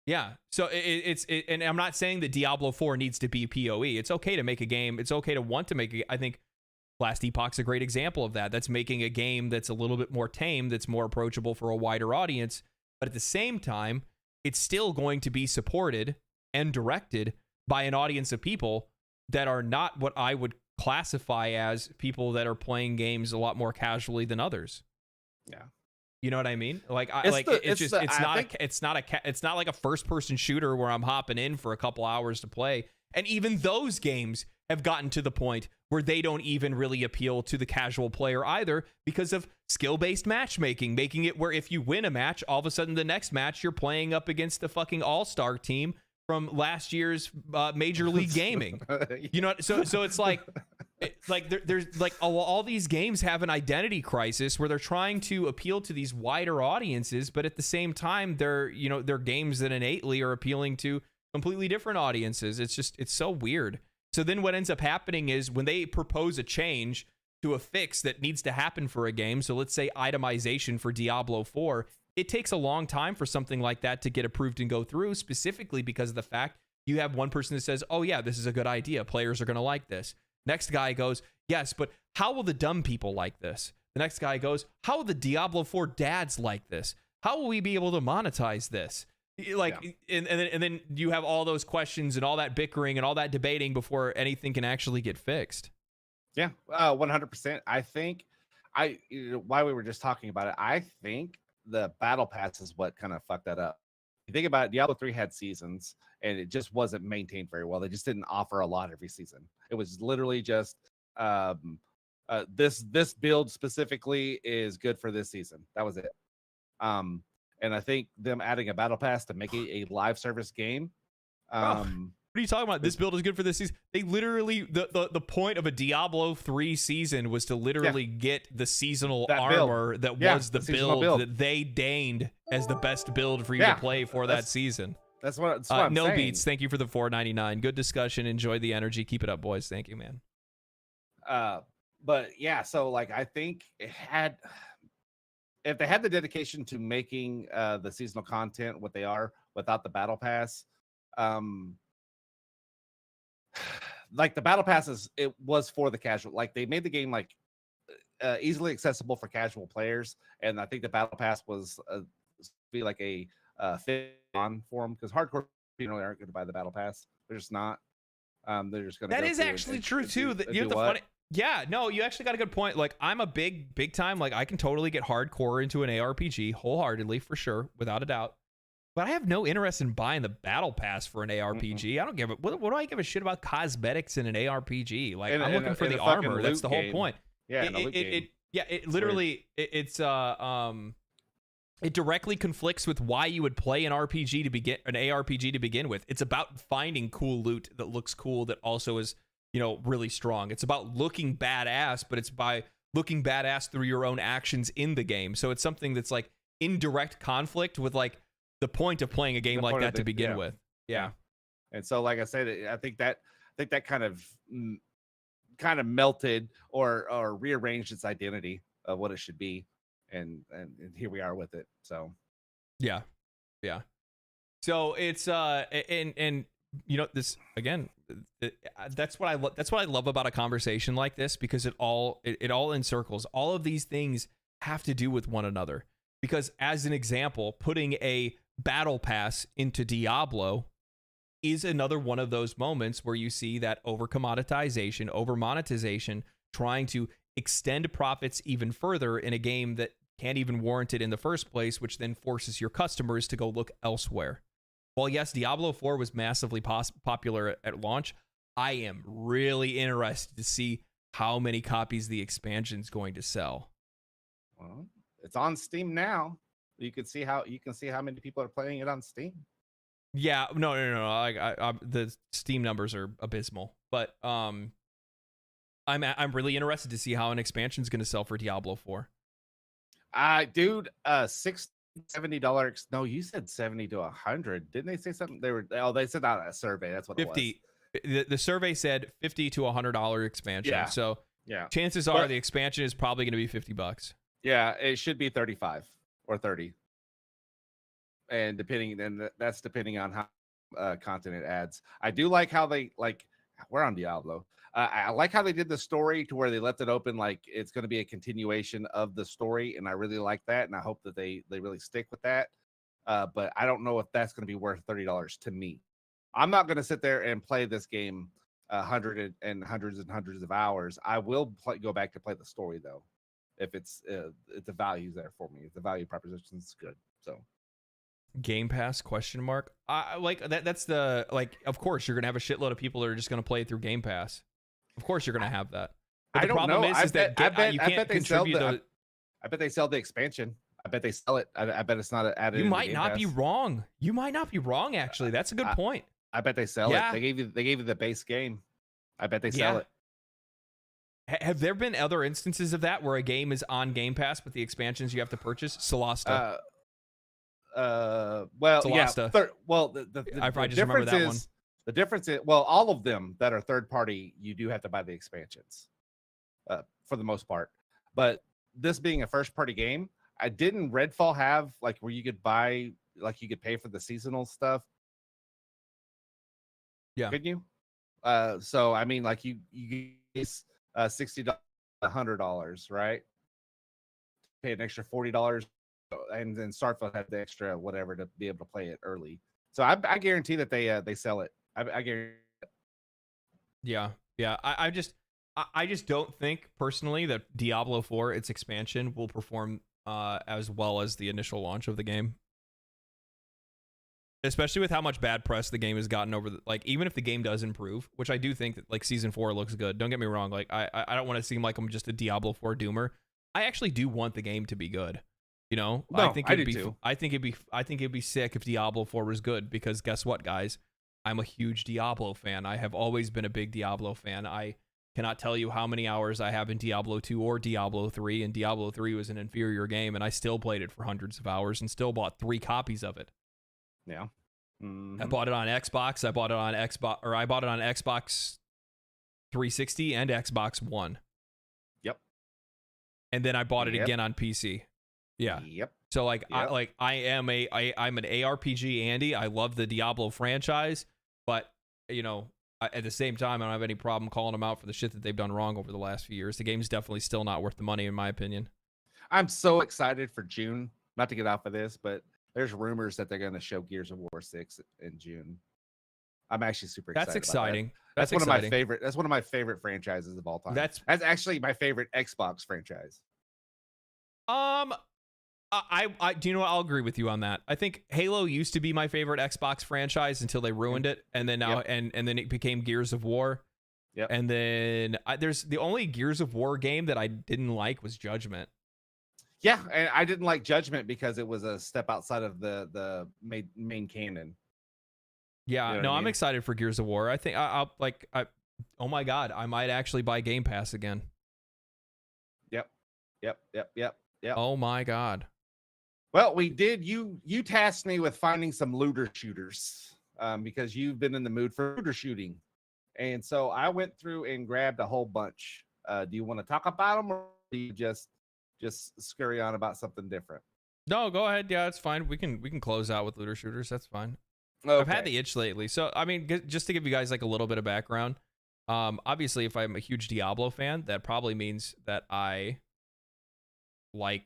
Yeah. So and I'm not saying that Diablo 4 needs to be PoE. It's okay to make a game. It's okay to want to make I think Last Epoch's a great example of that. That's making a game that's a little bit more tame, that's more approachable for a wider audience. But at the same time, it's still going to be supported and directed by an audience of people that are not what I would classify as people that are playing games a lot more casually than others. Yeah. You know what I mean? Like, it's not like a first person shooter where I'm hopping in for a couple hours to play. And even those games have gotten to the point where they don't even really appeal to the casual player either because of skill-based matchmaking, making it where if you win a match, all of a sudden the next match you're playing up against the fucking all-star team from last year's Major League Gaming. You know, so it's like there's like all these games have an identity crisis where they're trying to appeal to these wider audiences, but at the same time they're games that innately are appealing to completely different audiences. It's so weird. So then what ends up happening is when they propose a change to a fix that needs to happen for a game, so let's say itemization for Diablo 4, it takes a long time for something like that to get approved and go through, specifically because of the fact you have one person that says, oh yeah, this is a good idea. Players are going to like this. Next guy goes, yes, but how will the dumb people like this? The next guy goes, how will the Diablo 4 dads like this? How will we be able to monetize this? Like, yeah. and then you have all those questions and all that bickering and all that debating before anything can actually get fixed. Yeah, 100%. I think while we were just talking about it, I think the battle pass is what kind of fucked that up. You think about it, Diablo 3 had seasons and it just wasn't maintained very well. They just didn't offer a lot every season. It was literally just this build specifically is good for this season. That was it. And I think them adding a battle pass to make it a live service game. What are you talking about? This build is good for this season. They literally, the point of a Diablo 3 season was to literally get the seasonal armor that was the build that they deigned as the best build for you to play for that season. That's what I'm No saying. Beats, thank you for the $4.99. Good discussion. Enjoy the energy. Keep it up, boys. Thank you, man. But yeah, so like I think if they had the dedication to making the seasonal content what they are without the battle pass, like the battle passes, it was for the casual. Like they made the game like easily accessible for casual players, and I think the battle pass was be like a fit on for them because hardcore people aren't going to buy the battle pass. They're just not. They're just going to. That is actually true too. You know the funny. Yeah, no, you actually got a good point. Like, I'm a big time, like, I can totally get hardcore into an ARPG wholeheartedly, for sure, without a doubt. But I have no interest in buying the battle pass for an ARPG. I don't give a what do I give a shit about cosmetics in an ARPG? Like, I'm looking for the armor. That's the whole point. Yeah, it literally it directly conflicts with why you would play an ARPG to begin with. It's about finding cool loot that looks cool that also is, you know, really strong. It's about looking badass, but it's by looking badass through your own actions in the game. So it's something that's like in direct conflict with like the point of playing a game like that to begin with. Yeah. And so, like I said, I think that kind of melted or rearranged its identity of what it should be, and here we are with it. So, yeah. So it's and you know, this again, that's what I love about a conversation like this, because it all encircles. All of these things have to do with one another, because as an example, putting a battle pass into Diablo is another one of those moments where you see that over commoditization, over monetization, trying to extend profits even further in a game that can't even warrant it in the first place, which then forces your customers to go look elsewhere. While yes, Diablo 4 was massively popular at launch, I am really interested to see how many copies the expansion is going to sell. Well, it's on Steam now. You can see how many people are playing it on Steam. Yeah, no. The Steam numbers are abysmal, but I'm really interested to see how an expansion is going to sell for Diablo 4. Dude, $70. No, you said 70 to 100. Didn't they say something? They said that in a survey. That's what 50. It was. The survey said $50 to $100 expansion. Yeah. So chances are the expansion is probably going to be $50. Yeah, it should be 35 or 30. And that's depending on how content it adds. I do like how we're on Diablo. I like how they did the story to where they left it open, like it's going to be a continuation of the story, and I really like that, and I hope that they really stick with that. But I don't know if that's going to be worth $30 to me. I'm not going to sit there and play this game hundreds and hundreds of hours. I will go back to play the story though, if if the value's there for me, if the value proposition is good. So. Game Pass ? Like that's the, like, of course you're gonna have a shitload of people that are just gonna play it through Game Pass. Of course, you're gonna have that. I But the don't problem know. is that you I can't bet they sell contribute those. I bet they sell the expansion. I bet they sell it. I bet it's not added. You into might Game not Pass. be wrong. You might not be wrong. Actually, that's a good point. I bet they sell Yeah. it. They gave you the base game. I bet they sell it. Have there been other instances of that where a game is on Game Pass, but the expansions you have to purchase? Solasta. Well, Solasta. yeah. The I just difference remember that one. is the difference is all of them that are third party, you do have to buy the expansions, for the most part. But this being a first party game, I didn't Redfall have like where you could buy like you could pay for the seasonal stuff. Yeah. Couldn't you? So I mean, like you get $60, $100, right? Pay an extra $40, and then Starfield had the extra whatever to be able to play it early. So I guarantee that they sell it. I guarantee. Yeah. I just don't think personally that Diablo 4, its expansion, will perform as well as the initial launch of the game. Especially with how much bad press the game has gotten over like, even if the game does improve, which I do think that like season 4 looks good. Don't get me wrong. Like I don't want to seem like I'm just a Diablo 4 doomer. I actually do want the game to be good. You know, No, I think it'd be sick if Diablo 4 was good, because guess what, guys? I'm a huge Diablo fan. I have always been a big Diablo fan. I cannot tell you how many hours I have in Diablo 2 or Diablo 3, and Diablo 3 was an inferior game, and I still played it for hundreds of hours and still bought 3 copies of it. Yeah. Mm-hmm. I bought it on Xbox. I bought it on Xbox 360 and Xbox One. Yep. And then I bought it again on PC. Yeah. Yep. So like Yep. I'm an ARPG Andy. I love the Diablo franchise, but you know, at the same time, I don't have any problem calling them out for the shit that they've done wrong over the last few years. The game's definitely still not worth the money, in my opinion. I'm so excited for June. Not to get off of this, but there's rumors that they're going to show Gears of War 6 in June. I'm actually super excited. That's exciting. That's one of my favorite. That's one of my favorite franchises of all time. That's actually my favorite Xbox franchise. I do you know what? I'll agree with you on that. I think Halo used to be my favorite Xbox franchise until they ruined it, and then now and then it became Gears of War. Yep. And then there's the only Gears of War game that I didn't like was Judgment. Yeah, and I didn't like Judgment because it was a step outside of the main canon. Yeah, you know I'm excited for Gears of War. I think I'll oh my god, I might actually buy Game Pass again. Yep. Oh my god. Well, we did. You tasked me with finding some looter shooters because you've been in the mood for looter shooting, and so I went through and grabbed a whole bunch. Do you want to talk about them, or do you just scurry on about something different? No, go ahead. Yeah, it's fine. We can close out with looter shooters. That's fine. Okay. I've had the itch lately. So, I mean, just to give you guys like a little bit of background, obviously, if I'm a huge Diablo fan, that probably means that I like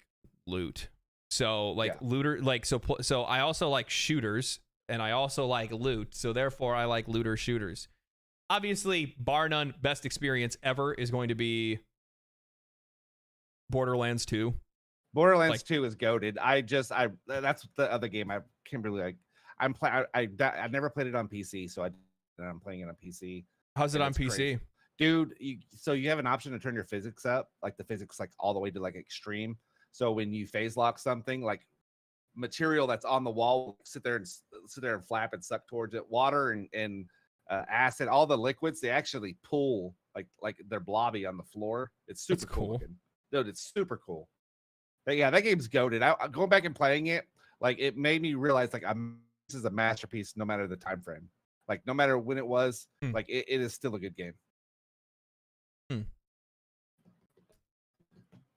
loot. So, like looter, like so I also like shooters, and I also like loot. So, therefore, I like looter shooters. Obviously, bar none, best experience ever is going to be Borderlands 2. Borderlands 2 is goated. That's the other game I can't really like. I never played it on PC, so I'm playing it on PC. How's it on PC? Crazy. Dude, so you have an option to turn your physics up, like the physics like all the way to like extreme. So when you phase lock something, like material that's on the wall will sit there and flap and suck towards it. Water and acid, all the liquids, they actually pull like they're blobby on the floor. It's super cool. Looking. Dude, it's super cool. But yeah, that game's goated. I going back and playing it, like it made me realize like this is a masterpiece no matter the time frame. Like no matter when it was, like it is still a good game.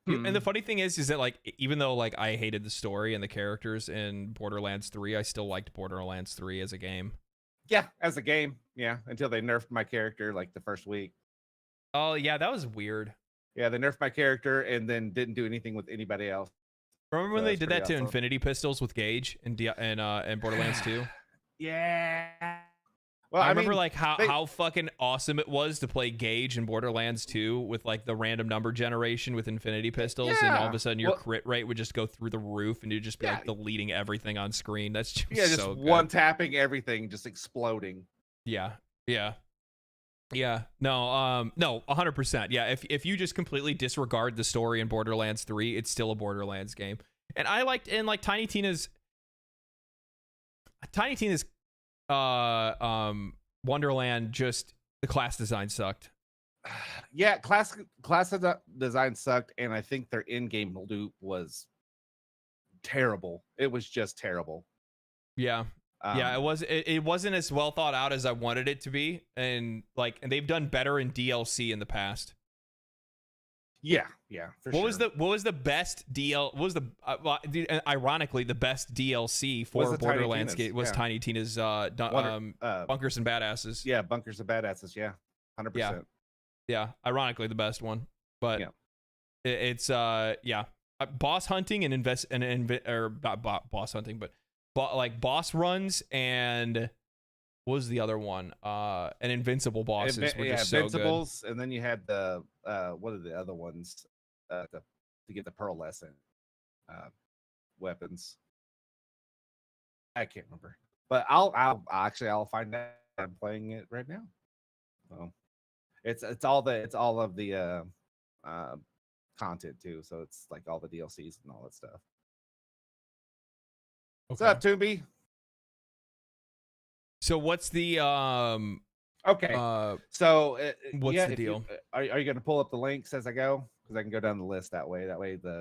And the funny thing is that like even though like I hated the story and the characters in Borderlands 3, I still liked Borderlands 3 as a game. Yeah, as a game. Yeah, until they nerfed my character like the first week. Oh yeah, that was weird. Yeah, they nerfed my character and then didn't do anything with anybody else. Remember when they did that to Infinity Pistols with Gage in Borderlands 2? Yeah. Well, I remember like how fucking awesome it was to play Gage in Borderlands 2 with like the random number generation with Infinity Pistols, and all of a sudden your crit rate would just go through the roof, and you'd just be like deleting everything on screen. That's just just so one tapping everything, just exploding. Yeah. Yeah, no, 100%. Yeah, if you just completely disregard the story in Borderlands 3, it's still a Borderlands game. And like Tiny Tina's Wonderland, just the class design sucked. Yeah, design sucked, and I think their in-game loop was terrible. It was just terrible. Yeah. Yeah, it wasn't as well thought out as I wanted it to be, and they've done better in DLC in the past. Yeah, for sure. What was the best ironically the best DLC for Borderlands game was Tiny Tina's Bunkers and Badasses. Yeah, Bunkers and Badasses, yeah. 100%. Yeah, ironically the best one. But it's boss hunting and not boss hunting, but like boss runs, and what was the other one? And invincible bosses were just so Invincibles, good. and then you had the what are the other ones to get the pearlescent weapons? I can't remember, but I'll find out. I'm playing it right now. So it's all of the content too. So it's like all the DLCs and all that stuff. What's up, Toomby? So what's the okay? So what's the deal? Are you going to pull up the links as I go? Because I can go down the list that way. That way the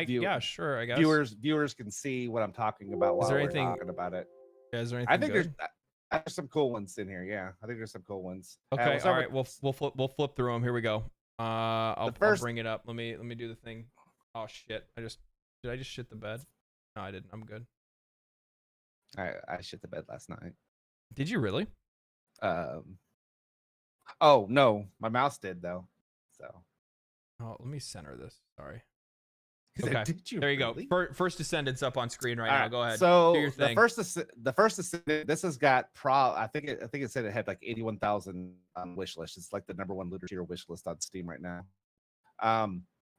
yeah, sure. I guess viewers can see what I'm talking about while we're talking about it. Yeah, is there anything? I think there's some cool ones in here. Yeah, I think there's some cool ones. Okay, all right. We'll flip through them. Here we go. I'll bring it up. Let me do the thing. Oh shit! Did I just shit the bed? No, I didn't. I'm good. I shit the bed last night. Did you really? Oh no, my mouse did though. So. Oh, let me center this. Sorry. Okay. There you go. First Descendants up on screen right now. Go ahead. So do your thing. the first Descendant, this has got I think it said it had like 81,000 on wish list. It's like the #1 looter shooter wish list on Steam right now.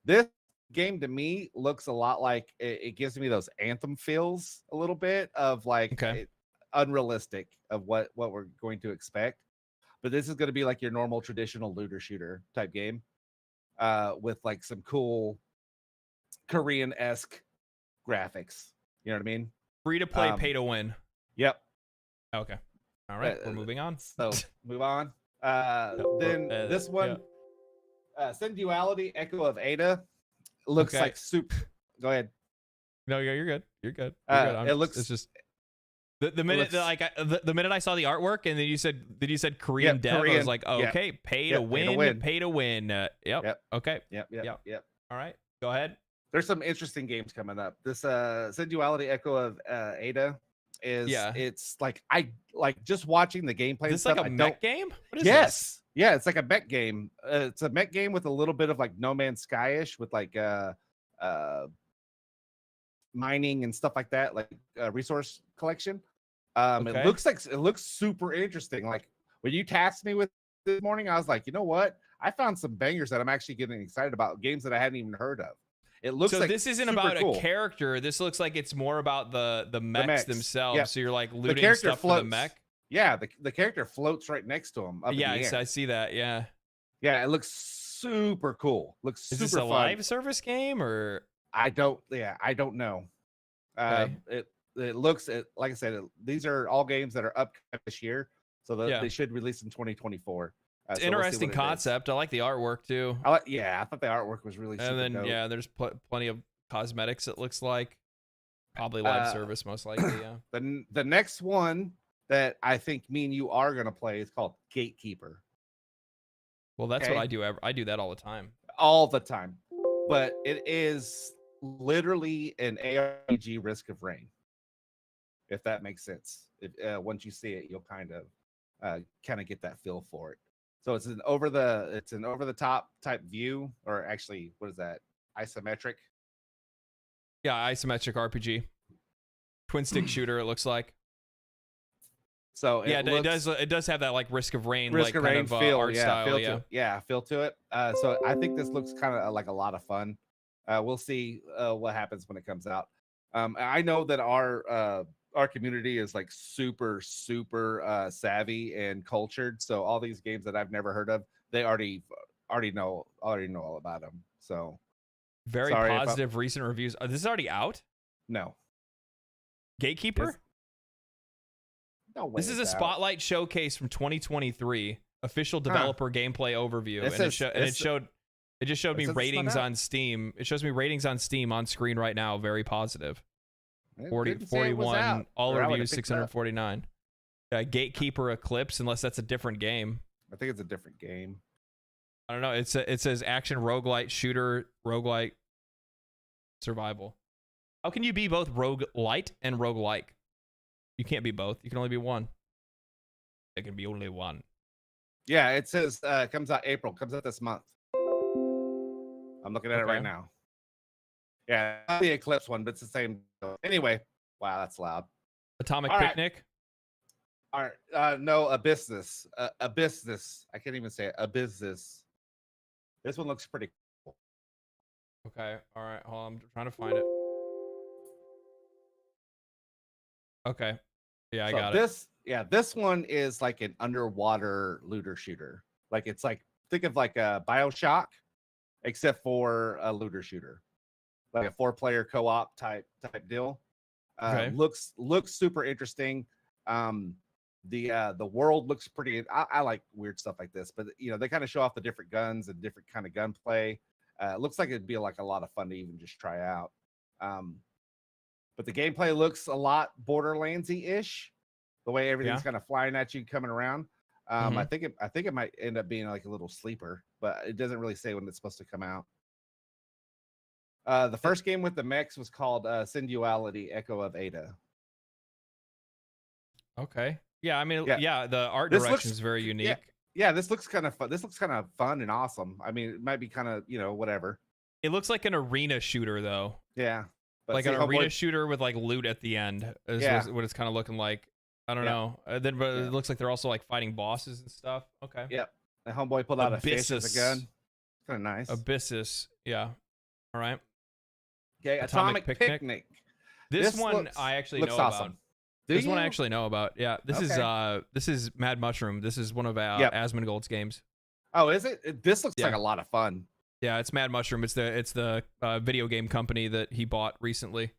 This game to me looks a lot like it gives me those Anthem feels a little bit of like unrealistic of what we're going to expect. But this is going to be like your normal traditional looter shooter type game with like some cool Korean-esque graphics. You know what I mean? Free to play, pay to win. Yep. Okay. All right. We're moving on. So move on. Then this one, Sensuality Echo of Ada, looks like soup. Go ahead. No, you're good. You're good. It looks. It's just the minute the minute I saw the artwork and then you said Korean dev, I was like, oh, okay, pay to win. Yep. Okay. Yep. All right. Go ahead. There's some interesting games coming up. This Sensuality Echo of Ada is it's like I like just watching the gameplay. Is this like a mech game? What is this? Yeah, it's like a mech game. It's a mech game with a little bit of like No Man's Sky-ish with like mining and stuff like that, like resource collection. It looks super interesting. Like when you tasked me with this morning, I was like, you know what? I found some bangers that I'm actually getting excited about, games that I hadn't even heard of. It looks so like this isn't about a character. This looks like it's more about the mechs themselves. Yep. So you're like looting stuff for the mech. Yeah, the character floats right next to him. I see that. Yeah, it looks super cool. Is this a live service game or? I don't know. It looks like I said. These are all games that are up this year, so they should release in 2024. It's interesting concept. I like the artwork too. I thought the artwork was really. And then dope. There's plenty of cosmetics. It looks like probably live service most likely. Yeah. The next one that I think me and you are gonna play is called Gatekeeper. Well, that's what I do. I do that all the time. All the time, but it is literally an ARPG Risk of Rain. If that makes sense. Once you see it, you'll kind of get that feel for it. So it's an over the top type view, or actually, what is that? Isometric. Yeah, isometric RPG, twin stick shooter. It looks like. So it does have that like Risk of Rain feel, art style. Feel to it. So I think this looks kind of like a lot of fun. We'll see what happens when it comes out. I know that our our community is like super savvy and cultured. So all these games that I've never heard of, they already know all about them. So Very sorry positive recent reviews. This is already out? no. Gatekeeper? No way. This is a spotlight showcase from 2023. Official developer gameplay overview. It just showed me ratings on Steam. It shows me ratings on Steam on screen right now. Very positive. 41. All reviews 649. Gatekeeper Eclipse, unless that's a different game. I think it's a different game. I don't know. It says action roguelite shooter roguelite survival. How can you be both roguelite and roguelike? You can't be both. You can only be one. There can be only one. Yeah, it says comes out April. Comes out this month. I'm looking at it right now. Yeah, not the Eclipse one, but it's the same. Anyway, wow, that's loud. Atomic Picnic. All right, no, a business. I can't even say it. A business. This one looks pretty cool. Okay, all right, hold on. I'm trying to find it. Okay, yeah, I got it. This one is like an underwater looter shooter. Like it's like, think of like a BioShock, except for a looter shooter, like a 4-player co-op type deal. Okay. Looks super interesting. The world looks pretty. I like weird stuff like this, but you know they kind of show off the different guns and different kind of gunplay. Looks like it'd be like a lot of fun to even just try out. But the gameplay looks a lot Borderlandsy-ish. The way everything's kind of flying at you, coming around. I think it might end up being like a little sleeper, but it doesn't really say when it's supposed to come out. The first game with the mechs was called Sinduality: Echo of Ada. Okay. Yeah, I mean, the art direction is very unique. Yeah, this looks kind of fun. This looks kind of fun and awesome. I mean, it might be kind of, whatever. It looks like an arena shooter, though. Yeah. But like an arena shooter with like loot at the end is what it's kind of looking like. I don't know. But it looks like they're also like fighting bosses and stuff. Okay. Yep. The homeboy pulled out a fish as a gun. Kind of nice. Abyssus. Yeah. All right. Okay. Atomic Picnic. This one I actually know about. This one I actually know about. Yeah. This is Mad Mushroom. This is one of Asmongold's games. Oh, is it? This looks like a lot of fun. Yeah, it's Mad Mushroom. It's the video game company that he bought recently.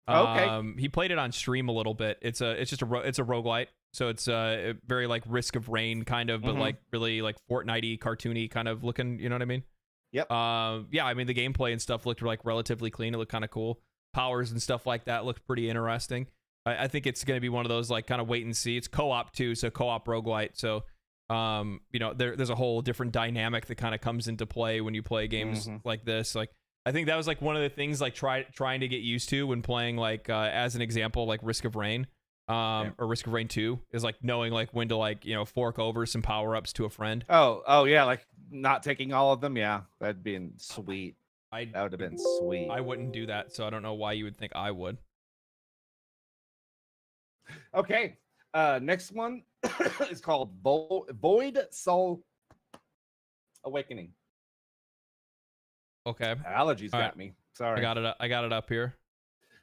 He played it on stream a little bit. It's a roguelite, so it's very like Risk of Rain kind of, but like really like Fortnite-y, cartoony kind of looking. You know what I mean? Yep. Yeah, I mean the gameplay and stuff looked like relatively clean. It looked kind of cool. Powers and stuff like that looked pretty interesting. I think it's going to be one of those like kind of wait and see. It's co-op too, so co-op roguelite. So there's a whole different dynamic that kind of comes into play when you play games like this. Like I think that was like one of the things like trying to get used to when playing like as an example like Risk of Rain or Risk of Rain 2 is like knowing like when to like fork over some power-ups to a friend. Oh yeah, like not taking all of them. Yeah, that'd been sweet. That would have been sweet. I wouldn't do that, so I don't know why you would think I would. Okay, next one is called Void Soul Awakening. Okay. Allergies got me. Sorry. I got it up here.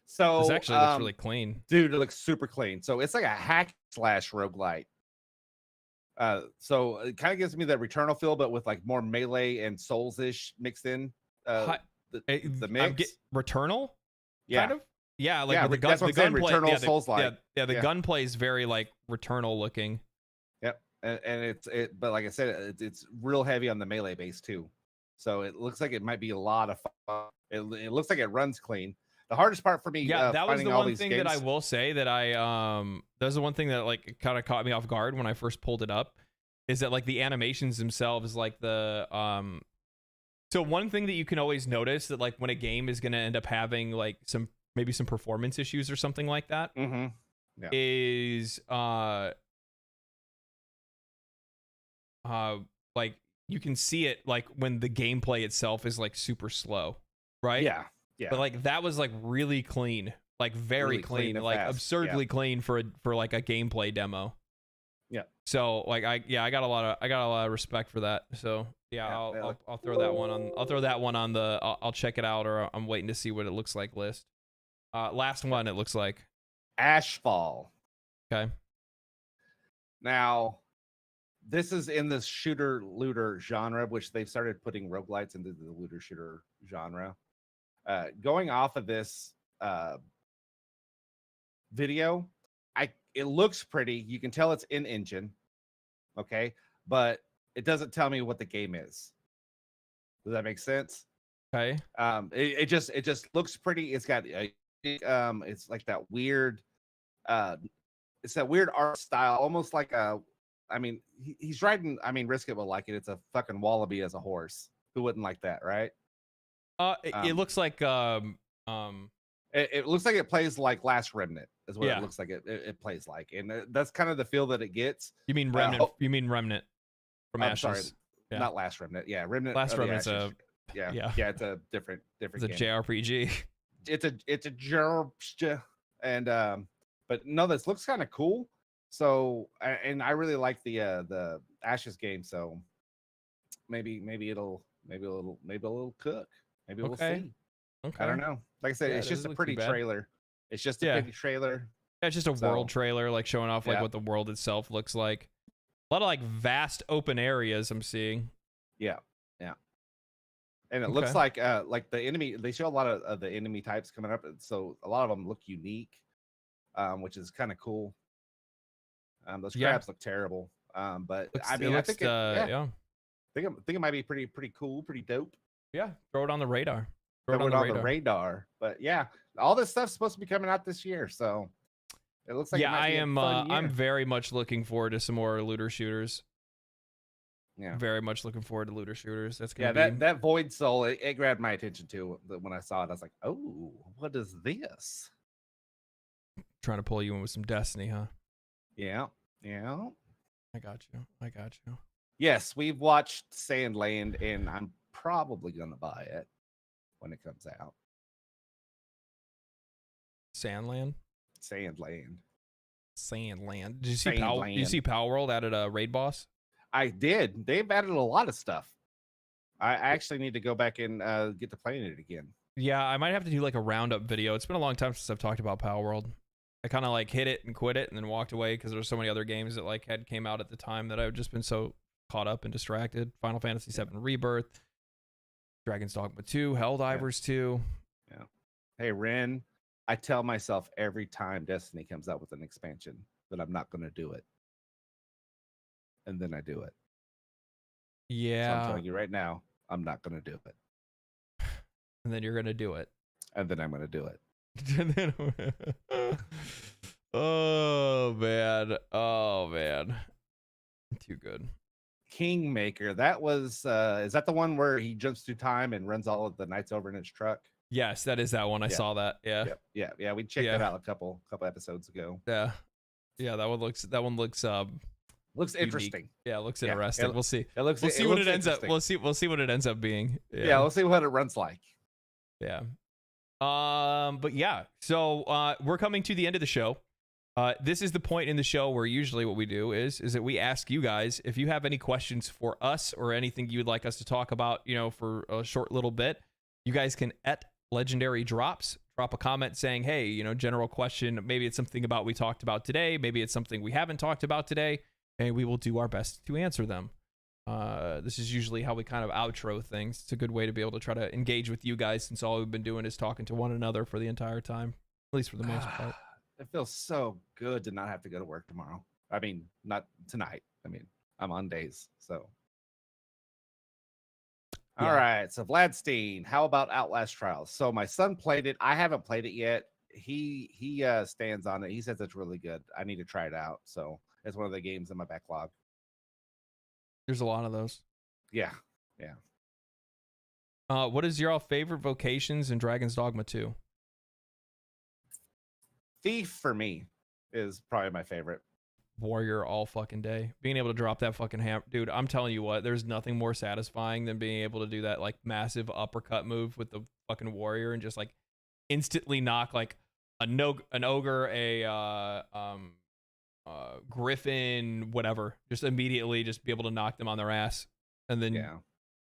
So this actually looks really clean. Dude, it looks super clean. So it's like a hack / roguelite. So it kind of gives me that Returnal feel, but with like more melee and Souls-ish mixed in. The mix. Returnal? Yeah. Kind of? Yeah, like the gunplay. Returnal Souls-like. The gunplay is very like Returnal looking. Yep. And but like I said, it's real heavy on the melee base too. So it looks like it might be a lot of fun. It looks like it runs clean. The hardest part for me, that was the one thing that I will say that that was the one thing that like kind of caught me off guard when I first pulled it up, is that like the animations themselves, like the so one thing that you can always notice that like when a game is going to end up having like maybe some performance issues or something like that is like you can see it like when the gameplay itself is like super slow, right? Yeah. But like that was like really clean, like very really clean, like fast. Absurdly clean for like a gameplay demo. Yeah. So like I got a lot of respect for that. So I'll throw that one on. I'll throw that one on the. I'll check it out, or I'm waiting to see what it looks like list. Last one it looks like. Ashfall. Okay. Now, this is in the shooter looter genre, which they've started putting roguelites into the looter shooter genre. Going off of this video, it looks pretty. You can tell it's in engine, okay, but it doesn't tell me what the game is. Does that make sense? Okay. It just looks pretty. It's got it's like that weird it's that weird art style, almost like a. I mean, he's riding. I mean, Riskit will like it. It's a fucking wallaby as a horse. Who wouldn't like that, right? It looks like it looks like it plays like Last Remnant. Is what Yeah. it looks like. It plays like, and that's kind of the feel that it gets. You mean Remnant? You mean Remnant from I'm Ashes? sorry, Yeah. not Last Remnant. Yeah, Remnant. Last of the Remnant's Ashes. Yeah. It's a different It's a game. JRPG. It's a JRPG, and but no, this looks kind of cool. So, and I really like the Ashes game. So maybe it'll cook. Maybe we'll see. Okay. I don't know. Like I said, Yeah, it's it just a doesn't look pretty too bad. trailer. It's just a pretty trailer. Yeah, it's just a world trailer, like showing off like Yeah. what the world itself looks like. A lot of like vast open areas I'm seeing. Yeah. And it looks like the enemy. They show a lot of the enemy types coming up, so a lot of them look unique, which is kind of cool. Those crabs look terrible, but I mean, I think I think it might be pretty cool, pretty dope. Yeah, throw it on the radar. Throw it on the radar. But yeah, all this stuff's supposed to be coming out this year, so it looks like I am. I'm very much looking forward to some more looter shooters. Yeah, very much looking forward to looter shooters. That's gonna be that Void Soul. It grabbed my attention too when I saw it. I was like, oh, what is this? Trying to pull you in with some Destiny, huh? Yeah. I got you. Yes, we've watched Sandland, and I'm probably gonna buy it when it comes out. Sandland. Did you see Did you see Power World added a raid boss? I did. They've added a lot of stuff. I actually need to go back and get to playing it again. Yeah, I might have to do like a roundup video. It's been a long time since I've talked about Power World. I kind of like hit it and quit it and then walked away because there's so many other games that like came out at the time that I've just been so caught up and distracted. Final Fantasy VII Rebirth, Dragon's Dogma 2, Helldivers 2. Yeah. Hey, Ren, I tell myself every time Destiny comes out with an expansion that I'm not going to do it. And then I do it. Yeah. So I'm telling you right now, I'm not going to do it. And then you're going to do it. And then I'm going to do it. Oh man. Too good. Kingmaker. That was is that the one where he jumps through time and runs all of the knights over in his truck? Yes, that is that one. I saw that. Yeah. Yeah. We checked it out a couple episodes ago. Yeah. That one looks looks interesting. Yeah, it looks interesting. We'll see. We'll see what it ends up. We'll see what it ends up being. Yeah, we'll see what it runs like. Yeah. But yeah, so we're coming to the end of the show. This is the point in the show where usually what we do is that we ask you guys if you have any questions for us or anything you would like us to talk about, for a short little bit. You guys can at Legendary Drops drop a comment saying, hey, general question. Maybe it's something about we talked about today. Maybe it's something we haven't talked about today, and we will do our best to answer them. This is usually how we kind of outro things. It's a good way to be able to try to engage with you guys since all we've been doing is talking to one another for the entire time, at least for the most part. It feels so good to not have to go to work tomorrow. I mean, not tonight. I mean, I'm on days, so. Yeah. All right, so Vladstein, how about Outlast Trials? So my son played it. I haven't played it yet. He stands on it. He says it's really good. I need to try it out. So it's one of the games in my backlog. There's a lot of those. Yeah. What is your favorite vocations in Dragon's Dogma 2? Thief for me is probably my favorite. Warrior all fucking day. Being able to drop that fucking hammer. Dude, I'm telling you what, there's nothing more satisfying than being able to do that like massive uppercut move with the fucking warrior and just like instantly knock like an ogre, a griffin, whatever. Just immediately just be able to knock them on their ass. And then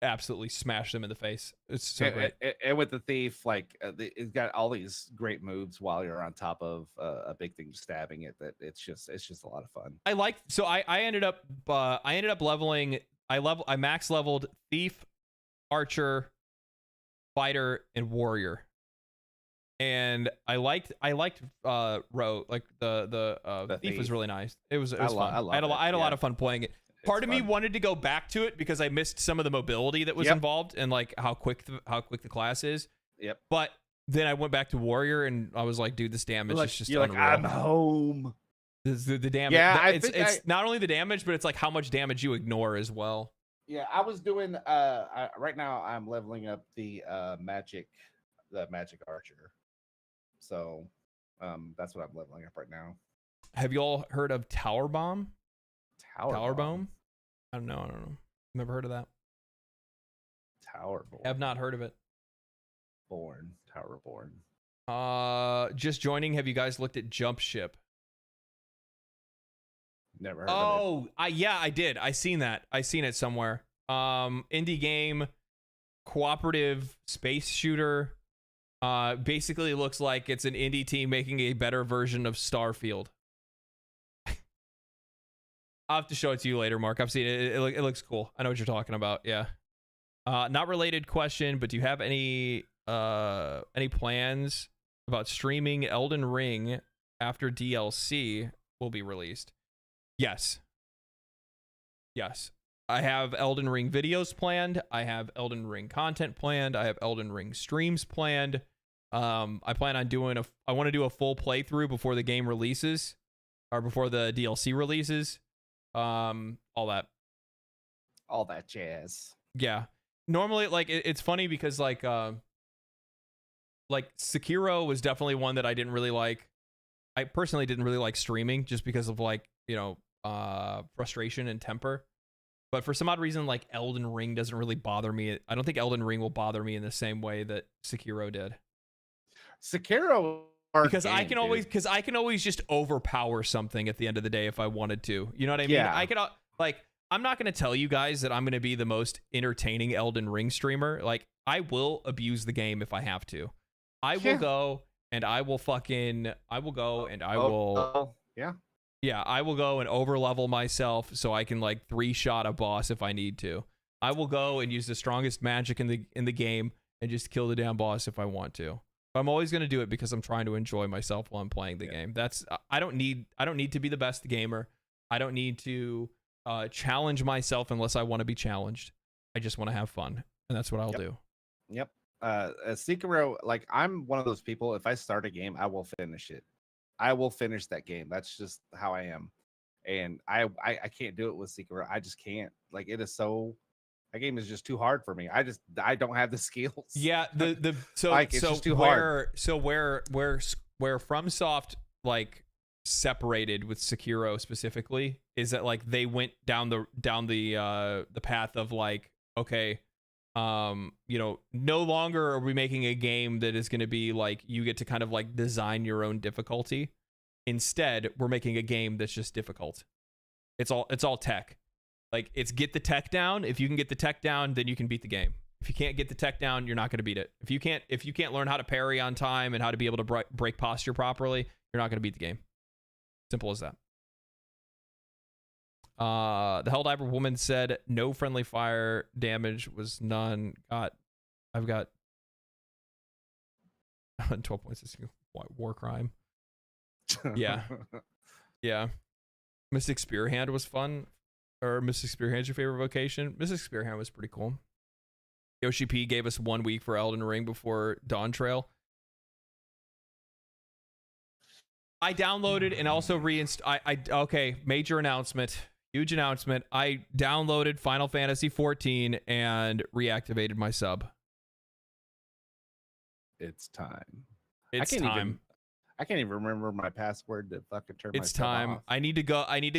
absolutely smash them in the face. It's so great. And with the thief, like it's got all these great moves while you're on top of a big thing stabbing it. That it's just a lot of fun. I ended up leveling. I max leveled thief, archer, fighter, and warrior. And I liked Ro, like the thief was really nice. It was fun. I had a lot of fun playing it. Part of me wanted to go back to it because I missed some of the mobility that was involved and like how quick the class is. Yep. But then I went back to warrior and I was like, dude, this damage is just unreal. I'm home. The damage. Yeah, it's not only the damage, but it's like how much damage you ignore as well. Yeah, I was doing. Right now I'm leveling up the magic archer. So, that's what I'm leveling up right now. Have you all heard of Tower Bomb? Tower Bomb? I don't know. Never heard of that. Tower Born. Have not heard of it. Tower Born. Just joining. Have you guys looked at Jump Ship? Never heard of it. Yeah, I did. I seen it somewhere. Indie game, cooperative space shooter. Basically looks like it's an indie team making a better version of Starfield. I'll have to show it to you later, Mark. I've seen it. It looks cool. I know what you're talking about. Yeah. Not related question, but do you have any plans about streaming Elden Ring after DLC will be released? Yes. I have Elden Ring videos planned. I have Elden Ring content planned. I have Elden Ring streams planned. I plan on I want to do a full playthrough before the game releases or before the DLC releases. All that jazz. Yeah. Normally, like it's funny because like Sekiro was definitely one that I didn't really like. I personally didn't really like streaming just because of like, frustration and temper. But for some odd reason, like Elden Ring doesn't really bother me. I don't think Elden Ring will bother me in the same way that Sekiro did. Sekiro because I can always just overpower something at the end of the day if I wanted to. You know what I mean? Yeah. I could I'm not going to tell you guys that I'm going to be the most entertaining Elden Ring streamer. Like I will abuse the game if I have to. I will go and I will over level myself so I can like 3-shot a boss if I need to. I will go and use the strongest magic in the game and just kill the damn boss if I want to. I'm always going to do it because I'm trying to enjoy myself while I'm playing the game. I don't need to be the best gamer. I don't need to challenge myself unless I want to be challenged. I just want to have fun, and that's what I'll do. Yep. Sekiro, like I'm one of those people. If I start a game, I will finish it. I will finish that game. That's just how I am, and I can't do it with Sekiro. I just can't. Like it is so. That game is just too hard for me. I don't have the skills. Yeah, so like, it's just too hard. So where FromSoft like separated with Sekiro specifically is that like they went down the path of like, okay, no longer are we making a game that is going to be like you get to kind of like design your own difficulty. Instead, we're making a game that's just difficult. It's all tech. Like it's get the tech down. If you can get the tech down, then you can beat the game. If you can't get the tech down, you're not going to beat it. If you can't learn how to parry on time and how to be able to break posture properly, you're not going to beat the game. Simple as that. The Helldiver woman said no friendly fire damage was none. I've got 12 points. War crime. Yeah. Mystic Spearhand was fun. Or Mystic Spearhand's your favorite vocation? Mystic Spearhand was pretty cool. Yoshi P gave us 1 week for Elden Ring before Dawn Trail. I downloaded and also reinstalled. Okay, major announcement. Huge announcement. I downloaded Final Fantasy XIV and reactivated my sub. It's time. It's time. I can't even remember my password to fucking turn my sub off. I need to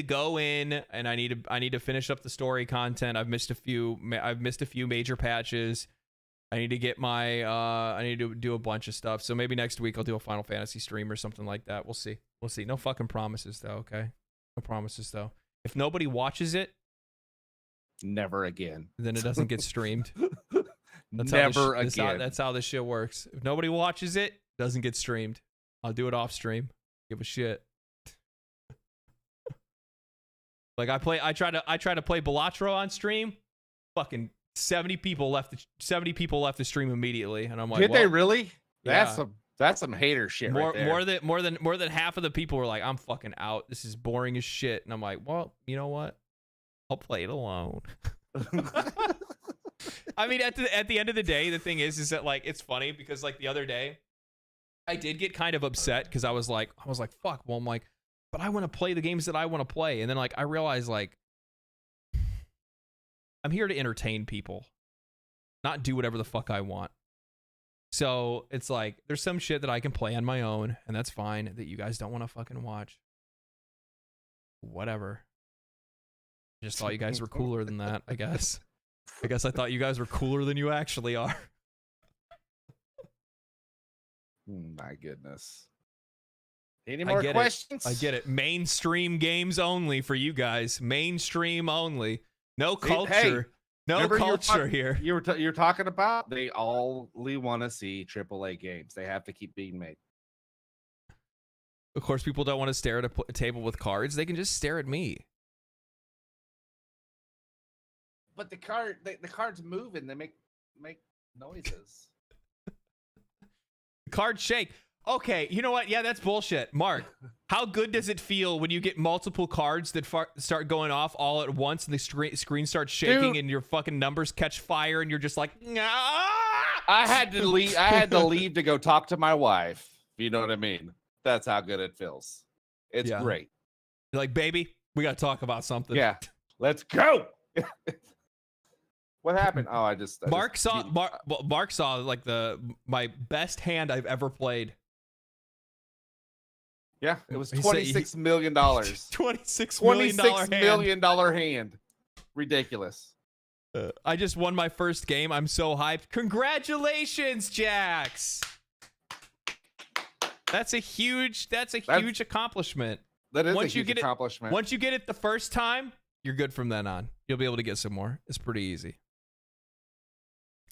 go in and I need to finish up the story content. I've missed a few major patches. I need to get I need to do a bunch of stuff. So maybe next week I'll do a Final Fantasy stream or something like that. We'll see. No fucking promises though, okay? No promises though. If nobody watches it, Never again. Then it doesn't get streamed. Never again. That's how this shit works. If nobody watches it, it doesn't get streamed. I'll do it off stream. Give a shit. Like I try to play Balatro on stream. Fucking 70 people left the stream immediately, and I'm like, did they really? Yeah. That's some hater shit right there. More than half of the people were like, I'm fucking out. This is boring as shit. And I'm like, well, you know what? I'll play it alone. I mean, at the end of the day, the thing is that like it's funny because like the other day, I did get kind of upset because I was like, fuck. Well, I'm like, but I want to play the games that I want to play, and then like I realized like I'm here to entertain people, not do whatever the fuck I want. So it's like there's some shit that I can play on my own, and that's fine. That you guys don't want to fucking watch. Whatever. I just thought you guys were cooler than that, I guess. I thought you guys were cooler than you actually are. My goodness. Any more questions? I get it. Mainstream games only for you guys. Mainstream only. No culture. Hey, no culture here. You're talking about they only want to see AAA games. They have to keep being made. Of course, people don't want to stare at a table with cards. They can just stare at me. But the cards move and they make noises. The cards shake. Okay, you know what? Yeah, that's bullshit. Mark, how good does it feel when you get multiple cards that start going off all at once and the screen starts shaking, and your fucking numbers catch fire and you're just like, nah! I had to leave to go talk to my wife. You know what I mean? That's how good it feels. It's great. You're like, baby, we got to talk about something. Yeah, let's go. What happened? Oh, Mark saw like my best hand I've ever played. Yeah, it was $26 million. $26 million hand. Ridiculous. I just won my first game. I'm so hyped. Congratulations, Jax. That's a huge accomplishment. That is a huge accomplishment. Once you get it the first time, you're good from then on. You'll be able to get some more. It's pretty easy.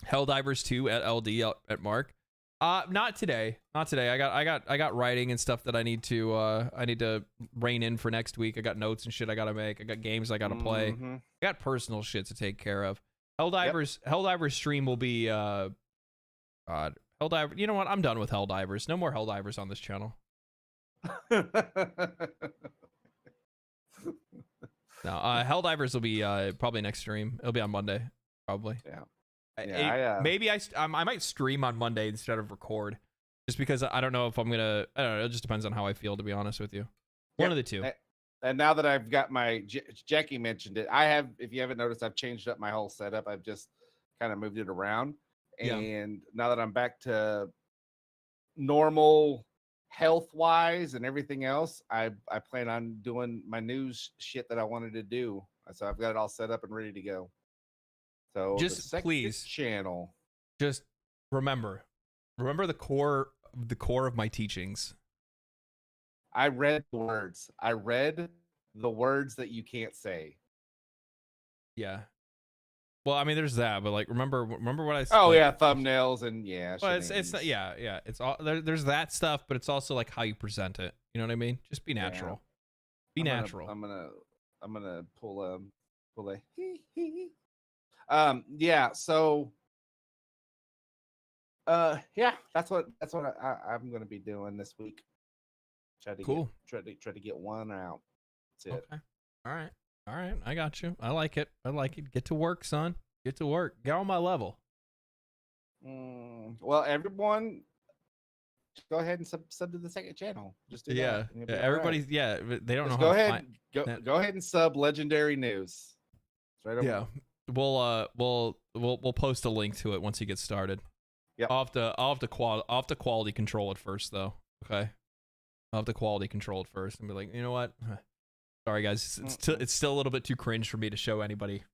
Helldivers 2 at LD at Mark. Not today. I got writing and stuff that I need to rein in for next week. I got notes and shit I gotta make. I got games I gotta play. I got personal shit to take care of. Helldivers stream will be Helldiver. You know what? I'm done with Helldivers. No more Helldivers on this channel. No, Helldivers will be probably next stream. It'll be on Monday, probably. Yeah. Maybe I might stream on Monday instead of record, just because I don't know if I'm gonna. I don't know. It just depends on how I feel, to be honest with you. One of the two. And now that I've got my Jackie mentioned it, I have. If you haven't noticed, I've changed up my whole setup. I've just kind of moved it around, and now that I'm back to normal health wise and everything else, I plan on doing my news shit that I wanted to do. So I've got it all set up and ready to go. So just please channel. Just remember the core of my teachings. I read the words. I read the words that you can't say. Yeah. Well, I mean, there's that, but like, remember what I said. Oh yeah, thumbnails and yeah. Well, it's not, yeah. It's all there's that stuff, but it's also like how you present it. You know what I mean? Just be natural. Be natural. I'm gonna pull a. Yeah. So. Yeah, that's what I'm gonna be doing this week. Try to get one out. That's it. Okay. All right. I got you. I like it. Get to work, son. Get to work. Get on my level. Well, everyone, just go ahead and sub to the second channel. Just do that. Yeah. Everybody's they don't just know. Go ahead and sub Legendary News. It's right over there. We'll post a link to it once you get started. Yeah. I'll have to quality control it first though. Okay. I'll have to quality control it first and be like, you know what? Sorry guys, it's still a little bit too cringe for me to show anybody.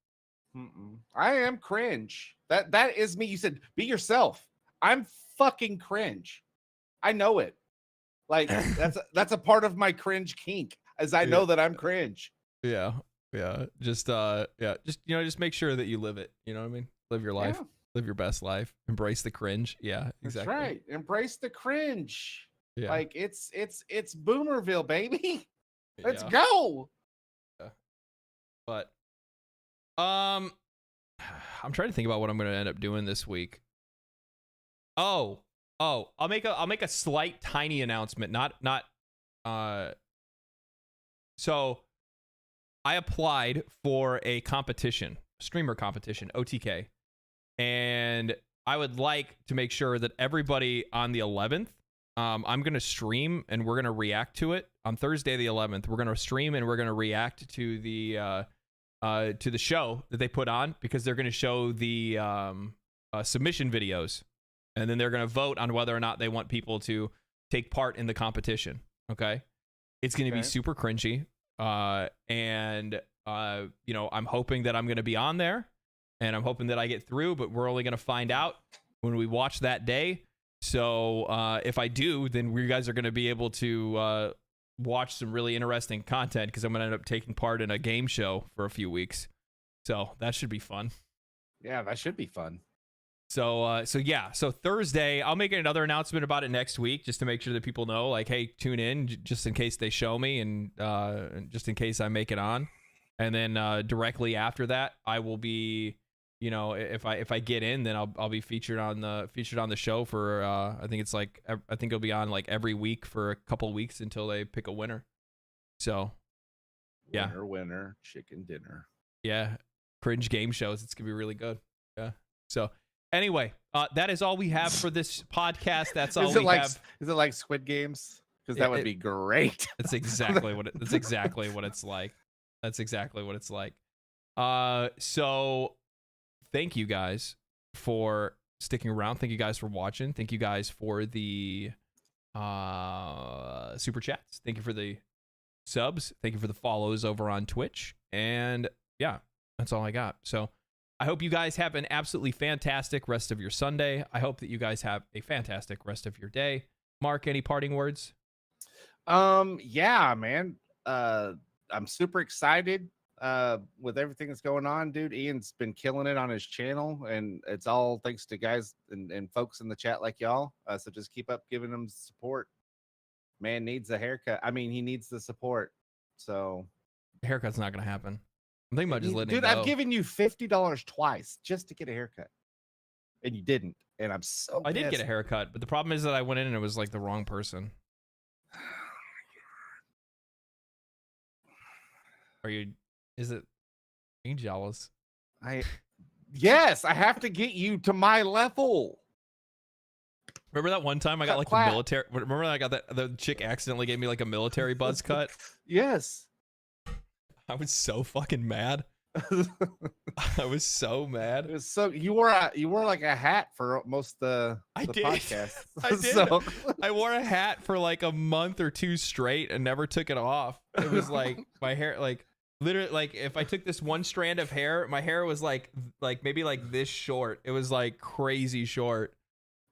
I am cringe. That is me. You said be yourself. I'm fucking cringe. I know it. Like that's a part of my cringe kink, as I know that I'm cringe. Yeah. Just just make sure that you live it. You know what I mean? Live your life. Yeah. Live your best life. Embrace the cringe. Yeah, exactly. That's right. Embrace the cringe. Yeah. Like it's Boomerville, baby. Let's Yeah. go. Yeah. But I'm trying to think about what I'm going to end up doing this week. I'll make a slight tiny announcement. So I applied for a competition, streamer competition, OTK. And I would like to make sure that everybody on the 11th, I'm going to stream and we're going to react to it on Thursday, the 11th. We're going to stream and we're going to react to the show that they put on, because they're going to show the submission videos, and then they're going to vote on whether or not they want people to take part in the competition. Okay. It's going to be super cringy. And I'm hoping that I'm going to be on there, and I'm hoping that I get through, but we're only going to find out when we watch that day. So if I do, then you guys are going to be able to watch some really interesting content, because I'm going to end up taking part in a game show for a few weeks. So that should be fun. Yeah, that should be fun. So Thursday, I'll make another announcement about it next week, just to make sure that people know, like, hey, tune in just in case they show me, and just in case I make it on. And then directly after that, I will be, if I get in, then I'll be featured on the show for I think it'll be on like every week for a couple of weeks until they pick a winner. So yeah, winner, chicken dinner. Yeah, cringe game shows. It's gonna be really good. Yeah. So anyway, that is all we have for this podcast. That's all we have. Is it like Squid Games? Because that would be great. That's exactly what it's like. That's exactly what it's like. So thank you guys for sticking around. Thank you guys for watching. Thank you guys for the super chats. Thank you for the subs. Thank you for the follows over on Twitch. And yeah, that's all I got. So I hope you guys have an absolutely fantastic rest of your Sunday. I hope that you guys have a fantastic rest of your day. Mark, any parting words? Yeah, man. I'm super excited with everything that's going on, dude. Ian's been killing it on his channel, and it's all thanks to guys and folks in the chat like y'all. So just keep up giving him support. Man needs a haircut. I mean, he needs the support. So the haircut's not gonna happen. I'm thinking about just letting it go. I've given you $50 twice just to get a haircut, and you didn't. And I'm so I did get a haircut, but the problem is that I went in and it was like the wrong person. Are you jealous? Yes, I have to get you to my level. Remember that one time I got like the military? Remember I got the chick accidentally gave me like a military buzz cut? Yes. I was so fucking mad. I was so mad. It was so you wore like a hat for most of the podcast. I did. So. I wore a hat for like a month or two straight and never took it off. It was like my hair, like literally, like if I took this one strand of hair, my hair was like maybe like this short. It was like crazy short.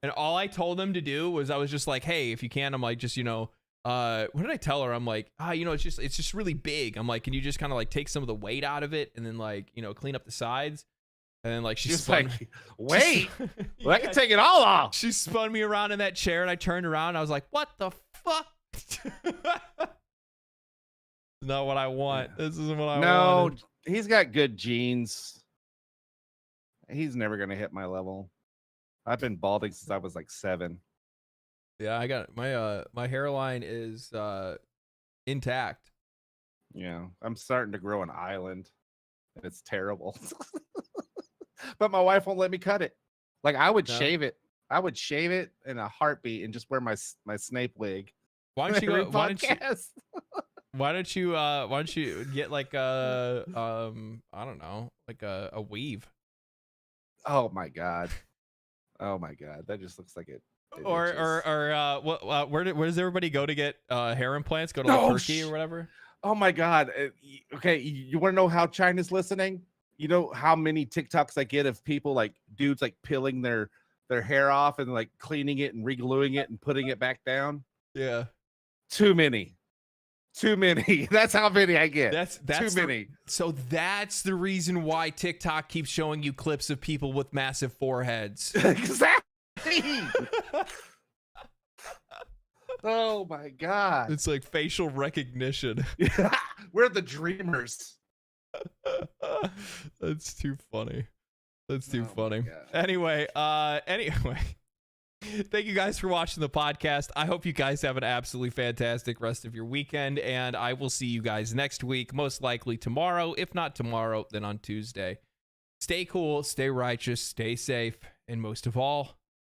And all I told them to do was I was just like, hey, if you can, I'm like, just, what did I tell her? I'm like, it's just really big. I'm like, can you just kind of like take some of the weight out of it and then like, clean up the sides? And then like she spun, like, wait, well, I can take it all off. She spun me around in that chair and I turned around and I was like, what the fuck? Not what I want. This isn't what I want. No, he's got good genes. He's never gonna hit my level. I've been balding since I was like 7. Yeah, I got my hairline is intact. Yeah, I'm starting to grow an island. It's terrible. But my wife won't let me cut it. Like I would shave it. I would shave it in a heartbeat and just wear my Snape wig. Why don't you go? Why don't you get like a I don't know, like a weave? Oh my god. Oh my god, that just looks like it. Where does everybody go to get hair implants? Go to like Turkey or whatever? Oh my god. Okay, you want to know how China's listening? You know how many TikToks I get of people like dudes like peeling their hair off and like cleaning it and re-gluing it and putting it back down? Yeah. Too many. Too many. That's how many I get. That's too many. So that's the reason why TikTok keeps showing you clips of people with massive foreheads. Exactly. Oh my god. It's like facial recognition. We're the dreamers. That's too funny. That's too Oh funny. my Anyway, thank you guys for watching the podcast. I hope you guys have an absolutely fantastic rest of your weekend, and I will see you guys next week, most likely tomorrow. If not tomorrow, then on Tuesday. Stay cool, stay righteous, stay safe, and most of all,